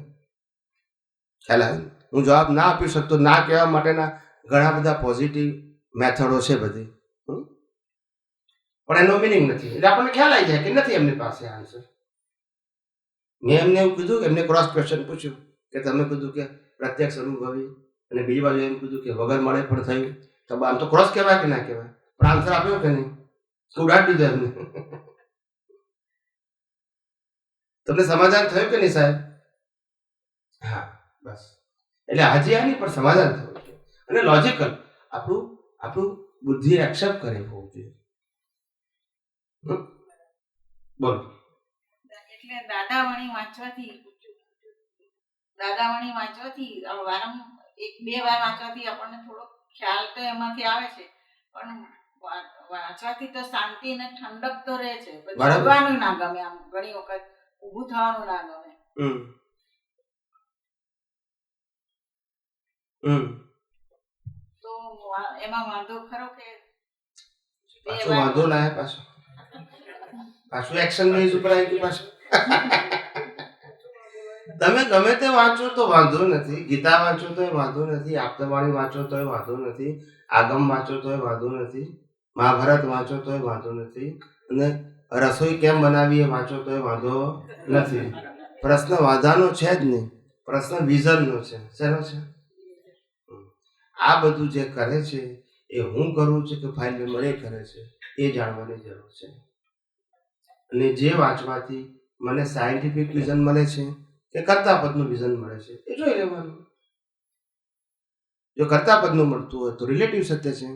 Speaker 2: ખ્યાલ આવે? હું જવાબ ના આપી શકતો, ના કહેવા માટેના ઘણા બધા પોઝિટિવ મેથડો છે બધી, પણ એનો મિનિંગ નથી. એટલે આપણને ખ્યાલ આવી જાય કે નથી એમની પાસે આન્સર. મેં એમને એવું કીધું કે એમને ક્રોસ ક્વેશ્ચન પૂછ્યું કે તમે કીધું કે પ્રત્યક્ષ અનુભવી, અને બીજી બાજુ એમ કીધું કે વગર મળે પણ થયું, તો આમ તો ક્રોસ કહેવાય કે ના કહેવાય? પણ આન્સર આપ્યો કે નહીં? ઉડાડી દીધો એમને. તમને સમાધાન થયું કે નહીં સાહેબ? હા, બસ. એટલે આજે આની પર સમાધાન થયું છે અને લોજિકલ આપણું બુદ્ધિ એક્સેપ્ટ કરે હોવું જોઈએ. બોલો.
Speaker 8: એટલે દાદાવાણી વાંચવાથી વારંવાર એક બે વાર વાંચવાથી આપણને થોડો ખ્યાલ તો એમાંથી આવે છે, પણ વાંચવાથી તો શાંતિ અને ઠંડક તો રહે છે. ભગવાનનું ના ગમે, આમ ઘણી વખત ઊભું થવાનું ના ગમે. તો એમાં વાંધો ખરો કે
Speaker 2: વાંધો લાયા પાછું એક્શન બેઝ ઉપર આવી ગયું પાછું. તમે ગમે તે વાંચો તો વાંધો નથી, ગીતા વાંચો તો વાંધો નથી, આપતવાણી વાંચો તો વાંધો નથી, આગમ વાંચો તો વાંધો નથી, મહાભારત વાંચો તો વાંધો નથી, અને રસોઈ કેમ બનાવી એ વાંચો તો વાંધો નથી. પ્રશ્ન વાંધાનો છે જ નહીં, પ્રશ્ન વિઝનનો છે. શેનો છે? આ બધું જે કરે છે એ હું કરું છું કે ફાઇલ મેમ્બર એ કરે છે, એ જાણવાની જરૂર છે. અને જે વાંચવાથી મને સાયન્ટિફિક વિઝન મળે છે કે કર્તા પદનું વિઝન મળે છે એ જોઈ લેવાનું. જો કર્તા પદનું મળતું હોય તો રિલેટિવ સત્ય છે,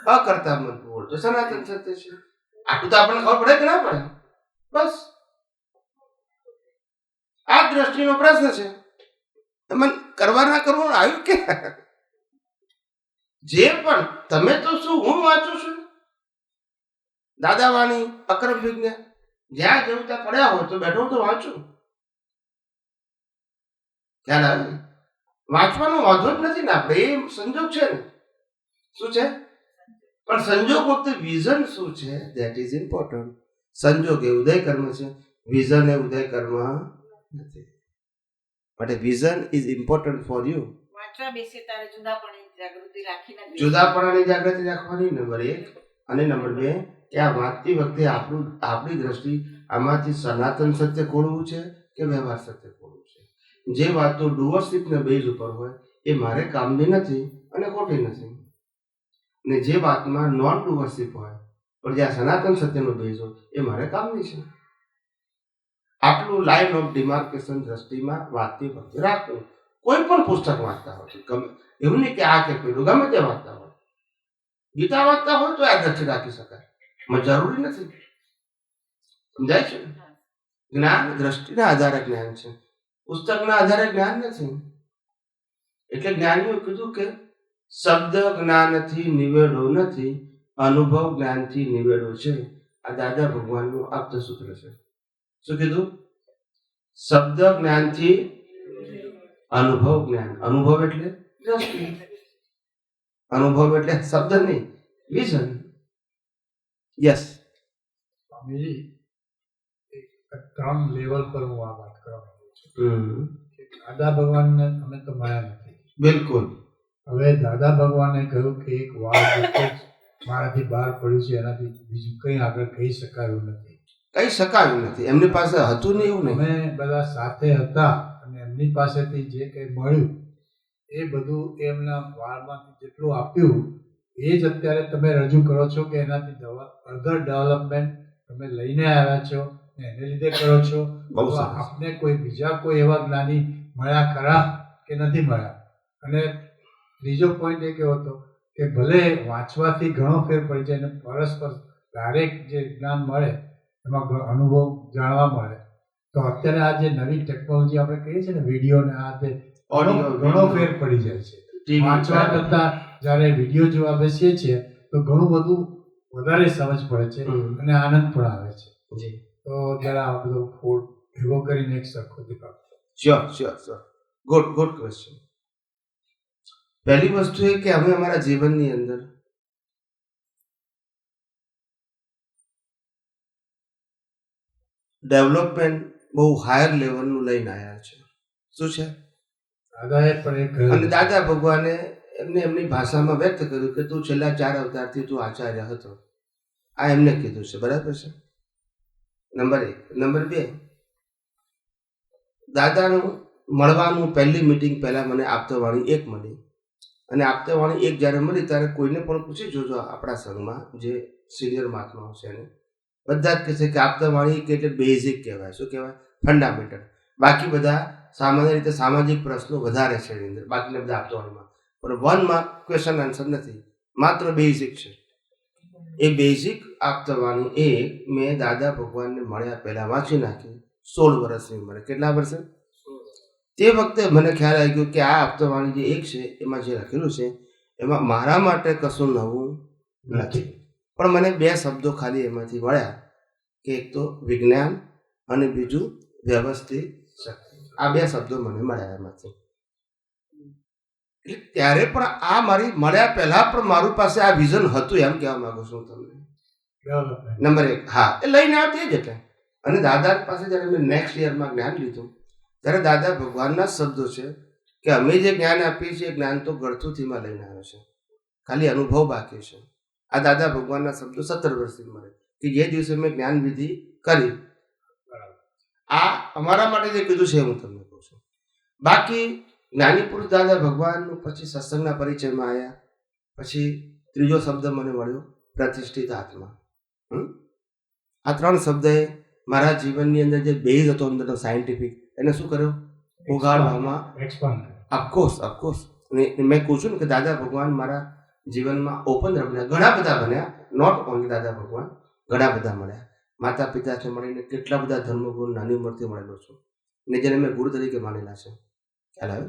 Speaker 2: અકર્તા મળતું હોય તો સનાતન સત્ય છે. આટલું તો આપણને ખબર પડે કે ના પડે? બસ આ દ્રષ્ટિનો પ્રશ્ન છે. એમાં કરવા ના કરવું આવ્યું કે જે પણ તમે તો શું હું વાંચું છું દાદાવાણી, અક્રમ વિજ્ઞાન, જ્યાં જવું ત્યાં પડ્યા હોય તો બેઠો તો વાંચું. ખ્યાલ આવે? વાંચવાનો વાંધો જ નથી ને આપણે, એ સંજોગ છે ને. શું છે? પણ સંજોગ વખતે વિઝન શું છે ધેટ ઇઝ ઇમ્પોર્ટન્ટ. સંજોગ એ ઉદય કર્મ છે, વિઝન એ ઉદય કર્મ નથી. But vision is important for you.
Speaker 8: વાંચવા બેસે ત્યારે જુદાપણાની જાગૃતિ રાખીને
Speaker 2: જુદાપણાની જાગૃતિ રાખવાની નંબર 1, અને નંબર 2 કે આ વાંચતી વખતે આપણી દ્રષ્ટિ આમાંથી સનાતન સત્ય ખોલવું છે કે વ્યવહાર સત્ય ખોલવું છે. જે વાતો ડુઅરશીપના બેઝ ઉપર હોય એ મારે કામની નથી અને ખોટી નથી, ને જે વાતમાં નોન ડુઅરશીપ હોય પણ જ્યાં સનાતન સત્યનો બેઝ હોય એ મારે કામની છે. આટલું લાઇન ઓફ ડિમાર્કેશન દ્રષ્ટિમાં વાંચતી વખતે રાખવું. કોઈ પણ પુસ્તક વાંચતા હોય, ગમે એવું નહીં કે આ કે પેલું, ગમે તે વાંચતા હોય, ગીતા વાંચતા હોય તો આ દ્રષ્ટિ રાખી શકાય, જરૂરી નથી. સમજાય છે? જ્ઞાન દ્રષ્ટિના આધારે જ્ઞાન છે, પુસ્તકના આધારે જ્ઞાન નથી. એટલે જ્ઞાનીઓ કીધું કે શબ્દ જ્ઞાનથી નિવેડો નથી, અનુભવ જ્ઞાનથી નિવેડો છે. આ દાદા ભગવાનનું આપ્ત સૂત્ર છે. શું કીધું? શબ્દ જ્ઞાનથી અનુભવ જ્ઞાન. અનુભવ એટલે દ્રષ્ટિ, અનુભવ એટલે શબ્દ નહીં, વિઝન. યસ
Speaker 7: સ્વામીજી, ત્રણ લેવલ પર હું આ વાત કરવા માંગુ છું. દાદા ભગવાનને અમે તો મળ્યા નથી.
Speaker 2: બિલકુલ.
Speaker 7: હવે દાદા ભગવાને કહ્યું કે એક વાળ એક જ મારાથી બહાર પડ્યું છે, એનાથી બીજું કંઈ આગળ કહી શકાયું નથી.
Speaker 2: કઈ શકાયું નથી. એમની પાસે હતું નહીં એવું નહીં.
Speaker 7: અમે બધા સાથે હતા અને એમની પાસેથી જે કંઈ મળ્યું એ બધું એમના વાળમાંથી જેટલું આપ્યું એ જ અત્યારે તમે રજૂ કરો છો કે એનાથી ફર્ધર ડેવલપમેન્ટ તમે લઈને આવ્યા છો ને એને લીધે કરો છો.
Speaker 2: બહુ સરસ.
Speaker 7: આપને કોઈ બીજા કોઈ એવા જ્ઞાની મળ્યા ખરા કે નથી મળ્યા? અને ત્રીજો પોઈન્ટ એ કેવો હતો કે ભલે વાંચવાથી ઘણો ફેર પડી જાય અને પરસ્પર ડાયરેક્ટ જે જ્ઞાન મળે એમાં અનુભવ જાણવા મળે. તો અત્યારે આ જે નવી ટેકનોલોજી આપણે કહીએ છીએ ને, વિડીયો ને આ તે ઘણો ફેર પડી જાય છે. વાંચવા કરતાં જ્યારે વિડીયો જોવા બેસીએ છીએ તો ઘણું બધું વધારે સમજ પડે છે અને આનંદ પણ આવે છે. તો જરા આ બધો ફોડ ભેગો કરીને એક સરખો દેખાવ.
Speaker 2: શ્યોર. Good question. પહેલી વસ્તુ એ કે અમે અમારા જીવનની અંદર ડેવલપમેન્ટ બહુ હાયર લેવલનું લઈને આવ્યા છે. શું છે?
Speaker 7: દાદાએ પણ એક
Speaker 2: અને દાદા ભગવાને એમની ભાષામાં વ્યક્ત કર્યું કે તું છેલ્લા 4 અવતારથી તું આચાર્ય હતો. આ એમને કીધું છે. બરાબર છે? નંબર 1. નંબર 2, દાદાનું મળવાનું પહેલી મિટિંગ પહેલાં મને આપતાવાણી 1 મળી. અને આપતાવાણી 1 જ્યારે મળી ત્યારે કોઈને પણ પૂછી જોજો આપણા સંઘમાં જે સિનિયર મહાત્માઓ છે એને બધા જ કહે છે કે આપતાવાણી એટલે બેઝિક કહેવાય. શું કહેવાય? ફંડામેન્ટલ. બાકી બધા સામાન્ય રીતે સામાજિક પ્રશ્નો વધારે છે એની અંદર, બાકીના બધા આપતાવાણીમાં. પણ 1 માં ક્વેશ્ચન આન્સર નથી, માત્ર બેઝિક છે. એ બેઝિક આપતાવાણી મેં દાદા ભગવાનને મળ્યા પહેલાં વાંચી નાખી. 16 વર્ષની ઉંમરે. કેટલા વર્ષે? તે વખતે મને ખ્યાલ આવી ગયો કે આ આપતાવાણી જે 1 છે એમાં જે લખેલું છે એમાં મારા માટે કશું નવું નથી. પણ મને 2 શબ્દો ખાલી એમાંથી મળ્યા કે એક તો વિજ્ઞાન અને બીજું વ્યવસ્થિત શક્તિ. આ 2 શબ્દો મને મળ્યા એમાંથી. એટલે ત્યારે પણ આ મારી મળ્યા પહેલા પણ મારું પાસે આ વિઝન હતું એમ કહેવા માંગુ છું તમને. નંબર 1. હા, એ લઈને આવતી જ એટલે. અને દાદા પાસે જ્યારે મેં નેક્સ્ટ યરમાં જ્ઞાન લીધું ત્યારે દાદા ભગવાનના શબ્દો છે કે અમે જે જ્ઞાન આપીએ છીએ એ જ્ઞાન તો ગળથુથીમાં લઈને આવે છે, ખાલી અનુભવ બાકી છે. આ દાદા ભગવાનના શબ્દો 17 વર્ષની ઉંમરે કે જે દિવસે મેં જ્ઞાન વિધિ કરી. આ અમારા માટે જે કીધું છે હું તમને કહું છું. બાકી જ્ઞાની પુરુષ દાદા ભગવાનનું પછી સત્સંગના પરિચયમાં આવ્યા. પછી ત્રીજો શબ્દ મને મળ્યો પ્રતિષ્ઠિત આત્મા. આ 3 શબ્દે મારા જીવનની અંદર જે બેઝ હતો અંદરનો સાયન્ટિફિક એને શું કર્યો? ઉગાડવામાં
Speaker 7: એક્સપાન્ડ.
Speaker 2: ઓફકોર્સ. મેં કહું છું ને કે દાદા ભગવાન મારા જીવનમાં ઓપન બન્યા. ઘણા બધા બન્યા, નોટ ઓનલી દાદા ભગવાન, ઘણા બધા મળ્યા. માતા પિતાથી મળીને કેટલા બધા ધર્મગુરુ નાની ઉંમરથી મળેલો છું ને જેને મેં ગુરુ તરીકે માનેલા છે. ખ્યાલ આવે?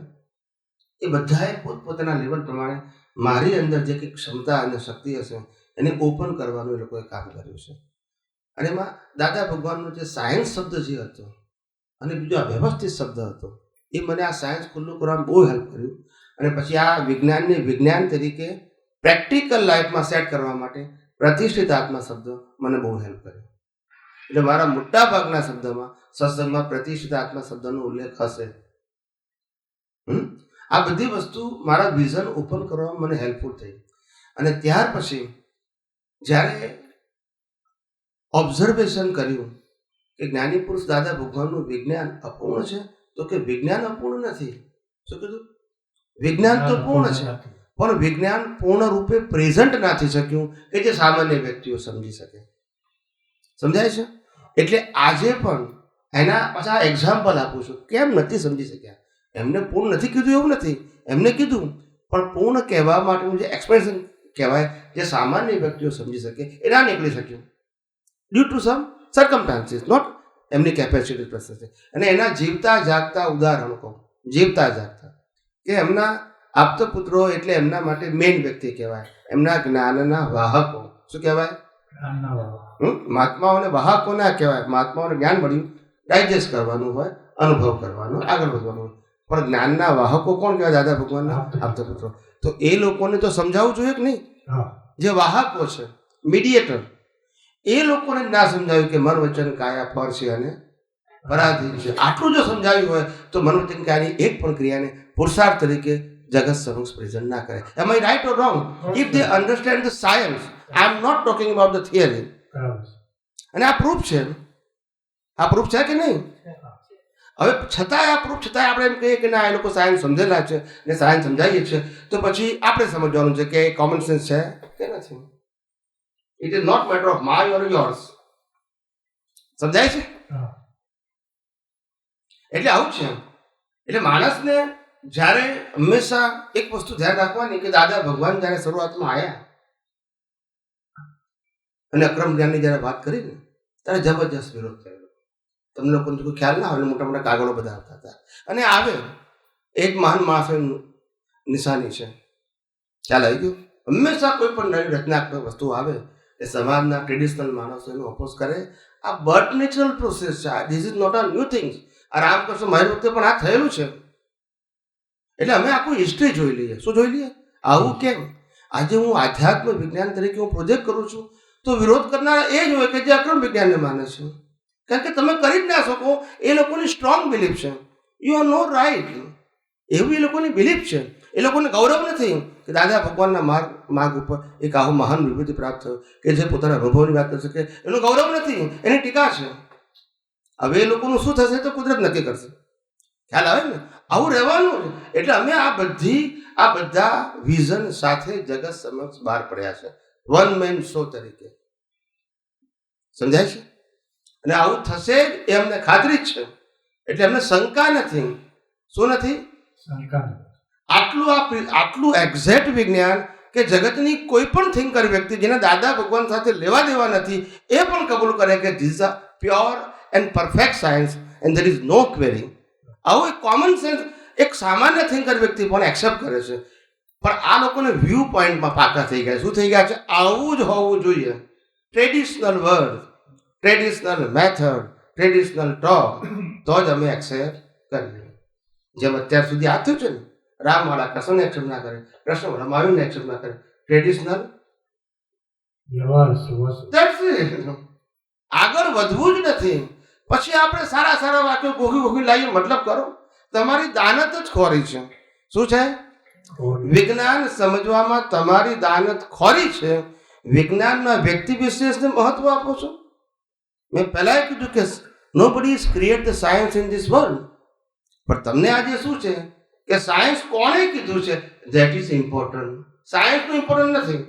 Speaker 2: એ બધાએ પોતપોતાના લેવલ પ્રમાણે મારી અંદર જે કંઈક ક્ષમતા અને શક્તિ હશે એને ઓપન કરવાનું એ લોકોએ કામ કર્યું છે. અને એમાં દાદા ભગવાનનો જે સાયન્સ શબ્દ જે હતો અને બીજો આ વ્યવસ્થિત શબ્દ હતો એ મને આ સાયન્સ ખુલ્લું કરવામાં બહુ હેલ્પ કર્યું. અને પછી આ વિજ્ઞાનને વિજ્ઞાન તરીકે પ્રેક્ટિકલ લાઈફમાં સેટ કરવા માટે પ્રતિષ્ઠિત આત્મા શબ્દ મને બહુ હેલ્પ કર્યો. એટલે મારા મોટા ભાગના શબ્દમાં સત્સંગમાં પ્રતિષ્ઠિત આત્મા શબ્દનો ઉલ્લેખ હશે. આ બધી વસ્તુ મારા વિઝન ઓપન કરવામાં મને હેલ્પફુલ થઈ. અને ત્યાર પછી જ્યારે ઓબ્ઝર્વેશન કર્યું કે જ્ઞાની પુરુષ દાદા ભગવાનનું વિજ્ઞાન અપૂર્ણ છે, તો કે વિજ્ઞાન અપૂર્ણ નથી. શું કીધું? વિજ્ઞાન તો પૂર્ણ છે, પણ વિજ્ઞાન પૂર્ણ રૂપે પ્રેઝન્ટ ના થઈ શક્યું કે જે સામાન્ય વ્યક્તિઓ સમજી શકે. સમજાય છે? એટલે આજે પણ એના પાછા એક્ઝામ્પલ આપું છું. કેમ નથી સમજી શક્યા? એમને પૂર્ણ નથી કીધું એવું નથી, એમને કીધું પણ પૂર્ણ કહેવા માટેનું જે એક્સપ્રેશન કહેવાય જે સામાન્ય વ્યક્તિઓ સમજી શકે એ ના નીકળી શક્યું due to some circumstances, not એમની કેપેસિટી પ્રશ્ન છે. અને એના જીવતા જાગતા ઉદાહરણ કહું. જીવતા જાગતા કે એમના આપતપુત્રો એટલે એમના માટે મેઇન વ્યક્તિ કહેવાય, એમના જ્ઞાનના વાહકો. શું કહેવાય? મહાત્માઓને વાહકો ના કહેવાય. મહાત્માઓને જ્ઞાન મળ્યું, ડાયજેસ્ટ કરવાનું હોય, અનુભવ કરવાનો, આગળ વધવાનું હોય. પણ જ્ઞાનના વાહકો કોણ કહેવાય? દાદા ભગવાનના આપતપુત્રો. તો એ લોકોને તો સમજાવવું જોઈએ કે નહીં? જે વાહકો છે, મીડિયેટર, એ લોકોને ના સમજાવ્યું કે મન વચન કાયા પર છે અને પરાધીન છે. આટલું જો સમજાવ્યું હોય તો મનોવૈજ્ઞાનિક આની એક પણ ક્રિયાને પુરુષાર્થ તરીકે જગત સમક્ષ પ્રેઝન્ટ ના કરે. Am I right or wrong? If they understand the science, I am not talking about the theory. અને આ પ્રૂફ છે, આ પ્રૂફ છે કે નહીં? હવે છતાંય આ પ્રૂફ છતાંય આપણે એમ કહીએ કે ના એ લોકો સાયન્સ સમજેલા છે ને સાયન્સ સમજાવીએ છીએ, તો પછી આપણે સમજવાનું છે કે કોમન સેન્સ છે કે નથી. It is not matter of my or yours. સમજાય છે? એટલે આવું છે. એટલે માણસને જ્યારે હંમેશા એક વસ્તુ ધ્યાન રાખવાની કે દાદા ભગવાન જ્યારે શરૂઆતમાં આવ્યા અને અક્રમ જ્ઞાનની જ્યારે વાત કરી ને ત્યારે જબરજસ્ત વિરોધ થયેલો. તમને લોકોને કોઈ ખ્યાલ ના આવે, મોટા મોટા કાગળો બધા આવતા હતા. અને આવે એક મહાન માણસની નિશાની છે. ખ્યાલ આવી ગયો? હંમેશા કોઈ પણ નવી રચનાત્મક વસ્તુ આવે એ સમાજના ટ્રેડિશનલ માણસો એનો ઓપોઝ કરે. આ બટ નેચરલ પ્રોસેસ છે. This is not a new things. આ રામકૃષ્ણ મારી વખતે પણ આ થયેલું છે. એટલે અમે આખું હિસ્ટ્રી જોઈ લઈએ. શું જોઈ લઈએ? આવું કેમ? આજે હું આધ્યાત્મ વિજ્ઞાન તરીકે હું પ્રોજેક્ટ કરું છું તો વિરોધ કરનારા એ જ હોય કે જે અક્રમ વિજ્ઞાનને માને છે. કારણ કે તમે કરી જ ના શકો. એ લોકોની સ્ટ્રોંગ બિલીફ છે. You are no right. એવી એ લોકોની બિલીફ છે. એ લોકોને ગૌરવ નથી કે દાદા ભગવાનના માર્ગ ઉપર એક આવો મહાન વિભૂતિ પ્રાપ્ત થયો કે જે પોતાના અનુભવની વાત કરી શકે. એનું ગૌરવ નથી, એની ટીકા છે. હવે એ લોકોનું શું થશે તો કુદરત નક્કી કરશે. ખ્યાલ આવે ને? આવું રહેવાનું છે. એટલે અમે આ બધા વિઝન સાથે જગત સમક્ષ બહાર પડ્યા છે, વન મેન શો તરીકે. સમજાય છે? અને આવું થશે જ એ અમને ખાતરી જ છે. એટલે અમને શંકા નથી. શું નથી?
Speaker 7: શંકા.
Speaker 2: આટલું એક્ઝેક્ટ વિજ્ઞાન કે જગતની કોઈ પણ થિંકર વ્યક્તિ જેને દાદા ભગવાન સાથે લેવા દેવા નથી એ પણ કબૂલ કરે કે this is a pure and perfect science and there is no query. આવું એક કોમન સેન્સ એક સામાન્ય થિંકર વ્યક્તિ પણ એક્સેપ્ટ કરે છે. પણ આ લોકોને વ્યૂ પોઈન્ટમાં પાકા થઈ ગયા. શું થઈ ગયા છે? આવું જ હોવું જોઈએ. Traditional word, traditional method, traditional talk, તો જ અમે એક્સેપ્ટ કરીએ. જેમ અત્યાર સુધી આ થયું છે ને, રામવાળા કૃષ્ણને એક્સેપ્ટ ના કરે, કૃષ્ણ રામાયણને એક્સેપ્ટ ના કરે. ટ્રેડિશનલ આગળ વધવું જ નથી. પછી આપણે સારા સારા વાક્યો ગોખી લાવીએ મતલબ કરો. તમારી દાનત જ ખોરી છે. શું છે? વિજ્ઞાન સમજવામાં તમારી દાનત ખોરી છે. વિજ્ઞાનના વ્યક્તિ વિશેષને મહત્વ આપો છો. મેં પહેલા કીધું કે nobody is create the science in this world. પણ તમને આજે શું છે કે સાયન્સ કોણે કીધું છે ધેટ ઇઝ ઇમ્પોર્ટન્ટ. સાયન્સનું ઇમ્પોર્ટન્ટ નથી.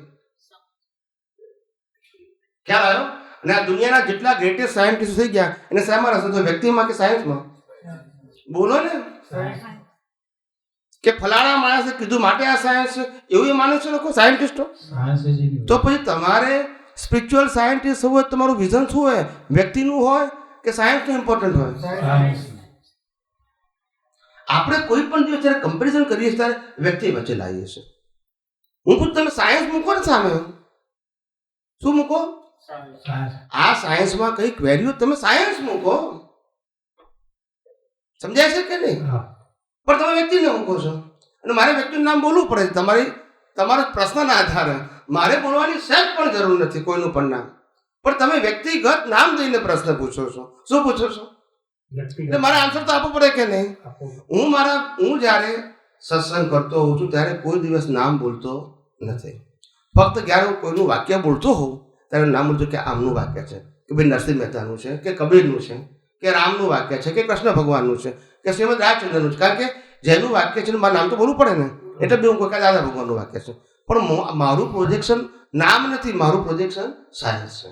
Speaker 2: ખ્યાલ આવ્યો? અને આ દુનિયાના જેટલા ગ્રેટેસ્ટ સાયન્ટિસ્ટ થઈ ગયા એને શામાં રસ હતો? વ્યક્તિમાં કે સાયન્સમાં? બોલો ને. કે ફલાણા માણસે કીધું માટે આ સાયન્સ છે એવું એ માને છે લોકો સાયન્ટિસ્ટો. તો પછી તમારે સ્પિરિચ્યુઅલ સાયન્ટિસ્ટ હોય તમારું વિઝન શું હોય? વ્યક્તિનું હોય કે સાયન્સનું ઇમ્પોર્ટન્ટ હોય? આપણે કોઈ પણ દિવસ જ્યારે કમ્પેરિઝન કરીએ ત્યારે વ્યક્તિ વચ્ચે લાવીએ છીએ. હું પૂછું તમે સાયન્સ મૂકો ને સામે. શું મૂકો? આ સાયન્સમાં કઈ ક્વેરીઓ તમે સાયન્સ મૂકો. સમજાય છે કે નહીં? પણ તમે વ્યક્તિને મૂકો છો અને મારે વ્યક્તિનું નામ બોલવું પડે છે તમારા પ્રશ્નના આધારે. મારે બોલવાની સહેજ પણ જરૂર નથી કોઈનું પણ નામ. પણ તમે વ્યક્તિગત નામ દઈને પ્રશ્ન પૂછો છો. શું પૂછો છો? એટલે મારે આન્સર તો આપવું પડે કે નહીં? હું જ્યારે સત્સંગ કરતો હોઉં છું ત્યારે કોઈ દિવસ નામ બોલતો નથી. ફક્ત જ્યારે હું કોઈનું વાક્ય બોલતો હોઉં ત્યારે નામ બોલતો કે આમનું વાક્ય છે, કે ભાઈ નરસિંહ મહેતાનું છે, કે કબીરનું છે, કે રામનું વાક્ય છે, કે કૃષ્ણ ભગવાનનું છે, કે શ્રીમદ રાજચંદ્રનું છે. કારણ કે જેનું વાક્ય છે મારું નામ તો બોલવું પડે ને. એટલે બી હું કોઈ દાદા ભગવાનનું વાક્ય છે. પણ મારું પ્રોજેક્શન નામ નથી, મારું પ્રોજેક્શન સાયન્સ છે.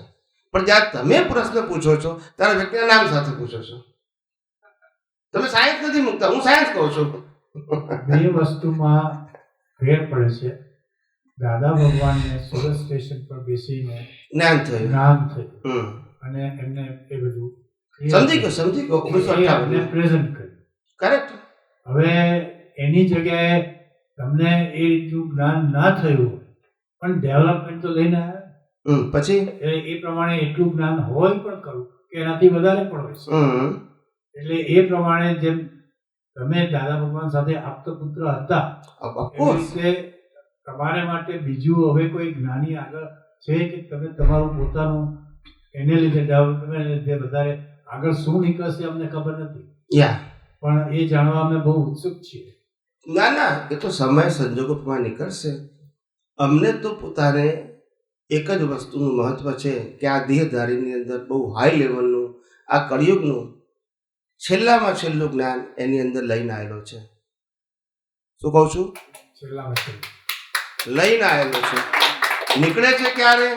Speaker 2: પણ જ્યારે તમે પ્રશ્ન પૂછો છો ત્યારે વ્યક્તિના નામ સાથે પૂછો છો. તમે સાયન્સ નથી મૂકતા, હું સાયન્સ કહું છું.
Speaker 7: બે વસ્તુમાં ફેર પડે છે. દાદા ભગવાનને સુરત સ્ટેશન પર બેસીને
Speaker 2: જ્ઞાન થયું
Speaker 7: અને એમને એ બધું
Speaker 2: સમજી ગયો 1958
Speaker 7: પ્રેઝન્ટ કર્યું.
Speaker 2: કરેક્ટ.
Speaker 7: હવે એની જગ્યાએ તમને એ રીતનું જ્ઞાન ના થયું પણ ડેવલપમેન્ટ તો લઈને આવ્યા.
Speaker 2: પછી
Speaker 7: એ પ્રમાણે એટલું જ્ઞાન હોય પણ ખરું કે એનાથી વધારે પણ હોય છે. એટલે એ પ્રમાણે જેમ તમે દાદા ભગવાન સાથે આપતો પુત્ર હતા એ રીતે તમારે માટે બીજું હવે કોઈ જ્ઞાની આગળ છે કે તમે તમારું પોતાનું એને લીધે ડેવલપમેન્ટ લીધે વધારે આગળ શું નીકળશે અમને ખબર નથી,
Speaker 2: યા
Speaker 7: પણ એ જાણવા અમે બહુ ઉત્સુક છીએ.
Speaker 2: ના ના, એ તો સમય સંજોગો પ્રમાણે નીકળશે. અમને તો પોતાને એક જ વસ્તુનું મહત્વ છે કે આ દેહધારીની અંદર બહુ હાઈ લેવલનું આ કળિયુગનું છેલ્લામાં છેલ્લું જ્ઞાન એની અંદર લઈને આવેલો છે. શું કહું છું?
Speaker 7: છેલ્લામાં છેલ્લું
Speaker 2: લઈને આવેલો છે. નીકળે છે ક્યારે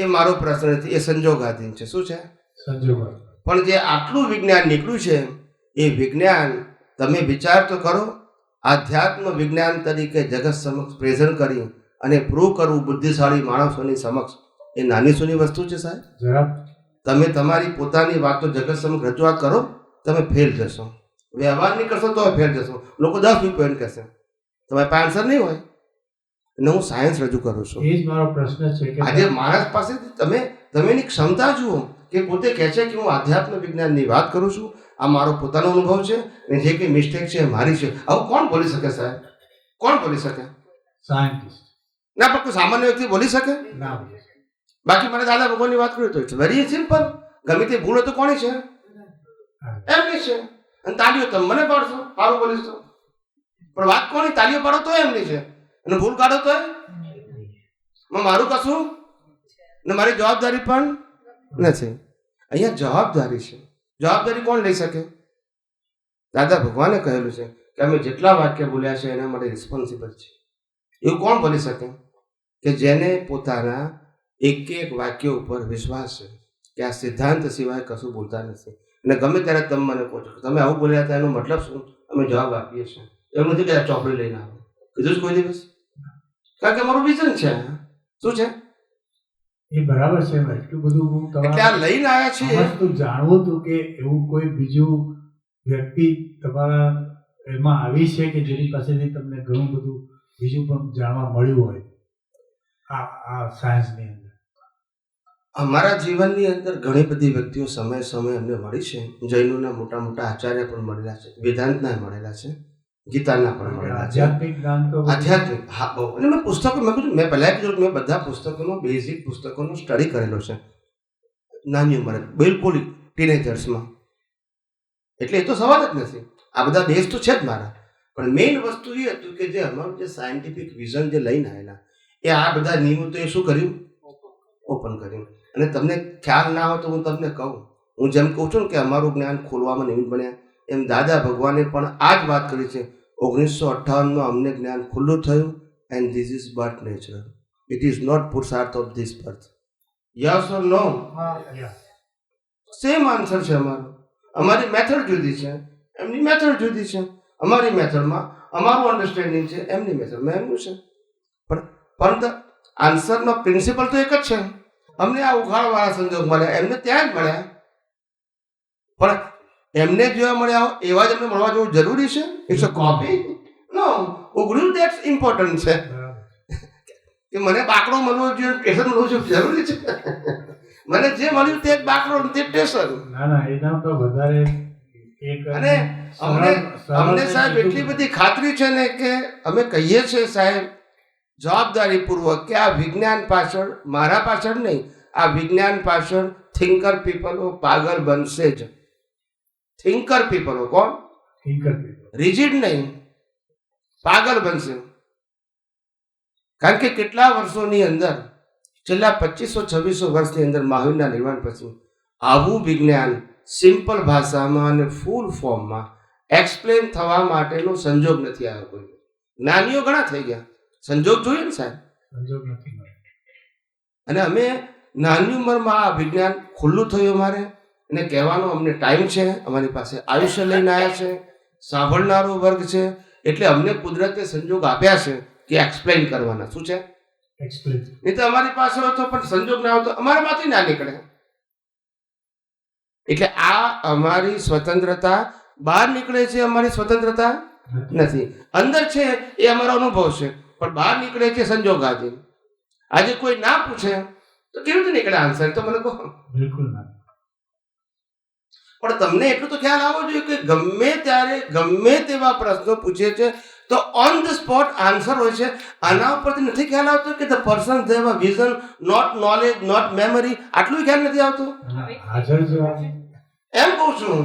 Speaker 2: એ મારો પ્રશ્ન નથી, એ સંજોગાધીન છે. શું છે?
Speaker 7: સંજોગો.
Speaker 2: પણ જે આટલું વિજ્ઞાન નીકળ્યું છે એ વિજ્ઞાન તમે વિચાર તો કરો, આધ્યાત્મ વિજ્ઞાન તરીકે જગત સમક્ષ પ્રેઝન્ટ કરી અને પ્રૂવ કરવું બુદ્ધિશાળી માણસોની સમક્ષ એ નાની સૂની વસ્તુ છે સાહેબ.
Speaker 7: જરા
Speaker 2: તમે તમારી પોતાની વાતો જગત સમક્ષ રજૂઆત કરો, તમે ફેલ જશો. વ્યવહાર નહીં કરશો તો ફેલ જશો. લોકો 10 વ્યૂ પોઈન્ટ કહેશે, તમારી પાસે આન્સર નહીં હોય. અને હું સાયન્સ રજૂ કરું છું.
Speaker 7: એ જ મારો પ્રશ્ન છે કે
Speaker 2: આજે માણસ પાસેથી તમે એની ક્ષમતા જુઓ કે પોતે કહે છે કે હું આધ્યાત્મ વિજ્ઞાનની વાત કરું છું, આ મારો પોતાનો અનુભવ છે અને જે કંઈ મિસ્ટેક છે એ મારી છે. આવું કોણ બોલી શકે સાહેબ? કોણ બોલી શકે?
Speaker 7: સાયન્ટિસ્ટ
Speaker 2: ના, પણ કોઈ સામાન્ય વ્યક્તિ બોલી શકે?
Speaker 7: ના બોલે.
Speaker 2: બાકી મને દાદા ભગવાનની વાત કરું તો ઇટ્સ વેરી સિમ્પલ. ગમે તે ભૂલ તો કોની છે? એમની છે. અને તાલીઓ તમે મને પાડશો, સારું બોલીશ તો. પણ વાત કોની? તાલીઓ પાડો તો એમની છે અને ભૂલ કાઢો તો મારું કશું ને મારી જવાબદારી પણ નથી. અહીંયા જવાબદારી છે. જવાબદારી કોણ લઈ શકે? દાદા ભગવાને કહેલું છે કે અમે જેટલા વાક્ય બોલ્યા છે એના માટે રિસ્પોન્સિબલ છે. એવું કોણ બોલી શકે? કે જેને પોતાના એક એક વાક્ય ઉપર વિશ્વાસ છે કે આ સિદ્ધાંત સિવાય કશું બોલતા નથી. અને ગમે ત્યારે તમે મને કહો છો તમે આવું બોલ્યા હતા એનો મતલબ શું, અમે જવાબ આપીએ છીએ. એવું નથી કે આ ચોપડી લઈને આવો, કીધું જ કોઈ દિવસ. કારણ કે અમારું વિઝન છે. શું છે?
Speaker 7: એ બરાબર છે. એટલું બધું હું
Speaker 2: એટલે આ લઈને આવ્યા છીએ.
Speaker 7: વસ્તુ જાણવું હતું કે એવું કોઈ બીજું વ્યક્તિ તમારા એમાં આવી છે કે જેની પાસેથી તમને ઘણું બધું બીજું પણ જાણવા મળ્યું હોય આ સાયન્સની અંદર.
Speaker 2: અમારા જીવનની અંદર ઘણી બધી વ્યક્તિઓ સમય સમય અમને મળી છે. જૈનોના મોટા મોટા આચાર્ય પણ મળેલા છે, વેદાંતના મળેલા છે, ગીતાના પણ મળેલા છે.
Speaker 7: આધ્યાત્મિક જ્ઞાન તો
Speaker 2: આધ્યાત્મિક, હા બહુ. અને મેં પુસ્તકો મેં પહેલાં કીધું મેં બધા પુસ્તકોનો બેઝિક પુસ્તકોનો સ્ટડી કરેલો છે નાની ઉંમરે, બિલકુલ ટીનેજર્સમાં. એટલે એ તો સવાલ જ નથી. આ બધા બેઝ તો છે જ મારા. પણ મેઇન વસ્તુ એ હતું કે જે અમારું જે સાયન્ટિફિક વિઝન જે લઈને આવેલા એ આ બધા નિયમો તો એ શું કર્યું? ઓપન કર્યું. અને તમને ખ્યાલ ના હોય તો હું તમને કહું, હું જેમ કહું છું ને કે અમારું જ્ઞાન ખોલવામાં નિમિત્ત બન્યા, એમ દાદા ભગવાને પણ આ જ વાત કરી છે. 1958માં અમને જ્ઞાન ખુલ્લું થયું and this is birth natural. It is not પુરુષાર્થ of this birth. Yes or no? Same answer છે અમારો. અમારી મેથડ જુદી છે, એમની મેથડ જુદી છે. અમારી મેથડમાં અમારું અન્ડરસ્ટેન્ડિંગ છે, એમની મેથડમાં એમનું છે. પણ આન્સરનો પ્રિન્સિપલ તો એક જ છે. અમને આ ઉઘાડવાળા સંજોગ મળ્યા, એમને ત્યાં જ મળ્યા. પણ એમને જેવા મળ્યા એવા જ એમને મળવા જવું જરૂરી છે? It's a copy? નો. ઉઘડ્યું દેટ્સ ઇમ્પોર્ટન્ટ છે. કે મને બાકડો મળવો જોઈએ, સ્ટેશન મળવું જરૂરી છે? મને જે મળ્યું તે બાકડો તે સ્ટેશન.
Speaker 7: ના ના, એના તો વધારે એક
Speaker 2: અને અમને સાહેબ એટલી બધી ખાતરી છે ને કે અમે કહીએ છીએ સાહેબ જવાબદારીપૂર્વક કે આ વિજ્ઞાન પાછળ, મારા પાછળ નહીં, આ વિજ્ઞાન પાછળ થિંકર પીપલો પાગલ બનશે જ. થિંકર પીપલો કોણ? રિજિડ નહીં, પાગલ બનશે. કારણ કે કેટલા વર્ષોની અંદર, છેલ્લા 2500-2600 વર્ષની અંદર મહાવીરના નિર્વાણ પછી આવું વિજ્ઞાન સિમ્પલ ભાષામાં અને ફૂલ ફોર્મમાં એક્સપ્લેન થવા માટેનો સંજોગ નથી આવ્યો. કોઈ જ્ઞાનીઓ ઘણા થઈ ગયા, સંજોગ જોઈએ ને સાહેબ.
Speaker 7: સંજોગ નથી.
Speaker 2: અને અમે નાની ઉંમરમાં આ વિજ્ઞાન ખુલ્લું થયું અમારે, અને કહેવાનો અમને ટાઈમ છે, અમારી પાસે આયુષ્ય લઈને આવ્યા છે, સાંભળનારો વર્ગ છે. એટલે અમને કુદરતે સંજોગ આપ્યા છે કે એક્સપ્લેન કરવાના. શું છે?
Speaker 7: એક્સપ્લેન.
Speaker 2: નહીં તો અમારી પાસે હોય તો પણ સંજોગ ના હોય તો અમારામાંથી ના નીકળે. એટલે આ અમારી સ્વતંત્રતા બહાર નીકળે છે, અમારી સ્વતંત્રતા નથી. અંદર છે એ અમારો અનુભવ છે, પણ બહાર નીકળે છે સંજોગાથી. આજે કોઈ ના પૂછે તો કેવી રીતે નીકળે આન્સર? તો મને કહો.
Speaker 7: બિલકુલ ના.
Speaker 2: પણ તમને એટલું તો ખ્યાલ આવવો જોઈએ કે ગમે ત્યારે ગમે તેવા પ્રશ્નો પૂછે છે તો ઓન ધ સ્પોટ આન્સર હોય છે. આના ઉપરથી નથી ખ્યાલ આવતો કે the person they've a vision, not knowledge, not memory. આટલું ખ્યાલ નથી આવતો.
Speaker 7: હાજર જવાબ.
Speaker 2: એમ કહું છું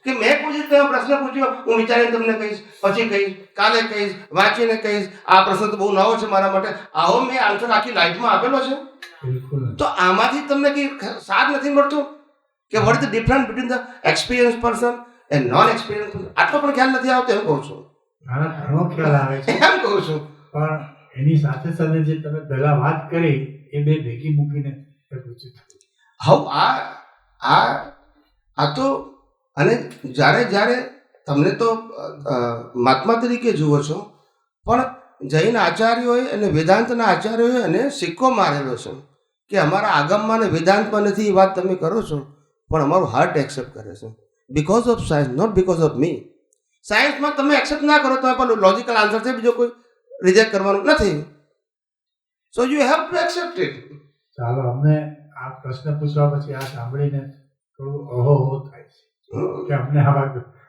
Speaker 2: કે મેં પૂછી તમે પ્રશ્ન પૂછ્યો, હું વિચારીને તમને કહીશ, પછી કહીશ, કાલે કહીશ, વાંચીને કહીશ. આ પ્રશ્ન તો બહુ નવો છે મારા માટે. આવો મેં આન્સર આખી લાઈફમાં આપેલો છે.
Speaker 7: બિલકુલ
Speaker 2: તો આમાંથી તમને કઈ સાથ નથી મળતું કે what is the difference between the experience person and non experience person? આટલો પણ ખ્યાલ નથી આવતો એમ કહું છું.
Speaker 7: ઘણો ખ્યાલ આવે છે,
Speaker 2: એમ કહું છું.
Speaker 7: પણ એની સાથે સાથે જે તમે પહેલા વાત કરી એ બે ભેગી મૂકીને પૂછ્યું.
Speaker 2: હવે આ તો અને જ્યારે તમને તો મહાત્મા તરીકે જુઓ છો, પણ જૈન આચાર્યોએ અને વેદાંતના આચાર્યોએ અને સિક્કો મારેલો છે કે અમારા આગમમાં અને વેદાંતમાં નથી. એ વાત તમે કરો છો, પણ અમારું હાર્ટ એક્સેપ્ટ કરે છે because of science, not because of me. સાયન્સમાં તમે એક્સેપ્ટ ના કરો તો પણ લોજિકલ આન્સર છે, બીજો કોઈ રિજેક્ટ કરવાનું નથી. So you have to accept it.
Speaker 7: ચાલો, અમને આ પ્રશ્ન પૂછવા પછી આ સાંભળીને થોડું અહોહો થાય છે કે અમને આવા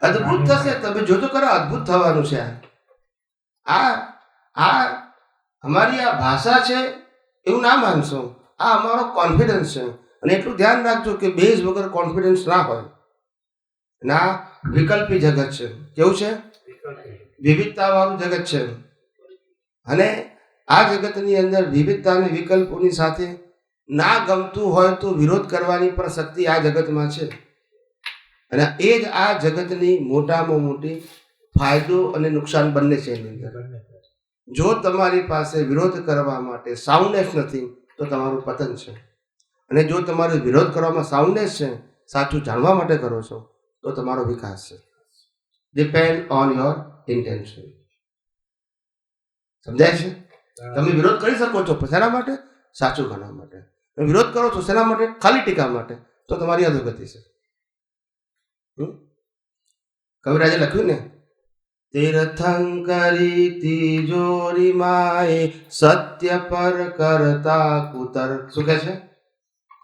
Speaker 2: અદ્ભુત થશે. તમે જોજો કરો, અદ્ભુત થવાનું છે. આ અમારી આ ભાષા છે એવું ના માનશો. આ અમારો કોન્ફિડન્સ છે. અને એટલું ધ્યાન રાખજો કે બેઝ વગર કોન્ફિડન્સ ના હોય. ના, વિકલ્પી જગત છે. કેવું છે? વિવિધતા વાળું જગત છે. અને આ જગતની અંદર વિવિધતા અને વિકલ્પોની સાથે ના ગમતું હોય તો વિરોધ કરવાની પણ શક્તિ આ જગતમાં છે. અને એ જ આ જગતની મોટામાં મોટી ફાયદો અને નુકસાન બંને છે એની અંદર. જો તમારી પાસે વિરોધ કરવા માટે સાઉન્ડનેસ નથી તો તમારું પતન છે. અને જો તમારો વિરોધ કરવામાં સાઉન્ડનેસ છે, સાચું જાણવા માટે કરો છો, તો તમારો વિકાસ છે. Depend on your intention. સમજાય છે? તમે વિરોધ કરી શકો છો શેના માટે? સાચું ગણવા માટે. વિરોધ કરો છો શેના માટે? ખાલી ટીકા માટે. તો તમારી અધોગતિ છે. કવિરાજે લખ્યું ને, તીર્થંકરી તિજોરી માએ સત્ય પર કરતા કુતર. શું કહે છે?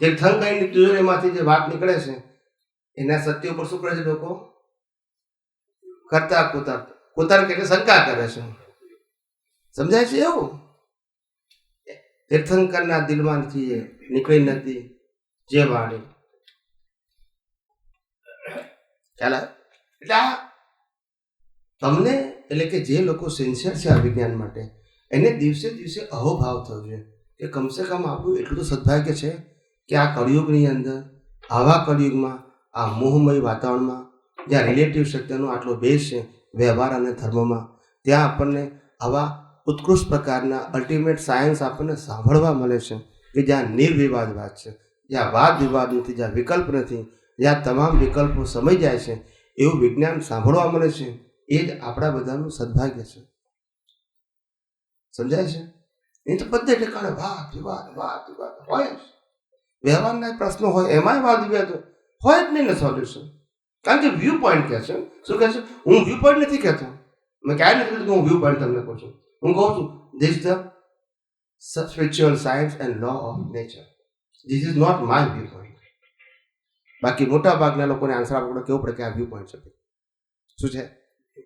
Speaker 2: તીર્થંકરની તિજોરીમાંથી જે વાત નીકળે છે એના સત્ય ઉપર શું કરે છે લોકો? કરતા કુતર. કુતર એટલે શંકા કરે છે. સમજાય છે એવું? તીર્થંકરના દિલમાંથી નીકળી નથી જે વાણી. ખ્યાલ આવે? એટલે આ તમને એટલે કે જે લોકો સિન્સિયર છે આ વિજ્ઞાન માટે, એને દિવસે દિવસે અહોભાવ થયો છે કે કમસે કમ આપણું એટલું તો સદભાગ્ય છે કે આ કળિયુગની અંદર, આવા કળિયુગમાં, આ મોહમય વાતાવરણમાં, જ્યાં રિલેટિવ શક્તિનો આટલો બેઝ છે વ્યવહાર અને ધર્મમાં, ત્યાં આપણને આવા ઉત્કૃષ્ટ પ્રકારના અલ્ટિમેટ સાયન્સ આપણને સાંભળવા મળે છે કે જ્યાં નિર્વિવાદ વાત છે, જ્યાં વાદ વિવાદ નથી, જ્યાં વિકલ્પ નથી, જ્યાં તમામ વિકલ્પો સમય જાય છે, એવું વિજ્ઞાન સાંભળવા મળે છે. એ જ આપણા બધાનું સદભાગ્ય છે. સમજાય છે? એ તો બધે ઠેકાણે વાદ વિવાદ હોય જ. વ્યવહારના પ્રશ્નો હોય એમાંય વાદ વિવાદ હોય જ નહીં ને સોલ્યુશન. કારણ કે વ્યૂ પોઈન્ટ કહે છે. શું કહે છે? હું વ્યૂ પોઈન્ટ નથી કહેતો. મેં ક્યારે નથી કીધું કે હું વ્યૂ પોઈન્ટ તમને કહું છું. હું કહું છું this the spiritual science and law of nature. This is not my viewpoint. બાકી મોટા ભાગના લોકોને આન્સર આપવું પડે, કેવું પડે કે આ વ્યૂ પોઈન્ટ છે. શું છે?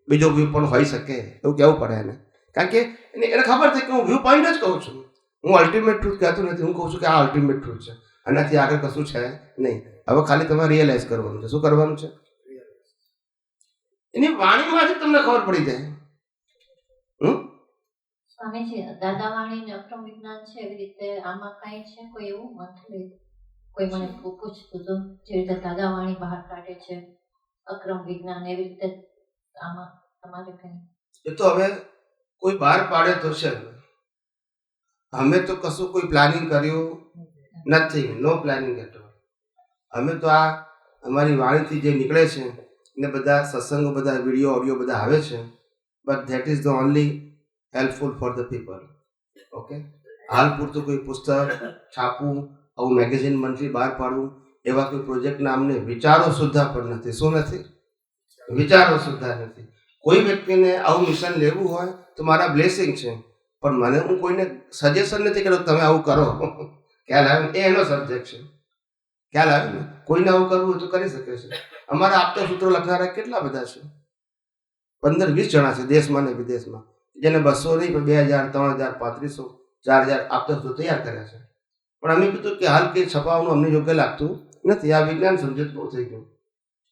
Speaker 2: બીજો વ્યૂ પણ હોઈ શકે એવું કહેવું પડે એને. કારણ કે એને ખબર છે કે હું વ્યૂ પોઈન્ટ જ કહું છું. હું અલ્ટિમેટ ટ્રુથ કહેતો નથી. હું કહું છું કે આ અલ્ટિમેટ ટ્રુથ છે. આનાથી આગળ કશું છે નહીં. હવે ખાલી તમારે રિયલાઇઝ કરવાનું છે. શું કરવાનું છે? એની વાણીમાંથી તમને ખબર પડી જાય.
Speaker 6: સ્વામીજી, દાદાવાણી ને અક્રમ વિજ્ઞાન છે એવી રીતે આમાં કઈ છે કોઈ એવું મંથલી? કોઈ મને પૂછતું હતું જે રીતે દાદાવાણી બહાર કાઢે છે, અક્રમ વિજ્ઞાન એવી રીતે આમાં તમારે કઈ?
Speaker 2: એ તો હવે કોઈ બહાર પાડે તો છે. અમે તો કશું કોઈ પ્લાનિંગ કર્યું નથી. નો પ્લાનિંગ એટ ઓલ. અમે તો આ અમારી વાણીથી જે નીકળે છે ને બધા સત્સંગો, બધા વિડીયો ઓડિયો બધા આવે છે, but that is the only helpful for the people. Okay, હાલ પૂરતું કોઈ પુસ્તક છાપવું, આવું મેગેઝિન મંથલી બહાર પાડવું, એવા કોઈ પ્રોજેક્ટના અમને વિચારો સુદ્ધા પણ નથી. શું નથી? વિચારો સુદ્ધા નથી. કોઈ વ્યક્તિને આવું મિશન લેવું હોય તો મારા બ્લેસિંગ છે, પણ મને હું કોઈને સજેશન નથી કરતો તમે આવું કરો. ખ્યાલ આવે ને? એ એનો સબ્જેક્ટ છે. ખ્યાલ આવે ને? કોઈને આવું કરવું હોય તો કરી શકે છે. અમારા આપતા સૂત્રો લખનારા કેટલા બધા છે? 15-20 જણા છે દેશમાં ને વિદેશમાં, જેને 200 નહીં પણ 2000, 3000, 3500, 4000 આપતા સૂત્રો તૈયાર કર્યા છે. પણ અમે કીધું કે હાલ કે છપાવવાનું અમને યોગ્ય લાગતું નથી. આ વિજ્ઞાન સમજત બહુ થઈ ગયું.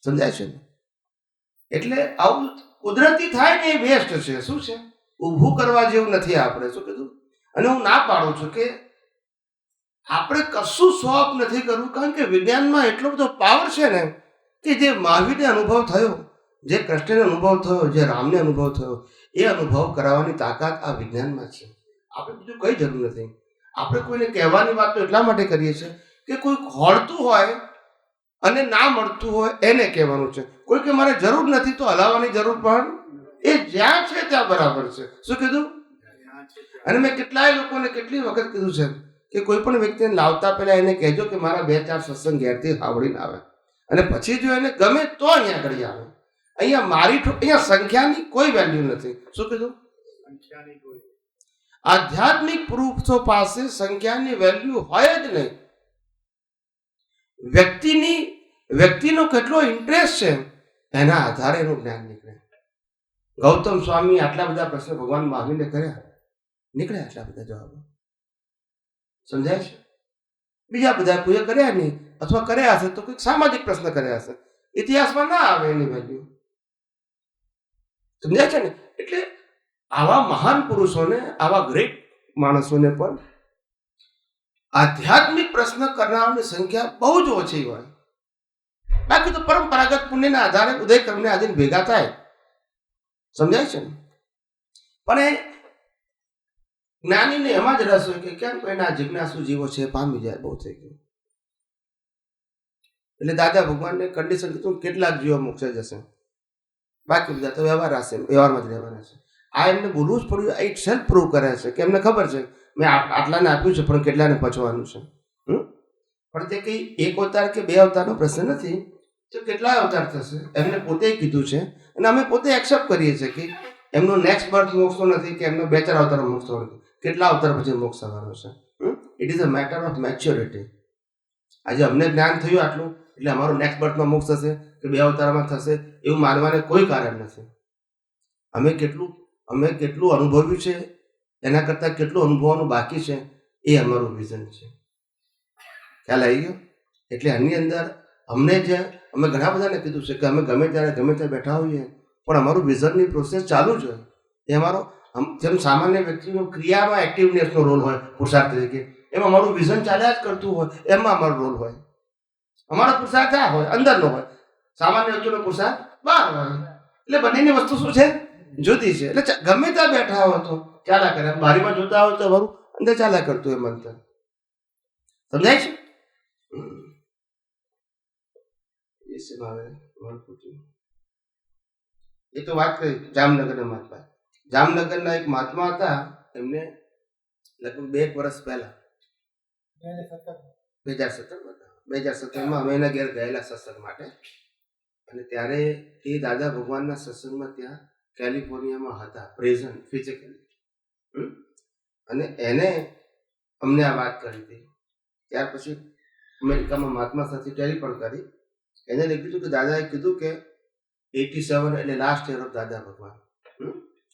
Speaker 2: સમજાય છે ને? એટલે આવું કુદરતી થાય ને એ બેસ્ટ છે. શું છે? ઊભું કરવા જેવું નથી. આપણે શું કીધું? અને હું ના પાડું છું કે આપણે કશું શોખ નથી કરવું, કારણ કે વિજ્ઞાનમાં એટલો બધો પાવર છે ને કે જે મહાવીરને અનુભવ થયો, જે કૃષ્ણને અનુભવ થયો, જે રામને અનુભવ થયો, એ અનુભવ કરાવવાની તાકાત આ વિજ્ઞાનમાં છે. આપણે બીજું કંઈ જરૂર નથી. આપણે કોઈને કહેવાની વાત તો એટલા માટે કરીએ છીએ કે કોઈ ખોળતું હોય અને ના મળતું હોય એને કહેવાનું છે. કોઈ કે મારે જરૂર નથી તો હલાવવાની જરૂર પણ એ જ્યાં છે ત્યાં બરાબર છે. શું કીધું? અને મેં કેટલાય લોકોને કેટલી વખત કીધું છે કે કોઈ પણ વ્યક્તિને લાવતા પહેલા એને કહેજો કે મારા 2-4 સત્સંગ ઘેરથી સાંભળીને આવે, અને પછી જો એને ગમે તો અહીંયા આગળ આવે. અહીંયા અહીંયા સંખ્યાની કોઈ વેલ્યુ નથી. શું કીધું? આધ્યાત્મિક પુરુષો પાસે સંખ્યાની વેલ્યુ હોય જ નહીં. વ્યક્તિનો કેટલો ઇન્ટરેસ્ટ છે એના આધારે એનું જ્ઞાન નીકળે. ગૌતમ સ્વામી આટલા બધા પ્રશ્ન ભગવાન મહાવીરને કર્યા, નીકળ્યા આટલા બધા જવાબો. સમજાય છે? બીજા બધા કોઈ કર્યા નહીં, અથવા કર્યા હશે તો કોઈ સામાજિક પ્રશ્ન કર્યા હશે, ઇતિહાસમાં ના આવે એની વેલ્યુ. સમજાય છે ને? એટલે આવા મહાન પુરુષોને, આવા ગ્રેટ માણસોને પણ આધ્યાત્મિક પ્રશ્ન કરનારની સંખ્યા બહુ જ ઓછી હોય. બાકી તો પરંપરાગત પુણ્યના આધારે ઉદય કર્મને આધીન ભેગા થાય. સમજાય છે ને? પણ એ જ્ઞાનીને એમાં જ રસ હોય કે કેમ કોઈના જિજ્ઞાસુ જીવો છે પામી જાય, બહુ થઈ ગયું. એટલે દાદા ભગવાનને કન્ડિશન કીધું કેટલાક જીવો મોક્ષે જશે, બાકી બધા તો વ્યવહારમાં જ રહેવાના છે. આ એમને બોલવું જ પડ્યું. આ ઇટ સેલ્ફ પ્રૂવ કરે છે કે એમને ખબર છે મેં આટલાને આપ્યું છે પણ કેટલાને પચવાનું છે. પણ તે કંઈ એક અવતાર કે 2 અવતારનો પ્રશ્ન નથી, તો કેટલા અવતાર થશે એમને પોતે કીધું છે. અને અમે પોતે એક્સેપ્ટ કરીએ છીએ કે એમનો નેક્સ્ટ બર્થ મોક્ષ નથી, કે એમનો 2-4 અવતાર મોક્ષ નથી. કેટલા અવતાર પછી મોક્ષ થવાનો છે? It is a matter of maturity. આજે અમને જ્ઞાન થયું આટલું એટલે અમારો નેક્સ્ટ બર્થમાં મોક્ષ થશે કે 2 અવતારમાં થશે એવું માનવાને કોઈ કારણ નથી. અમે કેટલું અનુભવ્યું છે એના કરતાં કેટલું અનુભવવાનું બાકી છે એ અમારું વિઝન છે. ખ્યાલ આવી ગયો? એટલે આની અંદર અમે ઘણા બધાને કીધું છે કે અમે ગમે ત્યારે બેઠા હોઈએ પણ અમારું વિઝનની પ્રોસેસ ચાલુ જ હોય. એ અમારો જેમ સામાન્ય વ્યક્તિનો ક્રિયામાં એક્ટિવનેસનો રોલ હોય પુરુષાર્થ તરીકે, એમાં અમારું વિઝન ચાલ્યા જ કરતું હોય, એમાં અમારો રોલ હોય. અમારો પુરુષાર્થ આ હોય, અંદરનો હોય. સામાન્ય વ્યક્તિનો પુરુષાર્થ બહાર હોય. એટલે બંનેની વસ્તુ શું છે? જુદી છે. એટલે ગમે ત્યાં બેઠા હોય તો ચાલ્યા કરે, બારીમાં જોતા હોય તો અમારું અંદર ચાલ્યા કરતું એ મંતર. સમજાય છે? એ તો વાત કરી જામનગરના મહાત્મા. જામનગરના એક મહાત્મા હતા, એમને લગભગ 2 વર્ષ પહેલા 2017માં અમે એના ઘેર ગયેલા સત્સંગ માટે. અને ત્યારે એ દાદા ભગવાનના સત્સંગમાં ત્યાં કેલિફોર્નિયામાં હતા, પ્રેઝન્ટ ફિઝિકલી. અને એને અમને આ વાત કરી હતી. ત્યાર પછી અમેરિકામાં મહાત્મા સાથે ટેલિફોન કરી. એને લખ્યું કે દાદાએ કીધું કે 87 એટલે લાસ્ટ યર ઓફ દાદા ભગવાન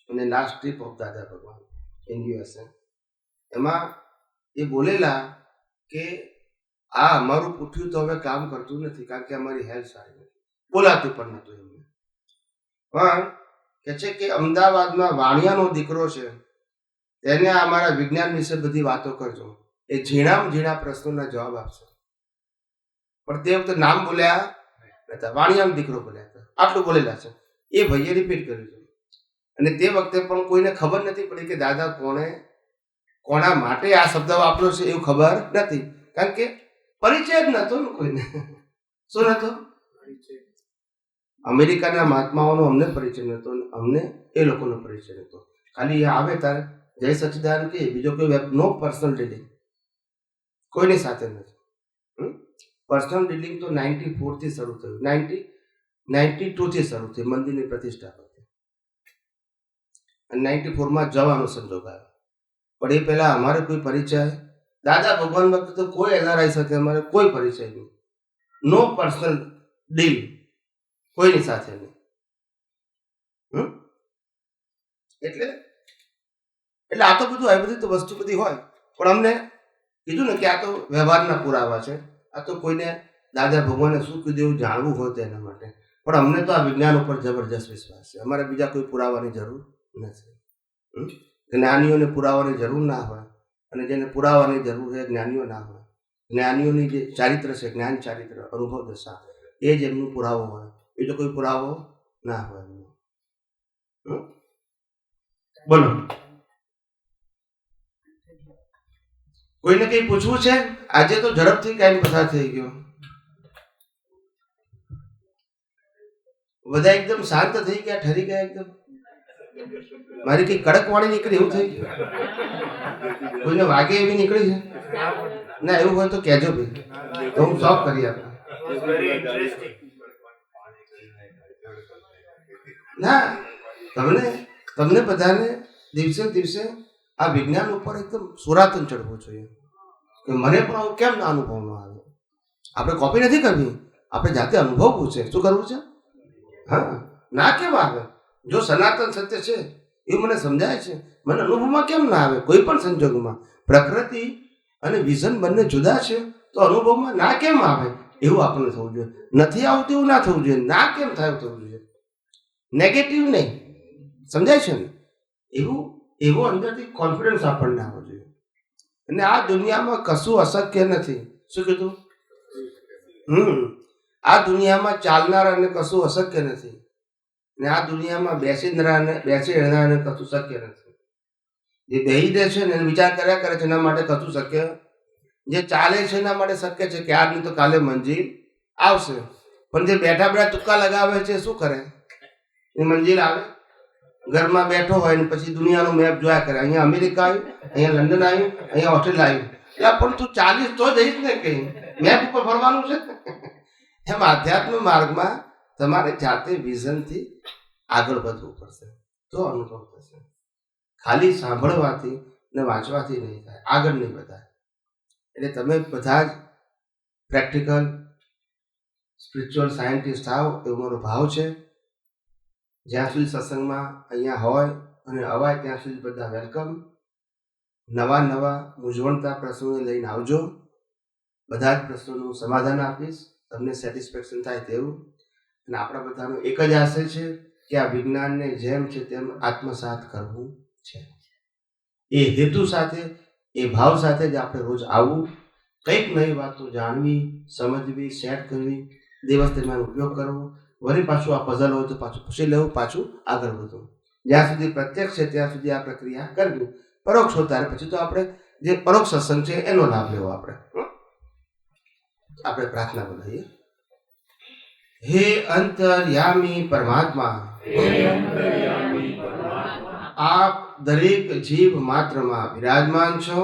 Speaker 2: અને લાસ્ટ ટ્રીપ ઓફ દાદા ભગવાન ઇન USA. એમાં એ બોલેલા કે આ અમારું પૂઠ્યું તો હવે કામ કરતું નથી, કારણ કે અમારી હેલ્થ સારી નથી. બોલાતું પણ નહોતું એમને. પણ કે છે કે અમદાવાદમાં વાણિયાનો દીકરો છે, તેને અમારા વિજ્ઞાન વિશે બધી વાતો કરજો, એ ઝીણા પ્રશ્નોના જવાબ આપશે. પણ તે વખતે નામ બોલ્યા નતા, વાણિયાનો દીકરો બોલ્યા હતા, આટલું બોલેલા છે. એ ભાઈએ રિપીટ કર્યું છે. અને તે વખતે પણ કોઈને ખબર નથી પડી કે દાદા કોના માટે આ શબ્દ વાપર્યો છે એવું ખબર નથી, કારણ કે પરિચય જ નહોતો ને કોઈને. શું નહોતો? અમેરિકાના મહાત્માઓનો અમને પરિચય નહોતો, અમને એ લોકોનો પરિચય નહોતો. ખાલી આવે ત્યારે જય સચ્ચિદાનંદ કે બીજો કોઈ નો પર્સનલ ડીલિંગ કોઈની સાથે નથી. પર્સનલ ડીલિંગ તો 94 થી શરૂ થયું, 92 થી શરૂ થઈ મંદિરની પ્રતિષ્ઠા હતી. અને 94માં જવાનો સંજોગ આવ્યો. પણ એ પહેલા અમારે કોઈ પરિચય દાદા ભગવાન વખતે તો કોઈ એનઆરઆઈ સાથે અમારે કોઈ પરિચય નહીં, નો પર્સનલ ડીલ કોઈની સાથે નહીં. એટલે આ તો બધું, આ બધી તો વસ્તુ બધી હોય, પણ અમને કીધું ને કે આ તો વ્યવહારના પુરાવા છે, આ તો કોઈને દાદા ભગવાને શું કીધું એવું જાણવું હોય તેના માટે. પણ અમને તો આ વિજ્ઞાન ઉપર જબરજસ્ત વિશ્વાસ છે. અમારે બીજા કોઈ પુરાવાની જરૂર નથી. જ્ઞાનીઓને પુરાવાની જરૂર ના હોય, અને જેને પુરાવાની જરૂર છે જ્ઞાનીઓ ના હોય. જ્ઞાનીઓની જે ચારિત્ર છે, જ્ઞાન ચારિત્ર, અનુભવ દશા, એ જ એમનો પુરાવો હોય. બીજો કોઈ પુરાવો ના હોય. બોલો, કોઈને કંઈ પૂછવું છે? આજે તો ઝડપથી ટાઈમ પસાર થઈ ગયો. બધા એકદમ શાંત થઈ ગયા, ઠરી ગયા એકદમ. મારી કઈ કડક વાળી નીકળી એવું થઈ ગયું? કોઈને વાગે એવી નીકળી છે? ના, એવું હોય તો કહેજો ભાઈ, તો હું સોલ્વ કરી આપું. ના, તમને બધાને દિવસે દિવસે આ વિજ્ઞાન ઉપર એકદમ સુરાતન ચડવું જોઈએ કે મને પણ આવું કેમ ના અનુભવ ન આવે. આપણે કોપી નથી કરવી, આપણે જાતે અનુભવવું છે. શું કરવું છે? હા, ના કેમ આવે? જો સનાતન સત્ય છે એવું મને સમજાય છે, મને અનુભવમાં કેમ ના આવે? કોઈ પણ સંજોગોમાં પ્રકૃતિ અને વિઝન બંને જુદા છે, તો અનુભવમાં ના કેમ આવે એવું આપણને થવું જોઈએ. નથી આવતું એવું ના થવું જોઈએ. ના કેમ થાય થવું જોઈએ, નેગેટિવ નહીં. સમજાય છે ને? એવો અંદરથી કોન્ફિડન્સ આપણને આવવો જોઈએ. અને આ દુનિયામાં કશું અશક્ય નથી. શું કીધું? આ દુનિયામાં ચાલનારાને કશું અશક્ય નથી, ને આ દુનિયામાં બેસી રહેનારાને કશું શક્ય નથી. જે બેહી દે છે ને વિચાર કર્યા કરે છે એના માટે કશું શક્ય, જે ચાલે છે એના માટે શક્ય છે કે આજ નહીં તો કાલે મંજિલ આવશે. પણ જે બેઠા બેઠા તુક્કા લગાવે છે શું કરે? એ મંજિલ આવે. ઘરમાં બેઠો હોય ને પછી દુનિયાનું મેપ જોયા કરે. અહીંયા અમેરિકા આવ્યું, અહીંયા લંડન આવ્યું, અહીંયા ઓસ્ટ્રેલિયા આવ્યું. એટલે પણ તું ચાલીસ તો જઈશ ને, કઈ મેપ ઉપર ફરવાનું છે. એમ આધ્યાત્મ માર્ગમાં તમારે જાતે વિઝનથી આગળ વધવું પડશે, તો અનુભવ થશે. ખાલી સાંભળવાથી ને વાંચવાથી નહીં થાય, આગળ નહીં વધાય. એટલે તમે બધા જ પ્રેક્ટિકલ સ્પિરિચ્યુઅલ સાયન્ટિસ્ટ આવો એવો મારો ભાવ છે. જ્યાં સુધી સત્સંગમાં અહીંયા હોય અને અવાય ત્યાં સુધી બધા વેલકમ. નવા મૂંઝવણતા પ્રશ્નોને લઈને આવજો. બધા જ પ્રશ્નોનું સમાધાન આપીશ, તમને સેટિસ્ફેક્શન થાય તેવું. અને આપણા બધાનો એક જ આશય છે કે આ વિજ્ઞાનને જેમ છે તેમ આત્મસાત કરવું છે. એ હેતુ સાથે, એ ભાવ સાથે જ આપણે રોજ આવવું, કંઈક નવી વાતો જાણવી, સમજવી, સેટ કરવી, દિવસ દરમિયાન ઉપયોગ કરવો. વળી પાછું આ પઝલ હોય તો પાછું પૂછી લેવું, પાછું આગળ વધવું. જ્યાં સુધી પ્રત્યક્ષ છે ત્યાં સુધી આ પ્રક્રિયા કરવી. પરોક્ષ હોય ત્યારે પછી તો આપણે જે પરોક્ષ સત્સંગ છે એનો લાભ લેવો. આપણે પ્રાર્થના બોલાવીએ. હે અંતર્યામી પરમાત્મા, આપ દરેક જીવ માત્રમાં બિરાજમાન છો,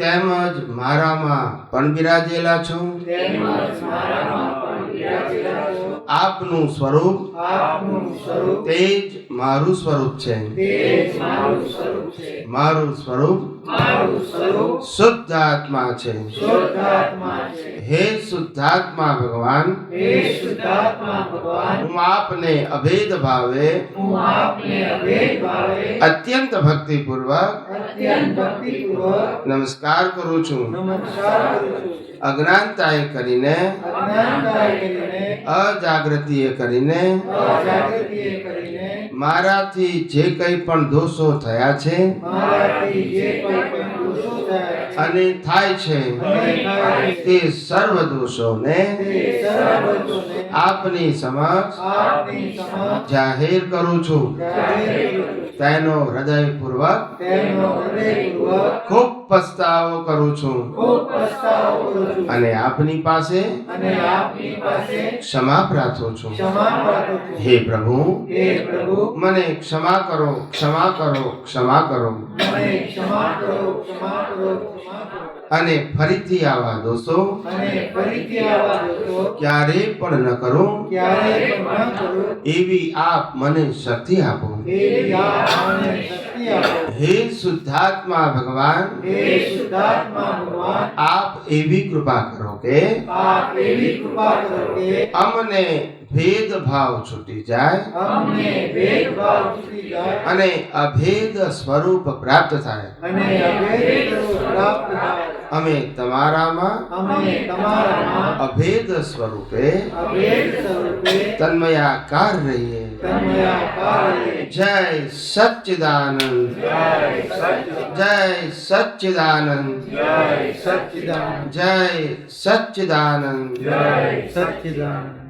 Speaker 2: તેમજ મારામાં પણ બિરાજેલા છો. આપનું સ્વરૂપ તે જ મારું સ્વરૂપ છે. મારું સ્વરૂપ શુદ્ધ આત્મા છે. હે શુદ્ધાત્મા ભગવાન, હું આપને અભેદ ભાવે અત્યંત ભક્તિપૂર્વક નમસ્કાર કરું છું. અજ્ઞાનતાએ કરીને, અજાગૃતિએ કરીને મારાથી જે કંઈ પણ દોષો થયા છે અને થાય છે તે સર્વ દોષોને આપની સમક્ષ જાહેર કરું છું. તેનો હૃદયપૂર્વક ખૂબ પસ્તાવો કરું છું અને આપની પાસે ક્ષમા પ્રાર્થું છું. હે પ્રભુ, મને ક્ષમા કરો, ક્ષમા કરો, ક્ષમા કરો. અને ફરીથી આવા દોષો ક્યારે પણ ન કરું એવી આપ મને શક્તિ આપો. હે શુદ્ધાત્મા ભગવાન, આપ એવી કૃપા કરો કે અમને ભેદભાવ છૂટી જાય
Speaker 9: અમને ભેદભાવ છૂટી જાય
Speaker 2: અને અભેદ સ્વરૂપ પ્રાપ્ત થાય.
Speaker 9: અને અભેદ પ્રાપ્ત થાય.
Speaker 2: અમે તમારામાં
Speaker 9: અમે તમારામાં
Speaker 2: અભેદ સ્વરૂપે
Speaker 9: અભેદ સ્વરૂપે
Speaker 2: તન્મયાકાર રહીએ.
Speaker 9: તન્મયાકાર રહીએ.
Speaker 2: જય સચ્ચિદાનંદ, જય સચ્ચિદાનંદ,
Speaker 9: સચ્ચિદાનંદ
Speaker 2: જય સચ્ચિદાનંદ.
Speaker 9: સચ્ચિદાનંદ.